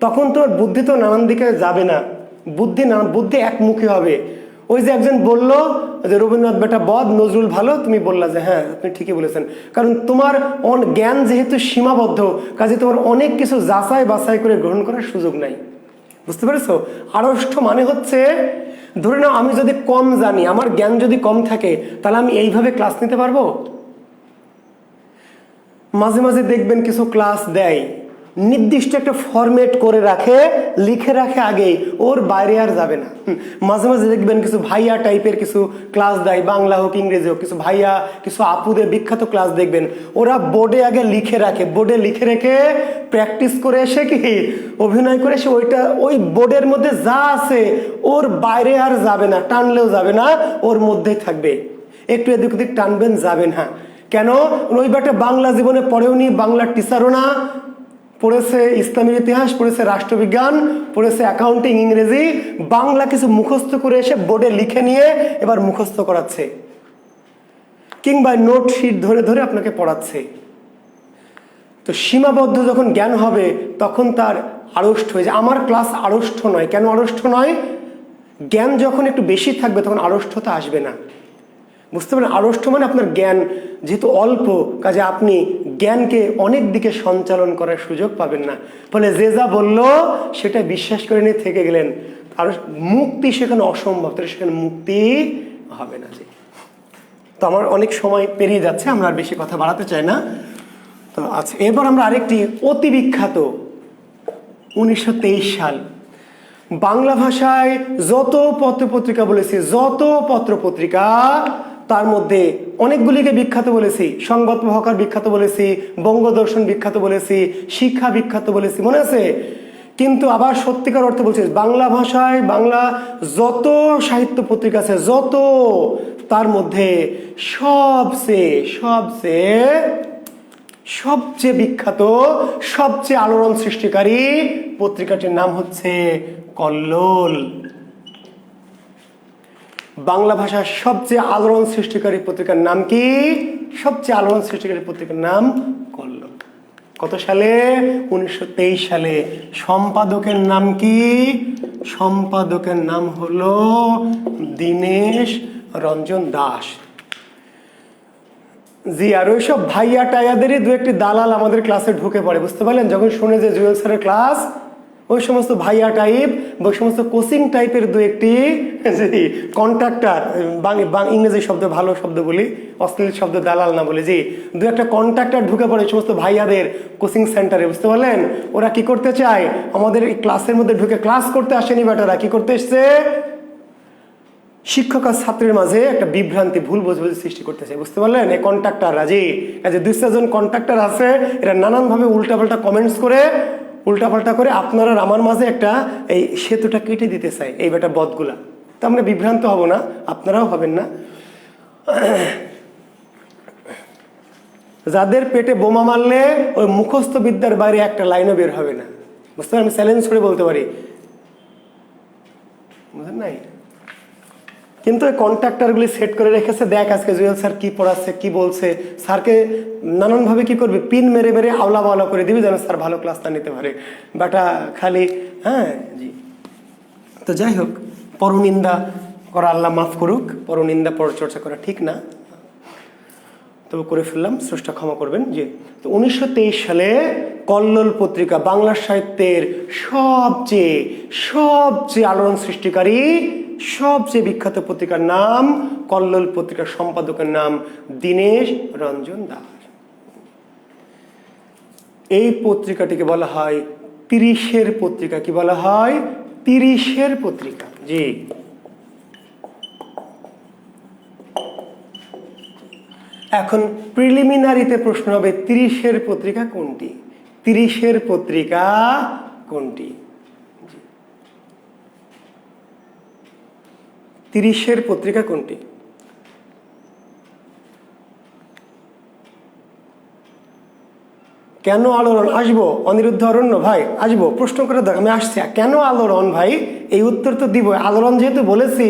S1: তখন তোমার বুদ্ধি তো নানান দিকে যাবে না, বুদ্ধি একমুখী হবে। ওই যে একজন বলল যে রবীন্দ্রনাথ বেটা বদ, নজরুল ভালো, তুমি বললা যে হ্যাঁ আপনি ঠিকই বলেছেন, কারণ তোমার জ্ঞান যেহেতু সীমাবদ্ধ, কাজে তোমার অনেক কিছু যাচাই বাছাই করে গ্রহণ করার সুযোগ নাই, বুঝতে পেরেছো? আড়ষ্ট মানে হচ্ছে, ধরে নাও আমি যদি কম জানি, আমার জ্ঞান যদি কম থাকে, তাহলে আমি এইভাবে ক্লাস নিতে পারবো? মাঝে মাঝে দেখবেন কিছু ক্লাস দেয়, নির্দিষ্ট একটা ফরম্যাট করে রাখে, লিখে রাখে আগেই, ওর বাইরে আর যাবে না। মাঝে মাঝে দেখবেন কিছু ভাইয়া টাইপের কিছু ক্লাস দেয়, বাংলা হোক ইংরেজি হোক, কিছু ভাইয়া কিছু আপুদের বিখ্যাত ক্লাস দেখবেন, ওরা বোর্ডে আগে লিখে রাখে, বোর্ডে লিখে রেখে প্র্যাকটিস করে এসে কি অভিনয় করে এসে ওইটা ওই বোর্ডের মধ্যে যা আছে ওর বাইরে আর যাবে না, টানলেও যাবে না, ওর মধ্যেই থাকবে। একটু এদিক ওদিক টানবেন, যাবে না। কেন? ওই বেটা বাংলা জীবনে পড়েও নি, বাংলার টিচারও না, পড়েছে ইসলামের ইতিহাস, পড়েছে রাষ্ট্রবিজ্ঞান, পড়েছে অ্যাকাউন্টিং, ইংরেজি, বাংলা কিছু মুখস্থ করে এসে বোর্ডে লিখে নিয়ে এবার মুখস্থ করাচ্ছে, কিংবা নোট শিট ধরে ধরে আপনাকে পড়াচ্ছে। তো সীমাবদ্ধ যখন জ্ঞান হবে তখন তার আড়ষ্ট হয়ে যায়। আমার ক্লাস আড়ষ্ট নয়। কেন আড়ষ্ট নয়? জ্ঞান যখন একটু বেশি থাকবে তখন আড়ষ্টতা আসবে না, বুঝতে পারেন? আড়ষ্ট মানে আপনার জ্ঞান যেহেতু অল্প, কাজে আপনি জ্ঞানকে অনেক দিকে সঞ্চালন করার সুযোগ পাবেন না, ফলে যে যা বললো সেটা বিশ্বাস করে নিয়ে থেকে গেলেন। আর মুক্তি সেখানে অসম্ভব, তাহলে সেখানে মুক্তি হবে না। যে তো আমার অনেক সময় পেরিয়ে যাচ্ছে, আমরা আর বেশি কথা বাড়াতে চাই না। তো আচ্ছা, এরপর আমরা আরেকটি অতি বিখ্যাত 1923 সাল, বাংলা ভাষায় যত পত্রপত্রিকা বলেছি, যত পত্রপত্রিকা তার মধ্যে অনেকগুলিকে বিখ্যাত বলেছি, সংবাদ প্রভাকর বিখ্যাত বলেছি, বঙ্গদর্শন বিখ্যাত বলেছি, শিক্ষা বিখ্যাত বলেছি, মনে আছে? কিন্তু আবার সত্যিকার অর্থে বলছি, বাংলা ভাষায় বাংলা যত সাহিত্য পত্রিকা আছে, যত, তার মধ্যে সবচেয়ে সবচেয়ে সবচেয়ে বিখ্যাত, সবচেয়ে আলোড়ন সৃষ্টিকারী পত্রিকাটির নাম হচ্ছে কল্লোল। বাংলা ভাষার সবচেয়ে আলোড়ন সৃষ্টিকারী পত্রিকার নাম কি? সবচেয়ে আলোড়ন সৃষ্টিকারী পত্রিকার নাম কল্লোল। কত সালে? 1923 সালে। সম্পাদকের নাম কি? সম্পাদকের নাম হলো দীনেশ রঞ্জন দাস। জি, আর ওইসব ভাইয়া টাইয়াদেরই দু একটি দালাল আমাদের ক্লাসে ঢুকে পড়ে, বুঝতে পারলেন? যখন শুনে যে জুয়েল স্যারের ক্লাস, ওই সমস্ত ভাইয়া টাইপ বা ওই সমস্ত কোচিং টাইপের দু একটি কন্ট্রাক্টর, ইংরেজি শব্দ ভালো শব্দ বলি, অশ্লীল শব্দ দালাল না বলে, জি, দু একটা কন্ট্রাক্টর ঢুকে পড়ে ওই সমস্ত ভাইয়াদের কোচিং সেন্টারে, বুঝতে পারলেন? ওরা কি করতে চায়? আমাদের এই ক্লাসের মধ্যে ঢুকে ক্লাস করতে আসেনি বেটারা, কি করতে এসছে? শিক্ষক আর ছাত্রের মাঝে একটা বিভ্রান্তি, ভুল বোঝাবুঝি সৃষ্টি করতেছে, বুঝতে পারলেন? এই কন্ট্রাক্টররা, জি, কাজে 2-4 জন কন্ট্রাক্টর আছে, এরা নানানভাবে উল্টাপাল্টা কমেন্টস করে, উল্টাপাল্টা করে আপনার আর আমার মাঝে একটা এই সেতুটা কেটে দিতে চায়, এই বেটা বদগুলা। তো আমরা বিভ্রান্ত হব না, আপনারাও হবেন না। যাদের পেটে বোমা মারলে ওই মুখস্থ বিদ্যার বাইরে একটা লাইনও বের হবে না, বুঝতে পারেন? আমি চ্যালেঞ্জ করে বলতে পারি, বুঝলেন নাই? কিন্তু এই কন্ট্রাক্টরগুলি সেট করে রেখেছে, দেখ আজকে জুয়েল স্যার কি পড়াচ্ছে, কি বলছে, স্যারকে নানানভাবে কি করবে, পিন মেরে মেরে আওলা বাওলা করে দিবি যেন স্যার ভালো ক্লাসটা নিতে পারে, বাটা খালি। হ্যাঁ, জি। তো যাই হোক, পরনিন্দা করা আল্লাহ মাফ করুক, পরনিন্দা পরচর্চা করা ঠিক না, তবে করে ফেললাম, স্রষ্টা ক্ষমা করবেন। যে তো 1923 সালে কল্লোল পত্রিকা বাংলা সাহিত্যের সবচেয়ে সবচেয়ে আলোড়ন সৃষ্টিকারী, সবচেয়ে বিখ্যাত পত্রিকার নাম কল্লোল। পত্রিকার সম্পাদকের নাম দীনেশ রঞ্জন দাস। এই পত্রিকাটিকে বলা হয় 30-এর পত্রিকা। কি বলা হয়? 30-এর পত্রিকা। জি, এখন প্রিলিমিনারিতে প্রশ্ন হবে 30-এর পত্রিকা কোনটি? 30-এর পত্রিকা কোনটি? 30-এর পত্রিকা কোনটি? কেন আলোড়ন? আসবো অনিরুদ্ধ অরণ্য ভাই, আসবো, প্রশ্ন করে দেখ, আমি আসছি। কেন আলোড়ন ভাই? এই উত্তর তো দিব। আলোড়ন যেহেতু বলেছি,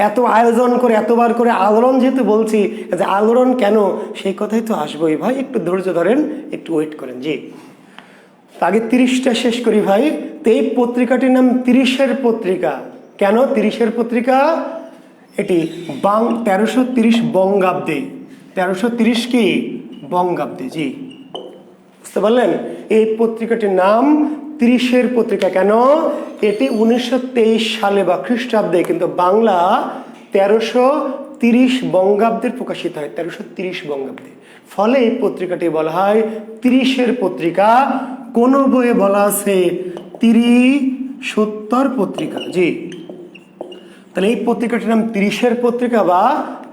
S1: এত আয়োজন করে এতবার করে আলোড়ন যেহেতু বলছি, যে আলোড়ন কেন, সেই কথাই তো আসবোই ভাই। একটু ধৈর্য ধরেন, একটু ওয়েট করেন। জি, আগে 30টা শেষ করি ভাই। তো এই পত্রিকাটির নাম 30-এর পত্রিকা। কেন 30-এর পত্রিকা? এটি 1330 বঙ্গাব্দে, 1330 কি বঙ্গাব্দে, জি, বুঝতে পারলেন? এই পত্রিকাটির নাম 30-এর পত্রিকা। কেন? এটি 1923 সালে বা খ্রিস্টাব্দে, কিন্তু বাংলা 1330 বঙ্গাব্দের প্রকাশিত হয়, 1330 বঙ্গাব্দে। ফলে এই পত্রিকাটি বলা হয় 30-এর পত্রিকা। কোন বইয়ে বলা আছে 30-70 পত্রিকা। জি, তাহলে এই পত্রিকাটির নাম 30-এর পত্রিকা বা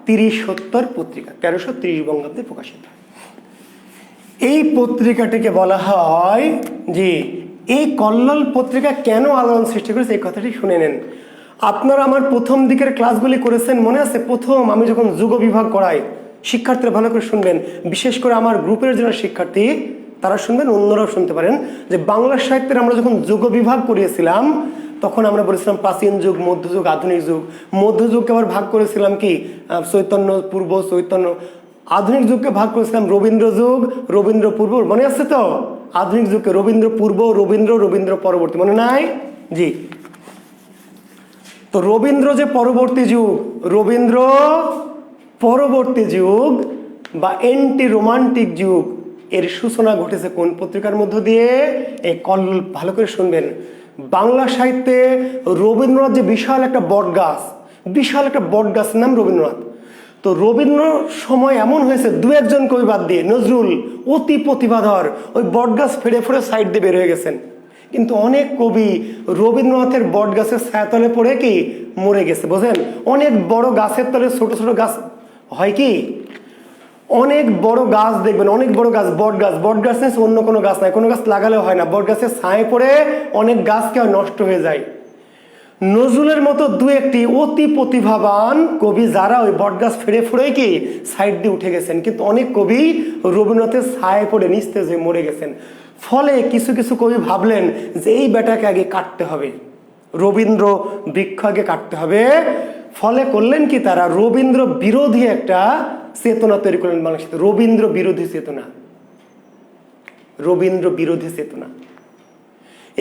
S1: 30-70 পত্রিকা, 1330 বঙ্গাব্দে প্রকাশিত হয়। এই পত্রিকাটিকে বলা হয়, যে এই কল্লোল পত্রিকা কেন আলোড়ন সৃষ্টি করেছে, এই কথাটি শুনে নেন। আপনারা আমার প্রথম দিকের ক্লাসগুলি করেছেন, মনে আছে? প্রথম আমি যখন যুগ বিভাগ করাই, শিক্ষার্থীরা ভালো করে শুনবেন, বিশেষ করে আমার গ্রুপের যারা শিক্ষার্থী তারা শুনবেন, অন্যরাও শুনতে পারেন, যে বাংলা সাহিত্যের আমরা যখন যুগ বিভাগ করিয়েছিলাম, তখন আমরা বলেছিলাম প্রাচীন যুগ, মধ্যযুগ, আধুনিক যুগ। মধ্যযুগকে আবার ভাগ করেছিলাম কি চৈতন্য পূর্ব, চৈতন্য। আধুনিক যুগকে ভাগ করেছিলাম রবীন্দ্র যুগ, রবীন্দ্র পূর্ব, মনে আছে তো? আধুনিক যুগকে রবীন্দ্র পূর্ব, রবীন্দ্র পরবর্তী, মনে নাই? জি, তো রবীন্দ্র যে পরবর্তী যুগ, রবীন্দ্র পরবর্তী যুগ বা অ্যান্টি রোমান্টিক যুগ, এর সূচনা ঘটেছে কোন পত্রিকার মধ্য দিয়ে? এই কল্লোল। ভালো করে শুনবেন, বাংলা সাহিত্যে রবীন্দ্রনাথ যে বিশাল একটা বট গাছ, বিশাল একটা বট গাছের নাম রবীন্দ্রনাথ। তো রবীন্দ্র সময় এমন হয়েছে, 2-1 কবি বাদ দিয়ে নজরুল অতি প্রতিভাধর, ওই বট গাছ ফেড়ে ফেড়ে সাইড দিয়ে বের হয়ে গেছেন। কিন্তু অনেক কবি রবীন্দ্রনাথের বট গাছের ছায়াতলে পড়ে কি মরে গেছে, বোঝেন? অনেক বড় গাছের তলে ছোট ছোট গাছ হয় কি, অনেক বড় গাছ দেখবেন, অনেক বড় গাছ, বট গাছ নেই, অন্য কোনো গাছ নাই, কোনো গাছ লাগালেও হয় না, বট গাছের ছায়ে পড়ে অনেক গাছকে নষ্ট হয়ে যায়। নজরুলের মতো দু একটি অতি প্রতিভাবান কবি যারা ওই বটগাছ ফেড়ে ফুড়ে কি সাইড দিয়ে উঠে গেছেন, কিন্তু অনেক কবি রবীন্দ্রনাথের ছায়ে পড়ে নিস্তেজ হয়ে মরে গেছেন। ফলে কিছু কিছু কবি ভাবলেন যে এই বেটাকে আগে কাটতে হবে, রবীন্দ্র বৃক্ষ আগে কাটতে হবে। ফলে করলেন কি, তারা রবীন্দ্র বিরোধী একটা চেতনা তৈরি করলেন বাংলাদেশে, রবীন্দ্র বিরোধী চেতনা, রবীন্দ্র বিরোধী চেতনা।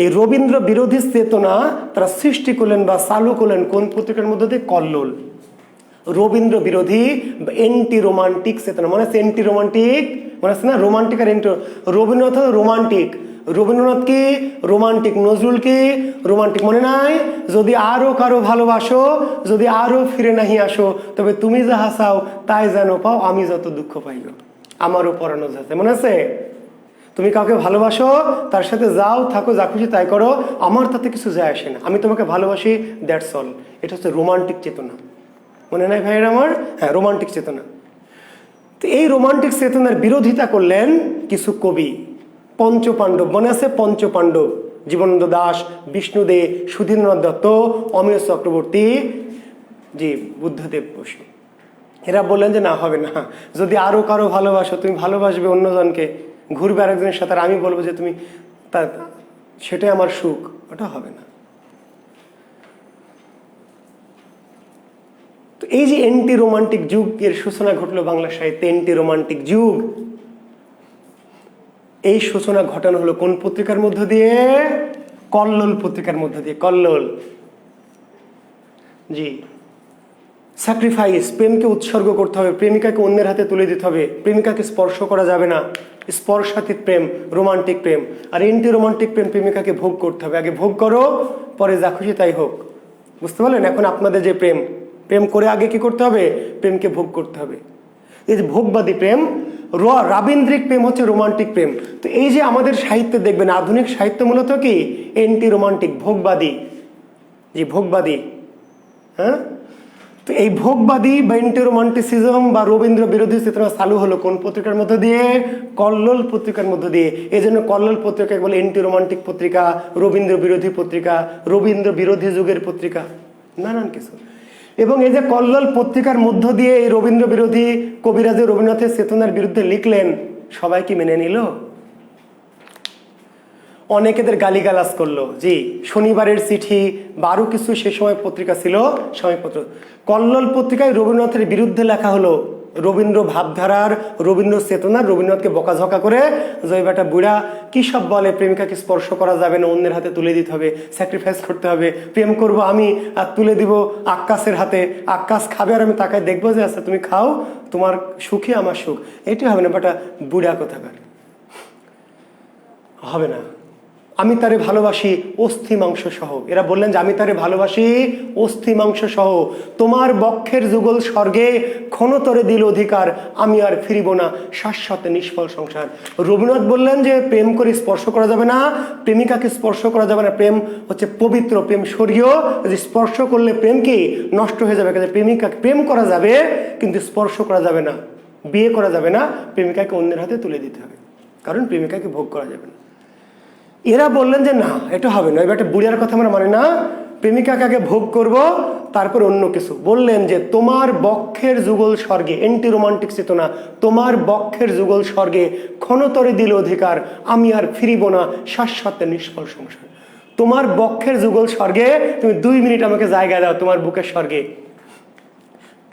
S1: এই রবীন্দ্র বিরোধী চেতনা তারা সৃষ্টি করলেন বা চালু করলেন কোন পত্রিকার মধ্যে দিয়ে? কল্লোল। রবীন্দ্র বিরোধী এন্টি রোমান্টিক চেতনা, মনে আছে? এন্টি রোমান্টিক মনে আছে না? রোমান্টিক আর এন্টি, রবীন্দ্রনাথ রোমান্টিক, রবীন্দ্রনাথ কি রোমান্টিক, নজরুল কি রোমান্টিক, মনে নাই? যদি আরো কারো ভালোবাসো, যদি আরো ফিরে নাহি আসো, তবে তুমি যাহা চাও তাই যেন পাও, আমি যত দুঃখ পাইল আমারও পরানো যাচ্ছে, মনে আছে? তুমি কাউকে ভালোবাসো, তার সাথে যাও থাকো, যা খুশি তাই করো, আমার তাতে কিছু যায় আসে না, আমি তোমাকে ভালোবাসি, দ্যাটস অল। এটা হচ্ছে রোমান্টিক চেতনা, মনে নাই ভাইয়ের আমার? হ্যাঁ, রোমান্টিক চেতনা। তো এই রোমান্টিক চেতনার বিরোধিতা করলেন কিছু কবি, পঞ্চপাণ্ডব, মনে আছে? পঞ্চপাণ্ডব, জীবনানন্দ দাশ, বিষ্ণু দে, সুধীন্দ্রনাথ দত্ত, অমিয় চক্রবর্তী, জি, বুদ্ধদেব বসু। এরা বললেন যে না, হবে না, যদি আরো কারো ভালোবাসো, তুমি ভালোবাসবে অন্যজনকে, ঘুরবে আরেকজনের সাথে, আমি বলবো যে তুমি সেটাই আমার সুখ, ওটা হবে না। তো এই যে এন্টি রোমান্টিক যুগের সূচনা ঘটলো বাংলা সাহিত্যে, এন্টি রোমান্টিক যুগ, এই সূচনা ঘটানো হলো কোন পত্রিকার মধ্য দিয়ে? কল্লোল পত্রিকার মধ্য দিয়ে। কল্লোল, জি। স্যাক্রিফাইস, প্রেমকে উৎসর্গ করতে হবে, প্রেমিকাকে অন্যের হাতে তুলে দিতে হবে, প্রেমিকাকে স্পর্শ করা যাবে না, স্পর্শাতীত প্রেম, রোমান্টিক প্রেম। আর এন্টি রোমান্টিক প্রেম, প্রেমিকাকে ভোগ করতে হবে, আগে ভোগ করো, পরে যা খুশি তাই হোক। বুঝতে পারলেন? এখন আপনাদের যে প্রেম, প্রেম করে আগে কি করতে হবে? প্রেমকে ভোগ করতে হবে। এই যে ভোগবাদী প্রেম, রাবীন্দ্রিক প্রেম হচ্ছে রোমান্টিক প্রেম। তো এই যে আমাদের সাহিত্যে দেখবেন, আধুনিক সাহিত্য মূলত কি এন্টি রোমান্টিক, ভোগবাদী, জি, ভোগবাদী। হ্যাঁ, তো এই ভোগবাদী বা এন্টি রোমান্টিসিজম বা রবীন্দ্র বিরোধী চেতনা চালু হলো কোন পত্রিকার মধ্যে দিয়ে? কল্লোল পত্রিকার মধ্যে দিয়ে। এই জন্য কল্লোল পত্রিকাকে বলে এন্টি রোমান্টিক পত্রিকা, রবীন্দ্র বিরোধী পত্রিকা, রবীন্দ্র বিরোধী যুগের পত্রিকা, নানান কিছু। এবং এই যে কল্লোল পত্রিকার মধ্য দিয়ে এই রবীন্দ্র বিরোধী কবিরা যে রবীন্দ্রনাথের চেতনার বিরুদ্ধে লিখলেন, সবাই কি মেনে নিল? অনেকেদের গালিগালাজ করলো, জি। শনিবারের চিঠি বা আরো কিছু সে সময় পত্রিকা ছিল, সময়পত্র। কল্লোল পত্রিকায় রবীন্দ্রনাথের বিরুদ্ধে লেখা হলো, রবীন্দ্র ভাবধারার, রবীন্দ্র চেতনার, রবীন্দ্রনাথকে বকাঝকা করে, যে বেটা বুড়া কি সব বলে, প্রেমিকাকে স্পর্শ করা যাবে না, অন্যের হাতে তুলে দিতে হবে, স্যাক্রিফাইস করতে হবে, প্রেম করব আমি আর তুলে দিব আক্কাসের হাতে, আক্কাস খাবে আর আমি তাকায় দেখবো যে আচ্ছা তুমি খাও, তোমার সুখে আমার সুখ, এটি হবে না, বেটা বুড়া কোথাকার, হবে না। আমি তারে ভালোবাসি অস্থি মাংস সহ, এরা বললেন যে আমি তারে ভালোবাসি অস্থি মাংস সহ, তোমার বক্ষের যুগল স্বর্গে ক্ষণতরে দিল অধিকার, আমি আর ফিরিব না শাশ্বত নিষ্ফল সংসার। রবীন্দ্রনাথ বললেন যে প্রেম করে স্পর্শ করা যাবে না, প্রেমিকাকে স্পর্শ করা যাবে না, প্রেম হচ্ছে পবিত্র, প্রেম স্বর্গীয়, যে স্পর্শ করলে প্রেম কি নষ্ট হয়ে যাবে। প্রেমিকাকে প্রেম করা যাবে কিন্তু স্পর্শ করা যাবে না, বিয়ে করা যাবে না, প্রেমিকাকে অন্যের হাতে তুলে দিতে হবে, কারণ প্রেমিকাকে ভোগ করা যাবে না। এরা বললেন যে না, এটা হবে না, এবার একটা বুড়িয়ার কথা আমরা মানে না, প্রেমিকাকে আগে ভোগ করব তারপর অন্য কিছু। বললেন যে তোমার বক্ষের যুগল স্বর্গে, এন্টি রোমান্টিক চেতনা, তোমার বক্ষের যুগল স্বর্গে ক্ষণতরে দিল অধিকার, আমি আর ফিরিব না শাশ্বত নিষ্ফল সংসার। তোমার বক্ষের যুগল স্বর্গে তুমি 2 মিনিট আমাকে জায়গা দাও তোমার বুকের স্বর্গে,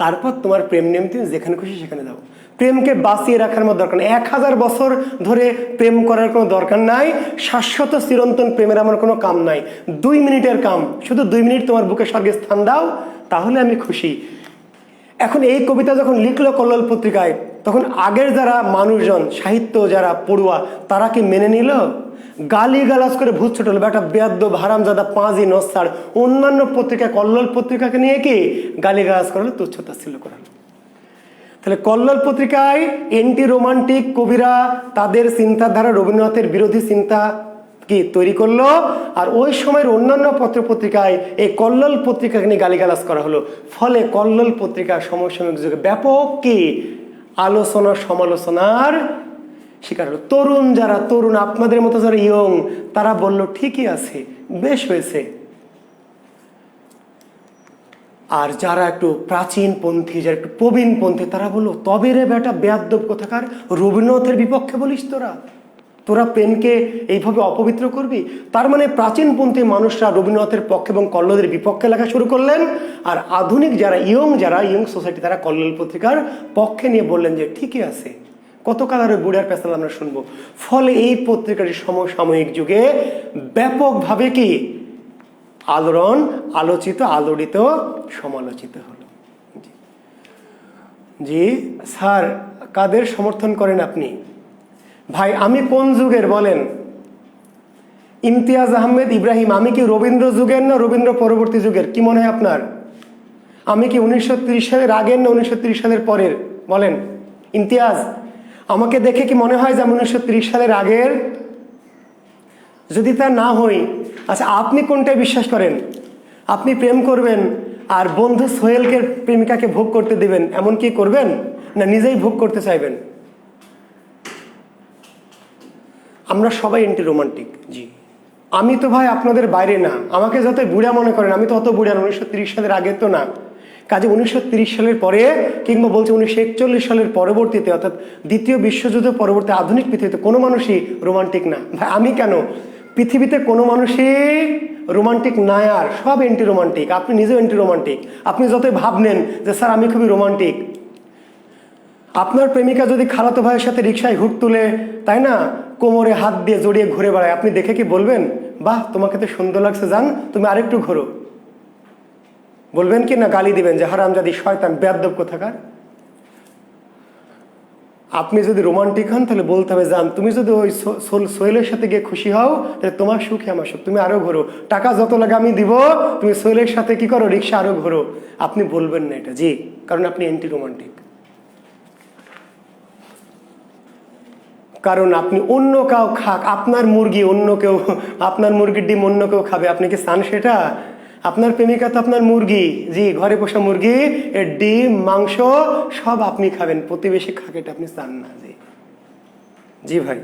S1: তারপর তোমার প্রেম নেম তুমি যেখানে খুশি সেখানে যাও। প্রেমকে বাঁচিয়ে রাখার মতো দরকার নেই, 1000 বছর ধরে প্রেম করার কোনো দরকার নাই, শাশ্বত চিরন্তন প্রেমের আমার কোনো কাম নাই, 2 মিনিটের কাম, শুধু 2 মিনিট তোমার বুকে স্বর্গে স্থান দাও, তাহলে আমি খুশি। এখন এই কবিতা যখন লিখলো কল্লোল পত্রিকায়, তখন আগের যারা মানুষজন, সাহিত্য যারা পড়ুয়া, তারা কি মেনে নিল? গালি গালাজ করে ভূত ছোট হলো, বেটা বেয়াদ্দব হারামজাদা পাঁজি নস্তার, অন্যান্য পত্রিকা কল্লোল পত্রিকাকে নিয়ে কি গালি গালাজ করালো, তুচ্ছতাচ্ছিল্য করালো। তাহলে কল্লোল পত্রিকায় এন্টি রোমান্টিক কবিরা তাদের চিন্তাধারা রবীন্দ্রনাথের বিরোধী চিন্তা কি তৈরি করলো। আর ওই সময়ের অন্যান্য পত্রপত্রিকায় এই কল্লোল পত্রিকাকে নিয়ে গালিগালাজ করা হলো। ফলে কল্লোল পত্রিকা সমসাময়িক যুগে ব্যাপক কি আলোচনা সমালোচনার শিকার হলো। তরুণ আপনাদের মতো যারা ইয়ং, তারা বলল ঠিকই আছে, বেশ হয়েছে। আর যারা একটু প্রাচীনপন্থী, যারা একটু প্রবীণপন্থী, তারা বললো তবে রে বেটা বেয়াদ্দব কোথাকার, রবীন্দ্রনাথের বিপক্ষে বলিস তোরা প্রেমকে এইভাবে অপবিত্র করবি। তার মানে প্রাচীনপন্থী মানুষরা রবীন্দ্রনাথের পক্ষে এবং কল্লোলের বিপক্ষে লেখা শুরু করলেন। আর আধুনিক যারা ইয়ং সোসাইটি, তারা কল্লোল পত্রিকার পক্ষে নিয়ে বললেন যে ঠিকই আছে, কতকাল আর বুড়ার পেছাল আমরা শুনবো। ফলে এই পত্রিকাটি সমসাময়িক যুগে ব্যাপকভাবে কি আলোচিত, আলোড়িত, সমালোচিত হলো। জি স্যার, কাদের সমর্থন করেন আপনি? ভাই আমি কোন যুগের বলেন? ইমতিয়াজ আহমেদ ইব্রাহিম, আমি কি রবীন্দ্র যুগের না রবীন্দ্র পরবর্তী যুগের? কি মনে হয় আপনার? আমি কি 1930 সালের আগের না 1930 সালের পরের? বলেন ইমতিয়াজ, আমাকে দেখে কি মনে হয় যে আমি 1930 সালের আগের? যদি তা না হই, আচ্ছা আপনি কোনটায় বিশ্বাস করেন? আপনি প্রেম করবেন আর বন্ধু সোহেলকে প্রেমিকাকে ভোগ করতে দেবেন, এমন কি করবেন, না নিজেই ভোগ করতে চাইবেন? আমরা সবাই এন্টি রোমান্টিক। জি, আমি তো ভাই আপনাদের বাইরে না, আমাকে যতই বুড়া মনে করেন, আমি তো অত বুড়া 1930 সালের আগে তো না। কাজে 1930 সালের পরে কিংবা বলছে 1941 সালের পরবর্তীতে, অর্থাৎ দ্বিতীয় বিশ্বযুদ্ধ পরবর্তী আধুনিক পৃথিবীতে কোনো মানুষই রোমান্টিক না। ভাই আমি কেন, পৃথিবীতে কোনো মানুষই রোমান্টিক না, আর সব এন্টি রোমান্টিক। আপনি নিজেও এন্টি রোমান্টিক। আপনি যতই ভাব নেন যে স্যার আমি খুবই রোমান্টিক, আপনার প্রেমিকা যদি খালাতো ভাইয়ের সাথে রিক্সায় হুট তুলে, তাই না, কোমরে হাত দিয়ে জড়িয়ে ঘুরে বেড়ায়, আপনি দেখে কি বলবেন বাহ তোমাকে তো সুন্দর লাগছে, যান তুমি আরেকটু ঘোরো? বলবেন কি না গালি দিবেন যে হারামজাদি শয়তান বেয়াদ্দব কোথাকার? আপনি যদি রোমান্টিক হন তাহলে বলতে হবে যান, তুমি যদি ওই সোহেলের সাথে গিয়ে খুশি হও তাহলে তোমার সুখে আমার সুখ, তুমি আরো ঘোরো, টাকা যত লাগে আমি দিব, তুমি সোহেলের সাথে কি করো, রিক্সা আরো ঘোরো। আপনি বলবেন না এটা, জি, কারণ আপনি অ্যান্টি রোমান্টিক। কারণ আপনি অন্য কেউ খাক, আপনার মুরগি অন্য কেউ, আপনার মুরগির ডিম অন্য কেউ খাবে, আপনি কি চান সেটা? আপনার প্রেমিকা তো আপনার মুরগি, জি, ঘরে পোষা মুরগি, এর ডিম মাংস সব আপনি খাবেন, প্রতিবেশী খাক, এটা আপনি চান না। জি জি ভাই।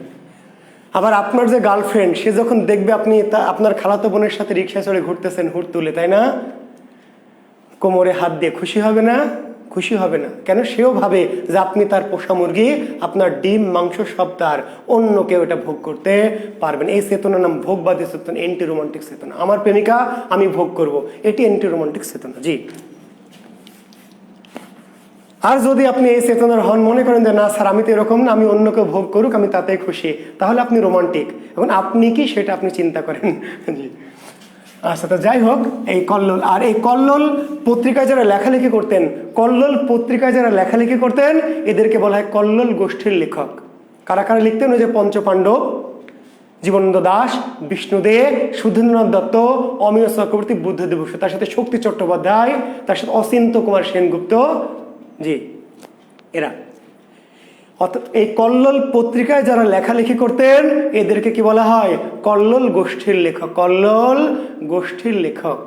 S1: আবার আপনার যে গার্লফ্রেন্ড, সে যখন দেখবে আপনি আপনার খালাতো বোনের সাথে রিক্সা চড়ে ঘুরতেছেন হুট তুলে, তাই না, কোমরে হাত দিয়ে, খুশি হবে না? খুশি হবে না কেন? সেও ভাবে যে আপনি তার পোষা মুরগি, আপনার ডিম মাংস সব তার, অন্য কেউ এটা ভোগ করতে পারবেন। এই চেতনার নাম ভোগবাদী চেতনা, এন্টি রোমান্টিক চেতনা। আমার প্রেমিকা আমি ভোগ করব, এটি এন্টি রোমান্টিক চেতনা। জি। আর যদি আপনি এই চেতনার হন, মনে করেন যে না স্যার আমি তো এরকম না, আমি অন্য কেউ ভোগ করুক আমি তাতেই খুশি, তাহলে আপনি রোমান্টিক। এখন আপনি কি সেটা আপনি চিন্তা করেন। জি। আচ্ছা, তো যাই হোক, এই কল্লোল, আর এই কল্লোল পত্রিকায় যারা লেখালেখি করতেন, কল্লোল পত্রিকায় যারা লেখালেখি করতেন, এদেরকে বলা হয় কল্লোল গোষ্ঠীর লেখক। কারা কারা লিখতেন? ওই যে পঞ্চপাণ্ডব, জীবনানন্দ দাশ, বিষ্ণু দে, সুধীন্দ্রনাথ দত্ত, অমিয় চক্রবর্তী, বুদ্ধদেব বসু, তার সাথে শক্তি চট্টোপাধ্যায়, তার সাথে অচিন্ত কুমার সেনগুপ্ত, জি, এরা। এই কল্লোল পত্রিকায় যারা লেখালেখি করতেন, এদেরকে কি বলা হয়? কল্লোল গোষ্ঠীর লেখক। কল্লোল গোষ্ঠীর লেখক।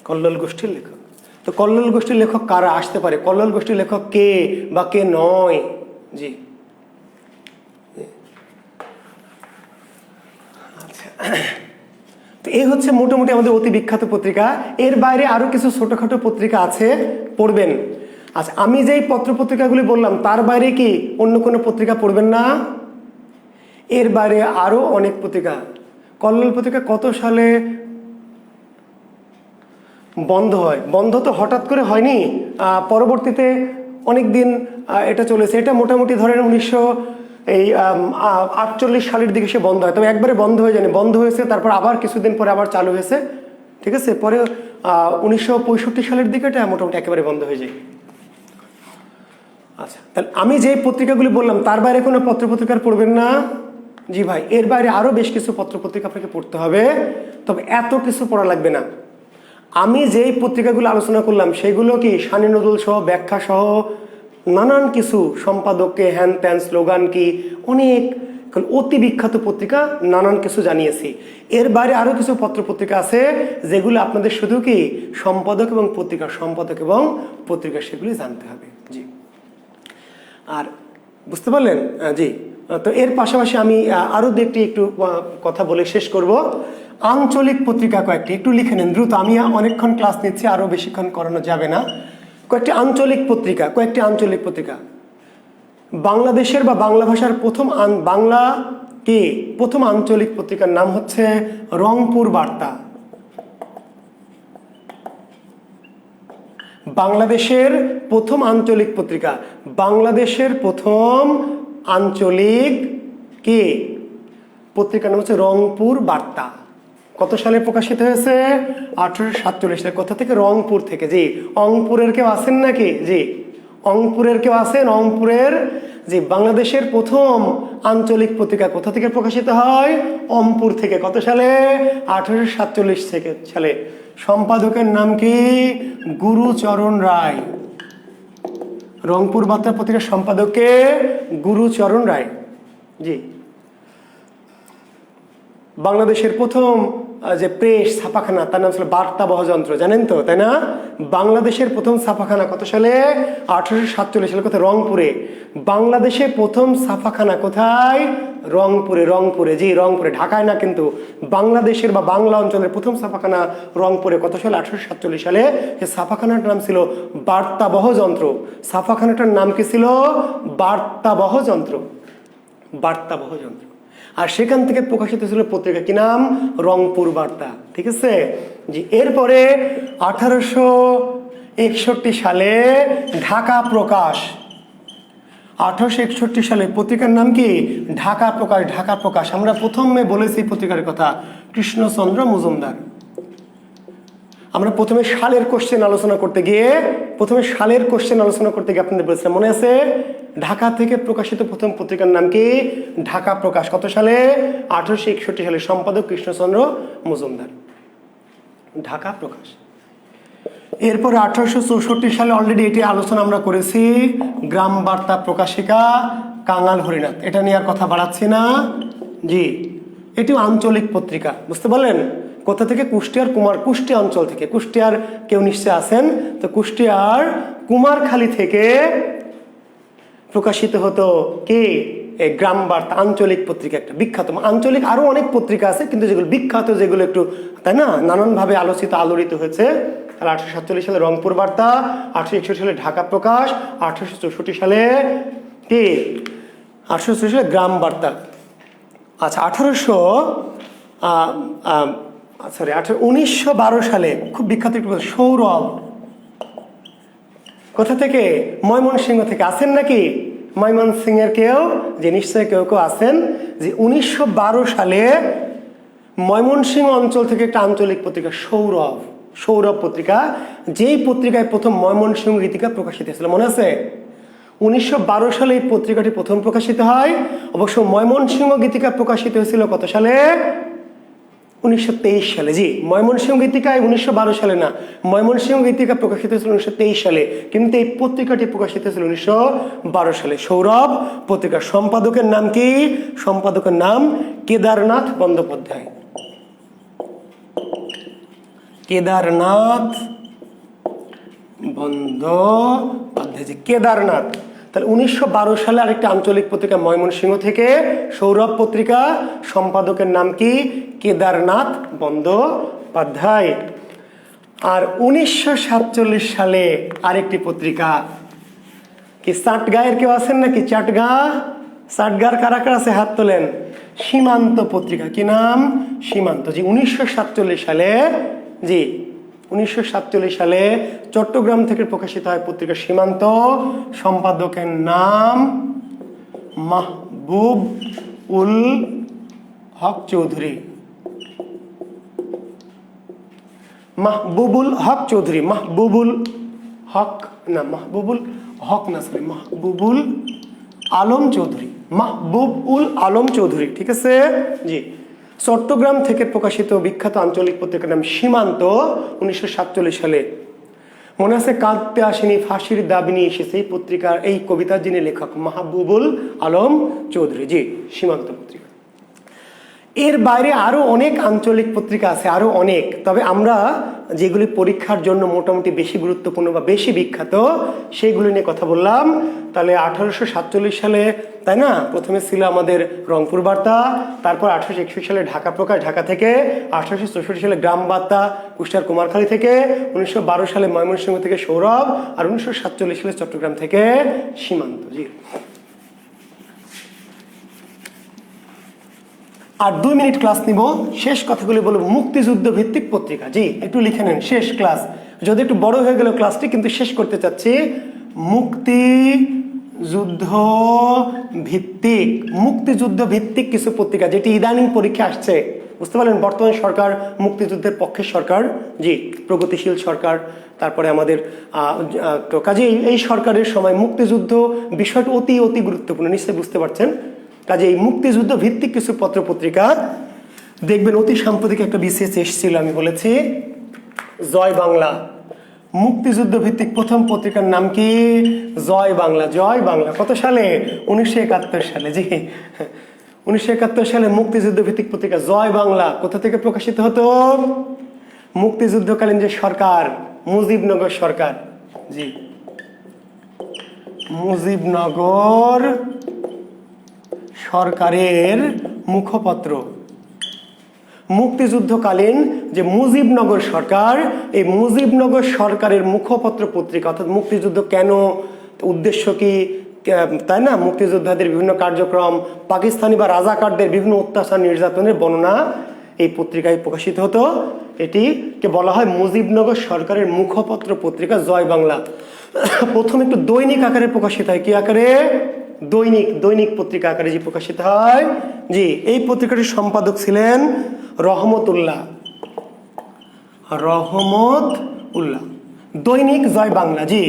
S1: কল্লোল গোষ্ঠীর লেখক। তো কল্লোল গোষ্ঠীর লেখক কারা আসতে পারে? কল্লোল গোষ্ঠীর লেখক কে বা কে নয়? জি, আচ্ছা, এই হচ্ছে মোটামুটি আমাদের অতি বিখ্যাত পত্রিকা। এর বাইরে আরো কিছু ছোটখাটো পত্রিকা আছে, পড়বেন। আচ্ছা, আমি যেই পত্রপত্রিকাগুলি বললাম তার বাইরে কি অন্য কোনো পত্রিকা পড়বেন না? এর বাইরে আরো অনেক পত্রিকা। কল্লোল পত্রিকা কত সালে বন্ধ হয়? বন্ধ তো হঠাৎ করে হয়নি, পরবর্তীতে অনেক দিন এটা চলেছে। এটা মোটামুটি ধরেন 1948 সালের দিকে সে বন্ধ হয়, তবে একবারে বন্ধ হয়ে যায়নি, বন্ধ হয়েছে, তারপর আবার কিছুদিন পরে আবার চালু হয়েছে, ঠিক আছে। পরে 1965 সালের দিকে এটা মোটামুটি একেবারে বন্ধ হয়ে যায়। আচ্ছা, তাহলে আমি যে পত্রিকাগুলি বললাম তার বাইরে কোনো পত্রপত্রিকার পড়বেন না? জি ভাই, এর বাইরে আরো বেশ কিছু পত্রপত্রিকা আপনাকে পড়তে হবে, তবে এত কিছু পড়া লাগবে না। আমি যেই পত্রিকাগুলো আলোচনা করলাম সেগুলো কি শানি নজরুল সহ, ব্যাখ্যা সহ, নানান কিছু সম্পাদককে হ্যান ত্যান স্লোগান কি অনেক অতি বিখ্যাত পত্রিকা নানান কিছু জানিয়েছি। এর বাইরে আরও কিছু পত্রপত্রিকা আছে যেগুলো আপনাদের শুধু কি সম্পাদক এবং পত্রিকা সেগুলি জানতে হবে। জি, আর বুঝতে পারলেন? জি, তো এর পাশাপাশি আমি আরও একটু কথা বলে শেষ করব। আঞ্চলিক পত্রিকা কয়েকটি একটু লিখে নেন দ্রুত, আমি অনেকক্ষণ ক্লাস নিচ্ছি, আরও বেশিক্ষণ করানো যাবে না। কয়েকটি আঞ্চলিক পত্রিকা বাংলাদেশের বা বাংলা ভাষার প্রথম আঞ্চলিক পত্রিকার নাম হচ্ছে রংপুর বার্তা। বাংলাদেশের প্রথম আঞ্চলিক পত্রিকা, বাংলাদেশের প্রথম আঞ্চলিক পত্রিকার নাম হচ্ছে রংপুর বার্তা। কত সালে প্রকাশিত হয়েছে? 1847 সালে। কোথা থেকে? রংপুর থেকে। জি, রংপুরের কেউ আছেন নাকি? জি, রংপুরের কেউ আছেন? রংপুরের যে বাংলাদেশের প্রথম আঞ্চলিক পত্রিকা কোথা থেকে প্রকাশিত হয়? রংপুর থেকে। কত সালে? 1847 সালে। সম্পাদকের নাম কি? গুরুচরণ রায়। রংপুর বার্তা পত্রিকার সম্পাদককে গুরুচরণ রায়। জি, বাংলাদেশের প্রথম যে প্রেস ছাপাখানা তার নাম ছিল বার্তাবহ যন্ত্র, জানেন তো, তাই না? বাংলাদেশের প্রথম ছাপাখানা কত সালে? 1847 সালে। কোথায়? রংপুরে। বাংলাদেশের প্রথম ছাপাখানা কোথায়? রংপুরে। জি, রংপুরে, ঢাকায় না কিন্তু। বাংলাদেশের বা বাংলা অঞ্চলের প্রথম ছাপাখানা রংপুরে। কত সালে? 1847 সালে। সেই ছাপাখানাটার নাম ছিল বার্তাবহ যন্ত্র। ছাপাখানাটার নাম কি ছিল? বার্তাবহ যন্ত্র। আর সেখান থেকে প্রকাশিত ছিল পত্রিকা কি নাম? রংপুর বার্তা। ঠিক আছে? জি, এরপরে 1861 সালে ঢাকা প্রকাশ। 1861 সালে পত্রিকার নাম কি? ঢাকা প্রকাশ। আমরা প্রথমে বলেছি পত্রিকার কথা, কৃষ্ণচন্দ্র মজুমদার। আমরা প্রথমে সালের কোশ্চেন আলোচনা করতে গিয়ে আপনাদের বলেছিলাম, মনে আছে? ঢাকা থেকে প্রকাশিত প্রথম পত্রিকার নাম কি? ঢাকা প্রকাশ। কত সালে? 1861 সালে। সম্পাদক কৃষ্ণচন্দ্র মজুমদার। ঢাকা প্রকাশ। এরপরে 1864 সালে অলরেডি এটি আলোচনা আমরা করেছি, গ্রাম বার্তা প্রকাশিকা কাঙাল হরিনাথ। এটা নিয়ে আর কথা বাড়াচ্ছি না। জি, এটিও আঞ্চলিক পত্রিকা। বুঝতে পারলেন? কোথা থেকে? কুষ্টিয়া অঞ্চল থেকে। কুষ্টিয়ার কেউ নিশ্চয় আছেন তো, কুষ্টিয়ার কুমারখালী থেকে প্রকাশিত হতো কি? এই গ্রাম বার্তা আঞ্চলিক পত্রিকা, একটা বিখ্যাত। আঞ্চলিক আরো অনেক পত্রিকা আছে, কিন্তু যেগুলো বিখ্যাত, যেগুলো একটু, তাই না, নানানভাবে আলোড়িত হয়েছে। তাহলে 1847 সালে রংপুর বার্তা, 1861 সালে ঢাকা প্রকাশ, 1864 সালে কি? 1864 সালে গ্রাম বার্তা। আচ্ছা, 1912 সালে খুব বিখ্যাত একটু সৌরভ। কোথা থেকে? ময়মনসিংহ থেকে। আছেন নাকি ময়মনসিংহের কেউ? যে নিশ্চয় কেউ আছেন। যে 1912 সালে ময়মনসিংহ অঞ্চল থেকে একটা আঞ্চলিক পত্রিকা সৌরভ পত্রিকা, যেই পত্রিকায় প্রথম ময়মনসিংহ গীতিকা প্রকাশিত হয়েছিল, মনে আছে? 1912 সালে এই পত্রিকাটি প্রথম প্রকাশিত হয়। অবশ্য ময়মনসিংহ গীতিকা প্রকাশিত হয়েছিল কত সালে? 1923 সালে। জি, ময়মনসিংহ গীতিকায় 1912 সালে না, ময়মনসিংহ গীতিকা প্রকাশিত হয়েছিল 1923 সালে, কিন্তু এই পত্রিকাটি প্রকাশিত হয়েছিল 1912 সালে। সৌরভ পত্রিকার সম্পাদকের নাম কি? সম্পাদকের নাম কেদারনাথ বন্দ্যোপাধ্যায়। কেদারনাথ কেদারনাথ। তাহলে 1912 সালে আরেকটা আঞ্চলিক পত্রিকা ময়মনসিংহ থেকে, সৌরভ পত্রিকা, সম্পাদকের নাম কি? কেদারনাথ বন্দ্যোপাধ্যায়। আর 1947 সালে আরেকটি পত্রিকা কি? চাটগাঁয়ের কেউ আছেন নাকি? চাটগাঁর কারা কারা আছে? হাত তোলেন। সীমান্ত পত্রিকা। কি নাম? সীমান্ত। জি, 1947 সালে, জি 1947 সালে চট্টগ্রাম থেকে প্রকাশিত হয় পত্রিকা সীমান্ত। সম্পাদকের নাম মাহবুবুল হক চৌধুরী। মাহবুবুল আলম চৌধুরী। ঠিক আছে? জি, চট্টগ্রাম থেকে প্রকাশিত বিখ্যাত আঞ্চলিক পত্রিকার নাম সীমান্ত। 1947 সালে মনে আছে কাঁদতে আসেনি ফাঁসির দাবি নিয়ে এসেছে এই পত্রিকার এই কবিতার যিনি লেখক মাহবুবুল আলম চৌধুরী, জি, সীমান্ত পত্রিকা। এর বাইরে আরও অনেক আঞ্চলিক পত্রিকা আছে, আরও অনেক, তবে আমরা যেগুলি পরীক্ষার জন্য মোটামুটি বেশি গুরুত্বপূর্ণ বা বেশি বিখ্যাত সেইগুলি নিয়ে কথা বললাম। তাহলে 1847 সালে, তাই না, প্রথমে ছিল আমাদের রংপুর বার্তা, তারপর 1861 সালে ঢাকা প্রকাশ ঢাকা থেকে, 1864 সালে গ্রাম বার্তা কুষ্টিয়ার কুমারখালী থেকে, 1912 সালে ময়মনসিংহ থেকে সৌরভ, আর 1947 সালে চট্টগ্রাম থেকে সীমান্ত। জি, আর 2 মিনিট ক্লাস নিব, শেষ কথাগুলি বলবো। মুক্তিযুদ্ধ ভিত্তিক পত্রিকা, জি একটু লিখে নেন, শেষ ক্লাস, যদি একটু বড় হয়ে গেল ক্লাসটি, কিন্তু শেষ করতে চাচ্ছি। মুক্তিযুদ্ধ ভিত্তিক, মুক্তিযুদ্ধ ভিত্তিক কিছু পত্রিকা, যেটি ইদানিং পরীক্ষা আসছে, বুঝতে পারলেন। বর্তমান সরকার মুক্তিযুদ্ধের পক্ষের সরকার, জি, প্রগতিশীল সরকার। তারপরে আমাদের তো কাজে এই সরকারের সময় মুক্তিযুদ্ধ বিষয়টি অতি অতি গুরুত্বপূর্ণ, নিশ্চয়ই বুঝতে পারছেন। কাজে এই মুক্তিযুদ্ধ ভিত্তিক কিছু পত্রপত্রিকা দেখবেন। অতি সাম্প্রতিক একটা বিশেষ এসেছিল, আমি বলেছি জয় বাংলা। মুক্তিযুদ্ধ ভিত্তিক প্রথম পত্রিকার নাম কি? জয় বাংলা। জয় বাংলা কত সালে? 1971 সালে। জি, 1971 সালে মুক্তিযুদ্ধ ভিত্তিক পত্রিকা জয় বাংলা কোথা থেকে প্রকাশিত হতো? মুক্তিযুদ্ধকালীন যে সরকার, মুজিবনগর সরকার, জি, মুজিবনগর সরকারের মুখপত্র। মুক্তিযুদ্ধকালীন যে মুজিবনগর সরকার, এই মুজিবনগর সরকারের মুখপত্র পত্রিকা, অর্থাৎ মুক্তিযুদ্ধ কেন, উদ্দেশ্য কি, তাই না, মুক্তিযোদ্ধাদের বিভিন্ন কার্যক্রম, পাকিস্তানি বা রাজাকারদের বিভিন্ন অত্যাচার নির্যাতনের বর্ণনা এই পত্রিকায় প্রকাশিত হতো। এটিকে বলা হয় মুজিবনগর সরকারের মুখপত্র পত্রিকা জয় বাংলা। প্রথম একটু দৈনিক আকারে প্রকাশিত হয়। কি আকারে? দৈনিক, দৈনিক পত্রিকা আকারে যে প্রকাশিত হয়। জি, এই পত্রিকাটির সম্পাদক ছিলেন রহমতুল্লাহ। রহমতুল্লাহ। দৈনিক জয় বাংলা, জি,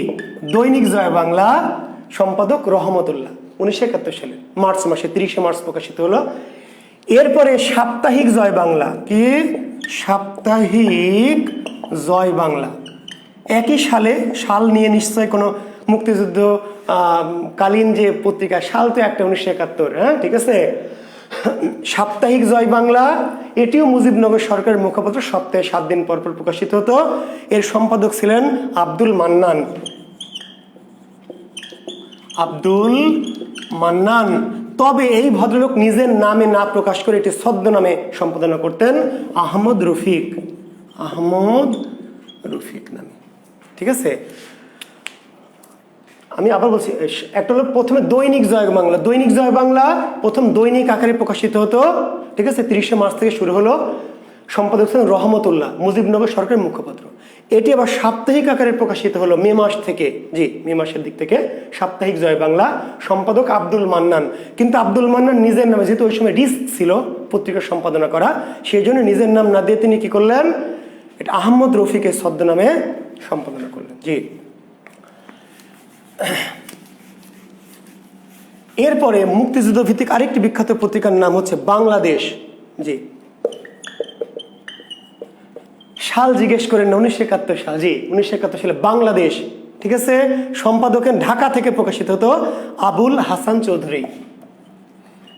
S1: দৈনিক জয় বাংলা, সম্পাদক রহমতুল্লাহ। 1971 সালে মার্চ মাসে 30 মার্চ প্রকাশিত হলো। এরপরে সাপ্তাহিক জয় বাংলা। কি? সাপ্তাহিক জয় বাংলা। একই সালে, সাল নিয়ে নিশ্চয় কোনো মুক্তিযুদ্ধ কালীন যে পত্রিকা, সাল তো একটা 1971, হ্যাঁ, ঠিক আছে। সাপ্তাহিক জয় বাংলা, এটিও মুজিবনগর সরকারের মুখপত্র, সপ্তাহে 7 দিন পর পর প্রকাশিত হতো। এর সম্পাদক ছিলেন আব্দুল মান্নান। আব্দুল মান্নান। তবে এই ভদ্রলোক নিজের নামে না প্রকাশ করে এটি ছদ্মনামে সম্পাদনা করতেন, আহমদ রফিক। আহমদ রফিক নামে, ঠিক আছে। আমি আবার বলছি, একটা হলো প্রথমে দৈনিক জয় বাংলা। দৈনিক জয় বাংলা প্রথম দৈনিক আকারে প্রকাশিত হতো, ঠিক আছে, 30 মার্চ থেকে শুরু হলো। সম্পাদক ছিলেন রহমতুল্লাহ, মুজিবনগর সরকারের মুখপাত্র। এটি আবার সাপ্তাহিক আকারে প্রকাশিত হলো মে মাস থেকে, জি, মে মাসের দিক থেকে সাপ্তাহিক জয় বাংলা, সম্পাদক আব্দুল মান্নান। কিন্তু আব্দুল মান্নান নিজের নামে, যেহেতু ওই সময় রিস্ক ছিল পত্রিকা সম্পাদনা করা, সেই জন্য নিজের নাম না দিয়ে তিনি কি করলেন, এটা আহমদ রফিকের ছদ্মনামে সম্পাদনা করলেন। জি, এরপরে মুক্তিযুদ্ধ ভিত্তিক আরেকটি বিখ্যাত পত্রিকার নাম হচ্ছে বাংলাদেশ। জি, সাল জিজ্ঞেস করেন না, 1971 সাল। জি, 1971 সালে বাংলাদেশ, ঠিক আছে। সম্পাদকের ঢাকা থেকে প্রকাশিত হতো আবুল হাসান চৌধুরী।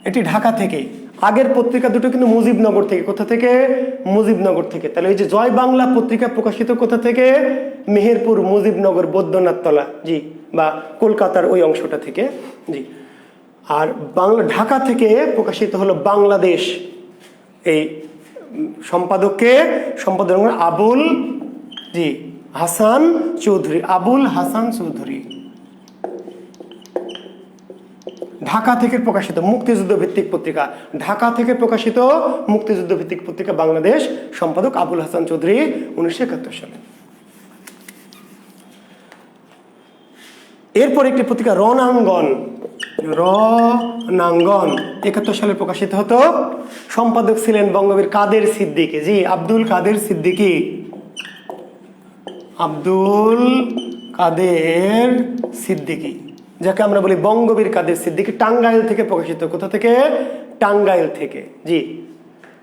S1: এটি ঢাকা থেকে। আগের পত্রিকা দুটো কিন্তু মুজিবনগর থেকে। কোথা থেকে? মুজিবনগর থেকে। তাহলে এই যে জয় বাংলা পত্রিকা প্রকাশিত কোথা থেকে? মেহেরপুর, মুজিবনগর, বৈদ্যনাথ তলা, জি, বা কলকাতার ওই অংশটা থেকে। জি, আর বাংলা ঢাকা থেকে প্রকাশিত হলো বাংলাদেশ। এই সম্পাদক আবুল, জি, হাসান চৌধুরী, আবুল হাসান চৌধুরী। ঢাকা থেকে প্রকাশিত মুক্তিযুদ্ধ ভিত্তিক পত্রিকা, ঢাকা থেকে প্রকাশিত মুক্তিযুদ্ধ ভিত্তিক পত্রিকা বাংলাদেশ, সম্পাদক আবুল হাসান চৌধুরী, 1971 সালে। এরপর একটি পত্রিকা রণাঙ্গন। রণাঙ্গন 71 সালে প্রকাশিত হতো। সম্পাদক ছিলেন বঙ্গবীর কাদের সিদ্দিকী। জি, আব্দুল কাদের সিদ্দিকী। আব্দুল কাদের সিদ্দিকী, যাকে আমরা বলি বঙ্গবীর কাদের সিদ্দিকী। টাঙ্গাইল থেকে প্রকাশিত। কোথা থেকে? টাঙ্গাইল থেকে। জি,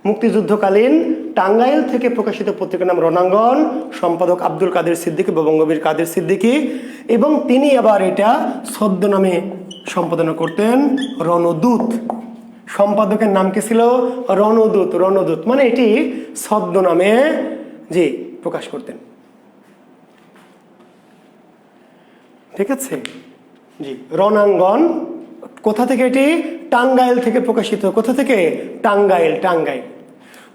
S1: মুক্তিযুদ্ধকালীন টাঙ্গাইল থেকে প্রকাশিত পত্রিকার নাম রণাঙ্গন, সম্পাদক আব্দুল কাদের সিদ্দিকী বা বঙ্গবীর কাদের সিদ্দিকী, এবং তিনি আবার এটা ছদ্মনামে সম্পাদনা করতেন রণদূত। সম্পাদকের নাম কি ছিল? রণদূত। রণদূত মানে এটি ছদ্মনামে জি প্রকাশ করতেন। ঠিক আছে জি। রণাঙ্গন কোথা থেকে? এটি টাঙ্গাইল থেকে প্রকাশিত। কোথা থেকে? টাঙ্গাইল। টাঙ্গাইল।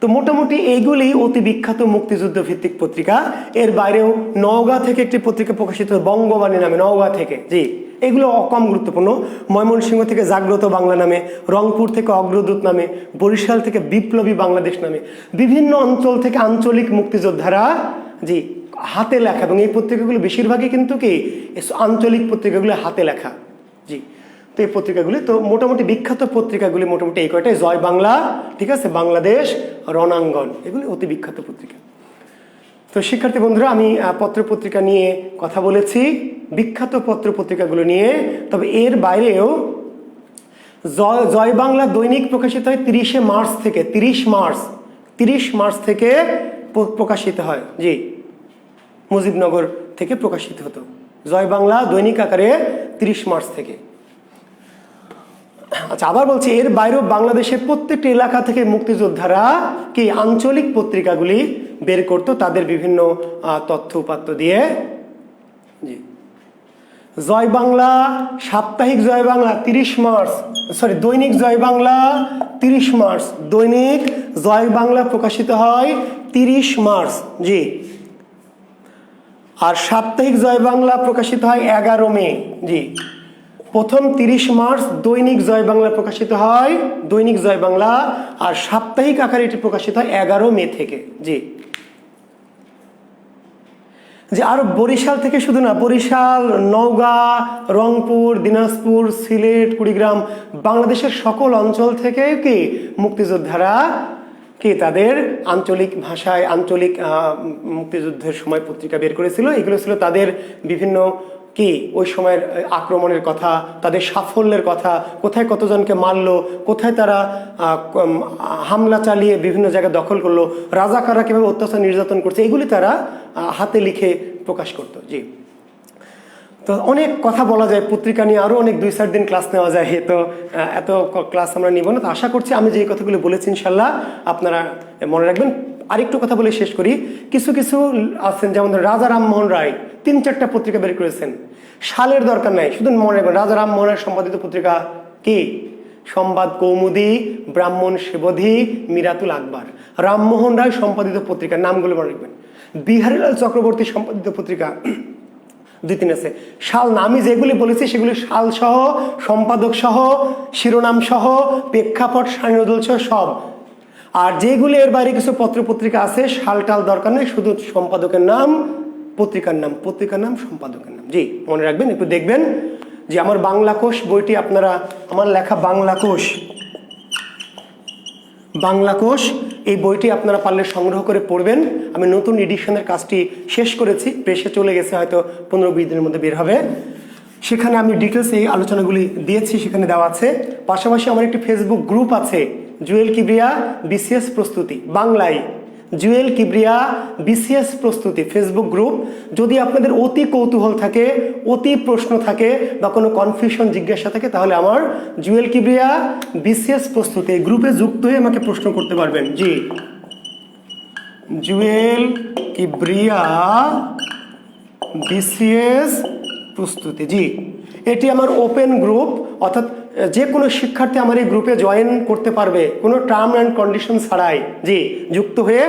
S1: তো মোটামুটি এইগুলি অতি বিখ্যাত মুক্তিযুদ্ধ ভিত্তিক পত্রিকা। এর বাইরেও নওগাঁ থেকে একটি পত্রিকা প্রকাশিত বঙ্গবাণী নামে, নওগাঁ থেকে জি, এগুলো কম গুরুত্বপূর্ণ। ময়মনসিংহ থেকে জাগ্রত বাংলা নামে, রংপুর থেকে অগ্রদূত নামে, বরিশাল থেকে বিপ্লবী বাংলাদেশ নামে, বিভিন্ন অঞ্চল থেকে আঞ্চলিক মুক্তিযোদ্ধারা জি হাতে লেখা, এবং এই পত্রিকাগুলো বেশিরভাগই কিন্তু কি আঞ্চলিক পত্রিকাগুলো হাতে লেখা জি। তো এই পত্রিকাগুলি, তো মোটামুটি বিখ্যাত পত্রিকাগুলি মোটামুটি এই কয়টাই, জয় বাংলা, ঠিক আছে, বাংলাদেশ, রণাঙ্গন, এগুলি অতি বিখ্যাত পত্রিকা। তো শিক্ষার্থী বন্ধুরা, আমি পত্রপত্রিকা নিয়ে কথা বলেছি, বিখ্যাত পত্রপত্রিকাগুলো নিয়ে। তবে এর বাইরেও জয় বাংলা দৈনিক প্রকাশিত হয় 30 মার্চ থেকে, 30 মার্চ থেকে প্রকাশিত হয় জি, মুজিবনগর থেকে প্রকাশিত হতো জয় বাংলা দৈনিক আকারে 30 মার্চ থেকে। আচ্ছা, আবার বলছি, এর বাইরেও বাংলাদেশের প্রত্যেকটি এলাকা থেকে মুক্তিযোদ্ধারা কি আঞ্চলিক পত্রিকাগুলি বের করত তাদের বিভিন্ন তথ্য উপাত্ত দিয়ে জি। জয় বাংলা, সাপ্তাহিক জয় বাংলা 30 মার্চ, সরি দৈনিক জয় বাংলা 30 মার্চ, দৈনিক জয় বাংলা প্রকাশিত হয় 30 মার্চ জি। আর সাপ্তাহিক জয় বাংলা প্রকাশিত হয় 11 মে জি। প্রথম 30 মার্চ দৈনিক জয় বাংলা প্রকাশিত হয়, দৈনিক জয় বাংলা, আর সাপ্তাহিক আকারে এটি প্রকাশিত হয় 11 মে থেকে জি। যে আরো বরিশাল থেকে শুধু না, বরিশাল, নওগাঁ, রংপুর, দিনাজপুর, সিলেট, কুড়িগ্রাম, বাংলাদেশের সকল অঞ্চল থেকে কি মুক্তিযোদ্ধারা কি তাদের আঞ্চলিক ভাষায় আঞ্চলিক মুক্তিযুদ্ধের সময় পত্রিকা বের করেছিল। এগুলো ছিল তাদের বিভিন্ন কি ওই সময়ের আক্রমণের কথা, তাদের সাফল্যের কথা, কোথায় কতজনকে মারলো, কোথায় তারা হামলা চালিয়ে বিভিন্ন জায়গায় দখল করলো, রাজাকাররা কীভাবে অত্যাচার নির্যাতন করছে, এগুলি তারা হাতে লিখে প্রকাশ করতো জি। তো অনেক কথা বলা যায় পত্রিকা নিয়ে, আরও অনেক 2-4 দিন ক্লাস নেওয়া যায়, তো এত ক্লাস আমরা নিব না। তো আশা করছি আমি যে কথাগুলো বলেছি ইনশাল্লাহ আপনারা মনে রাখবেন। আরেকটু কথা বলে শেষ করি। কিছু কিছু আছেন, যেমন রাজা রামমোহন রায় 3-4টা পত্রিকা বের করেছেন, সালের দরকার নাই, শুধু মনে রাখবেন রাজা রামমোহন রায় সম্পাদিত পত্রিকা কি? সংবাদ কৌমুদী, ব্রাহ্মণ সেবধি, মিরাতুল আকবর। রামমোহন রায় সম্পাদিত পত্রিকার নামগুলো মনে রাখবেন। বিহারীলাল চক্রবর্তী সম্পাদিত পত্রিকা 2-3 আছে। সাল না, আমি যেগুলি বলেছি সেগুলি সাল সহ, সম্পাদক সহ, শিরোনাম সহ, প্রেক্ষাপট, সাইনদল সহ সব। আর যেগুলি এর বাইরে কিছু পত্রপত্রিকা আছে সালটাল দরকার নেই, শুধু সম্পাদকের নাম, পত্রিকার নাম, সম্পাদকের নাম জি মনে রাখবেন। একটু দেখবেন যে আমার বাংলা কোষ বইটি, আপনারা আমার লেখা বাংলা কোষ এই বইটি আপনারা পারলে সংগ্রহ করে পড়বেন। আমি নতুন এডিশনের কাজটি শেষ করেছি, প্রেসে চলে গেছে, হয়তো 15-20 দিনের মধ্যে বের হবে। সেখানে আমি ডিটেলস এই আলোচনাগুলি দিয়েছি, সেখানে দেওয়া আছে। পাশাপাশি আমার একটি ফেসবুক গ্রুপ আছে, জুয়েল কিবরিয়া বিসিএস প্রস্তুতি, বাংলায় জুয়েল কিবরিয়া বিসিএস প্রস্তুতি ফেসবুক গ্রুপ। যদি আপনাদের অতি কৌতূহল থাকে, অতি প্রশ্ন থাকে, বা কোনো কনফিউশন জিজ্ঞাসা থাকে, তাহলে আমার জুয়েল কিবরিয়া বিসিএস প্রস্তুতি এই গ্রুপে যুক্ত হয়ে আমাকে প্রশ্ন করতে পারবেন জি। জুয়েল কিবরিয়া বিসিএস প্রস্তুতি জি, এটি আমার ওপেন গ্রুপ, অর্থাৎ যে কোনো শিক্ষার্থী আমার এই গ্রুপে জয়েন করতে পারবে কোনো টার্ম অ্যান্ড কন্ডিশন ছাড়াই জি। যুক্ত হয়ে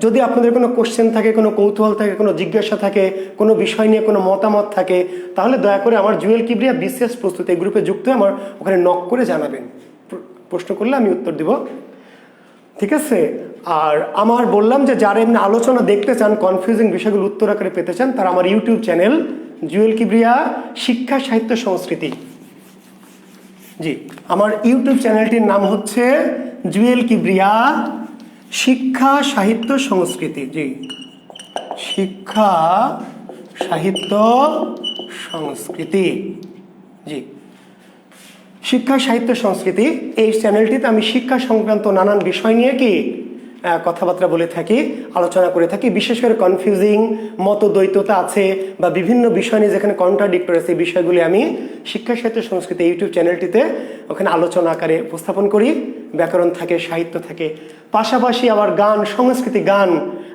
S1: যদি আপনাদের কোনো কোশ্চেন থাকে, কোনো কৌতূহল থাকে, কোনো জিজ্ঞাসা থাকে, কোনো বিষয় নিয়ে কোনো মতামত থাকে, তাহলে দয়া করে আমার জুয়েল কিবরিয়া বিসিএস প্রস্তুতি এই গ্রুপে যুক্ত হয়ে আমার ওখানে নক করে জানাবেন, প্রশ্ন করলে আমি উত্তর দিব, ঠিক আছে। আর আমার বললাম যে যারা এমনি আলোচনা দেখতে চান, কনফিউজিং বিষয়গুলো উত্তর আকারে পেতে চান, তারা আমার ইউটিউব চ্যানেল জুয়েল কিবরিয়া শিক্ষা সাহিত্য সংস্কৃতি জি, আমার ইউটিউব চ্যানেলটির নাম হচ্ছে জুয়েল কিবরিয়া শিক্ষা সাহিত্য সংস্কৃতি জি, শিক্ষা সাহিত্য সংস্কৃতি জি, শিক্ষা সাহিত্য সংস্কৃতি। এই চ্যানেলটিতে আমি শিক্ষা সংক্রান্ত নানান বিষয় নিয়ে কি কথাবার্তা বলে থাকি, আলোচনা করে থাকি। বিশেষ করে কনফিউজিং মতদ্বৈততা আছে বা বিভিন্ন বিষয় নিয়ে যেখানে কন্ট্রাডিক্টর আছে, এই বিষয়গুলি আমি শিক্ষা সাহিত্য সংস্কৃতি ইউটিউব চ্যানেলটিতে ওখানে আলোচনা আকারে উপস্থাপন করি। ব্যাকরণ থাকে, সাহিত্য থাকে, পাশাপাশি আবার গান, সংস্কৃতি, গান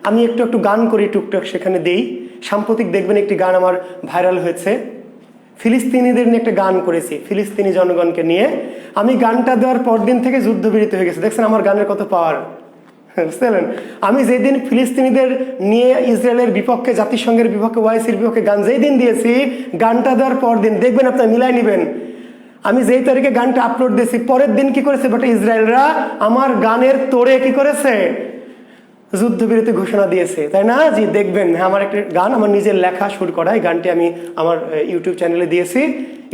S1: আমি একটু একটু গান করি, টুকটাক সেখানে দেই। সাম্প্রতিক দেখবেন একটি গান আমার ভাইরাল হয়েছে, ফিলিস্তিনিদের নিয়ে একটা গান করেছি, ফিলিস্তিনি জনগণকে নিয়ে। আমি গানটা দেওয়ার পরদিন থেকে যুদ্ধবিরতি হয়ে গেছে। দেখছেন আমার গানের কত পাওয়ার, বুঝলেন? আমি যেদিন ফিলিস্তিনিদের নিয়ে ইসরায়েলের বিপক্ষে, জাতিসংঘের বিপক্ষে, ওয়াইসির বিপক্ষে গান যেই দিন দিয়েছি, গানটা দেওয়ার পর দিন দেখবেন, আপনার মিলাই নেবেন, আমি যেই তারিখে গানটা আপলোড দিয়েছি পরের দিন কি করেছে বাট ইসরায়েলরা আমার গানের তোড়ে কি করেছে, যুদ্ধবিরতি ঘোষণা দিয়েছে, তাই না? জি, দেখবেন। হ্যাঁ, আমার একটা গান আমার নিজের লেখা, সুর করা, এই গানটি আমি আমার ইউটিউব চ্যানেলে দিয়েছি।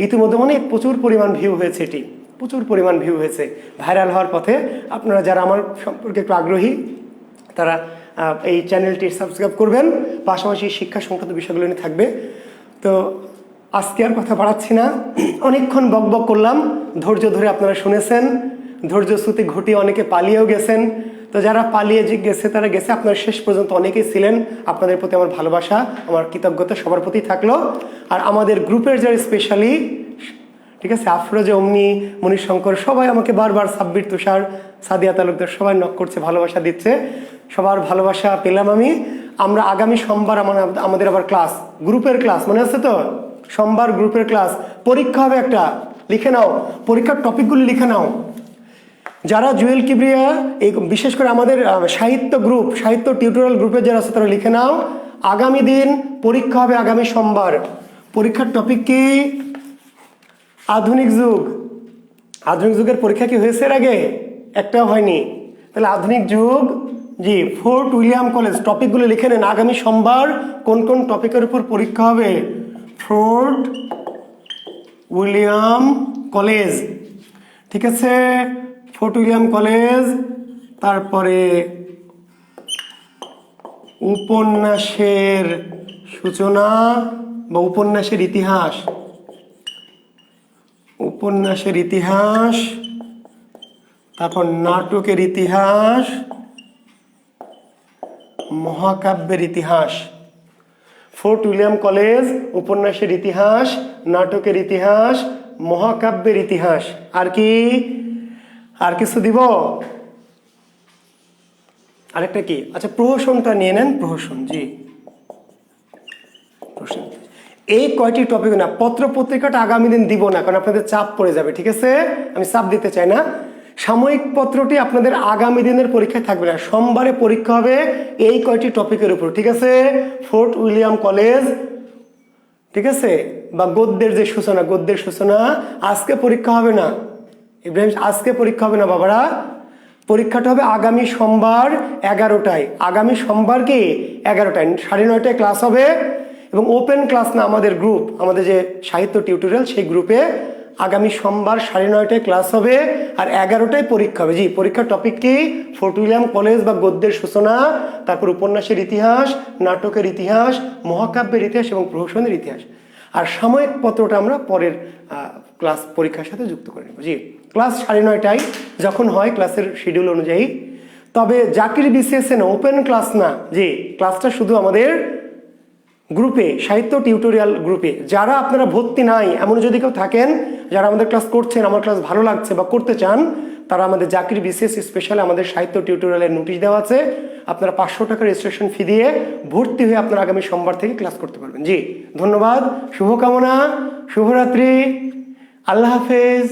S1: ইতিমধ্যে মানে প্রচুর পরিমাণ ভিউ হয়েছে, এটি প্রচুর পরিমাণ ভিউ হয়েছে, ভাইরাল হওয়ার পথে। আপনারা যারা আমার সম্পর্কে একটু আগ্রহী তারা এই চ্যানেলটি সাবস্ক্রাইব করবেন, পাশাপাশি শিক্ষা সংক্রান্ত বিষয়গুলো নিয়ে থাকবে। তো আজকে আর কথা বাড়াচ্ছি না, অনেকক্ষণ বকবক করলাম, ধৈর্য ধরে আপনারা শুনেছেন, ধৈর্যচ্যুতি ঘটিয়ে অনেকে পালিয়েও গেছেন। তো যারা পালিয়ে গেছে তারা গেছে, আপনারা শেষ পর্যন্ত অনেকেই ছিলেন, আপনাদের প্রতি আমার ভালোবাসা, আমার কৃতজ্ঞতা সবার প্রতি থাকলো। আর আমাদের গ্রুপের যারা স্পেশালি, ঠিক আছে, আফরোজ, অমনি, মণিশঙ্কর, সবাই আমাকে বারবার, সাব্বির, তুষার, সাদিয়া তালুকদার সবাই নক করছে, ভালোবাসা দিচ্ছে, সবার ভালোবাসা পেলাম আমি। আমরা আগামী সোমবার আমাদের আবার ক্লাস, গ্রুপের ক্লাস, মনে আছে তো? সোমবার গ্রুপের ক্লাস, পরীক্ষা হবে একটা, লিখে নাও, পরীক্ষার টপিকগুলি লিখে নাও। যারা জুয়েল কিবরিয়া, এই বিশেষ করে আমাদের সাহিত্য গ্রুপ, সাহিত্য টিউটোরিয়াল গ্রুপে যারা আছে তারা লিখে নাও, আগামী দিন পরীক্ষা হবে, আগামী সোমবার। পরীক্ষার টপিক কি? আধুনিক যুগ। আধুনিক যুগের পরীক্ষা কি হয়েছে এর আগে? একটাও হয়নি। তাহলে আধুনিক যুগ, জি, ফোর্ট উইলিয়াম কলেজ, টপিকগুলো লিখে নেন। আগামী সোমবার কোন কোন টপিকের উপর পরীক্ষা হবে? ফোর্ট উইলিয়াম কলেজ, ঠিক আছে, ফোর্ট উইলিয়াম কলেজ। তারপরে উপন্যাসের সূচনা বা উপন্যাসের ইতিহাস, উপন্যাসের ইতিহাস, তারপর নাটকের ইতিহাস, মহাকাব্যের ইতিহাস। ফোর্ট উইলিয়াম কলেজ, উপন্যাসের ইতিহাস, নাটকের ইতিহাস, মহাকাব্যের ইতিহাস। আর কি? আর কিছু দিব? আরেকটা কি? আচ্ছা, প্রহসনটা নিয়ে নেন, প্রহসন। জি, প্রহসন। এই কয়টি টপিক না, পত্র পত্রিকাটা আগামী দিন দিব না, কারণ আপনাদের চাপ পড়ে যাবে, ঠিক আছে? আমি চাপ দিতে চাই না। সাময়িক পত্রটি আপনাদের আগামী দিনের পরীক্ষায় থাকবে না, সোমবারে পরীক্ষা হবে এই কয়টি টপিকের উপর, ঠিক আছে? ফোর্ট উইলিয়াম কলেজ, ঠিক আছে, বা গদ্যের যে সূচনা, গদ্যের সূচনা। আজকে পরীক্ষা হবে না ইব্রাহিম, আজকে পরীক্ষা হবে না বাবারা, পরীক্ষাটা হবে আগামী সোমবার 11টায়। আগামী সোমবার কি 11টায়, 9:30টায় ক্লাস হবে, এবং ওপেন ক্লাস না, আমাদের গ্রুপ, আমাদের যে সাহিত্য টিউটোরিয়াল, সেই গ্রুপে আগামী সোমবার 9:30টায় ক্লাস হবে, আর 11টায় পরীক্ষা হবে। জি, পরীক্ষার টপিক কি? ফোর্ট উইলিয়াম কলেজ বা গদ্যের সূচনা, তারপর উপন্যাসের ইতিহাস, নাটকের ইতিহাস, মহাকাব্যের ইতিহাস এবং প্রহসনের ইতিহাস। আর সাময়িক পত্রটা আমরা পরের ক্লাস পরীক্ষার সাথে যুক্ত করে নেব। জি, ক্লাস 9:30টায় যখন হয় ক্লাসের শিডিউল অনুযায়ী। তবে জাকির বিসিএসে না, ওপেন ক্লাস না, জি, ক্লাসটা শুধু আমাদের গ্রুপে, সাহিত্য টিউটোরিয়াল গ্রুপে। যারা আপনারা ভর্তি নাই এমন যদি কেউ থাকেন, যারা আমাদের ক্লাস করছেন, আমার ক্লাস ভালো লাগছে বা করতে চান, তারা আমাদের জাকির বিসিএস স্পেশাল আমাদের সাহিত্য টিউটোরিয়ালের নোটিশ দেওয়া আছে, আপনারা 500 টাকা রেজিস্ট্রেশন ফি দিয়ে ভর্তি হয়ে আপনারা আগামী সোমবার থেকে ক্লাস করতে পারবেন। জি, ধন্যবাদ, শুভকামনা, শুভরাত্রি, আল্লাহ হাফেজ।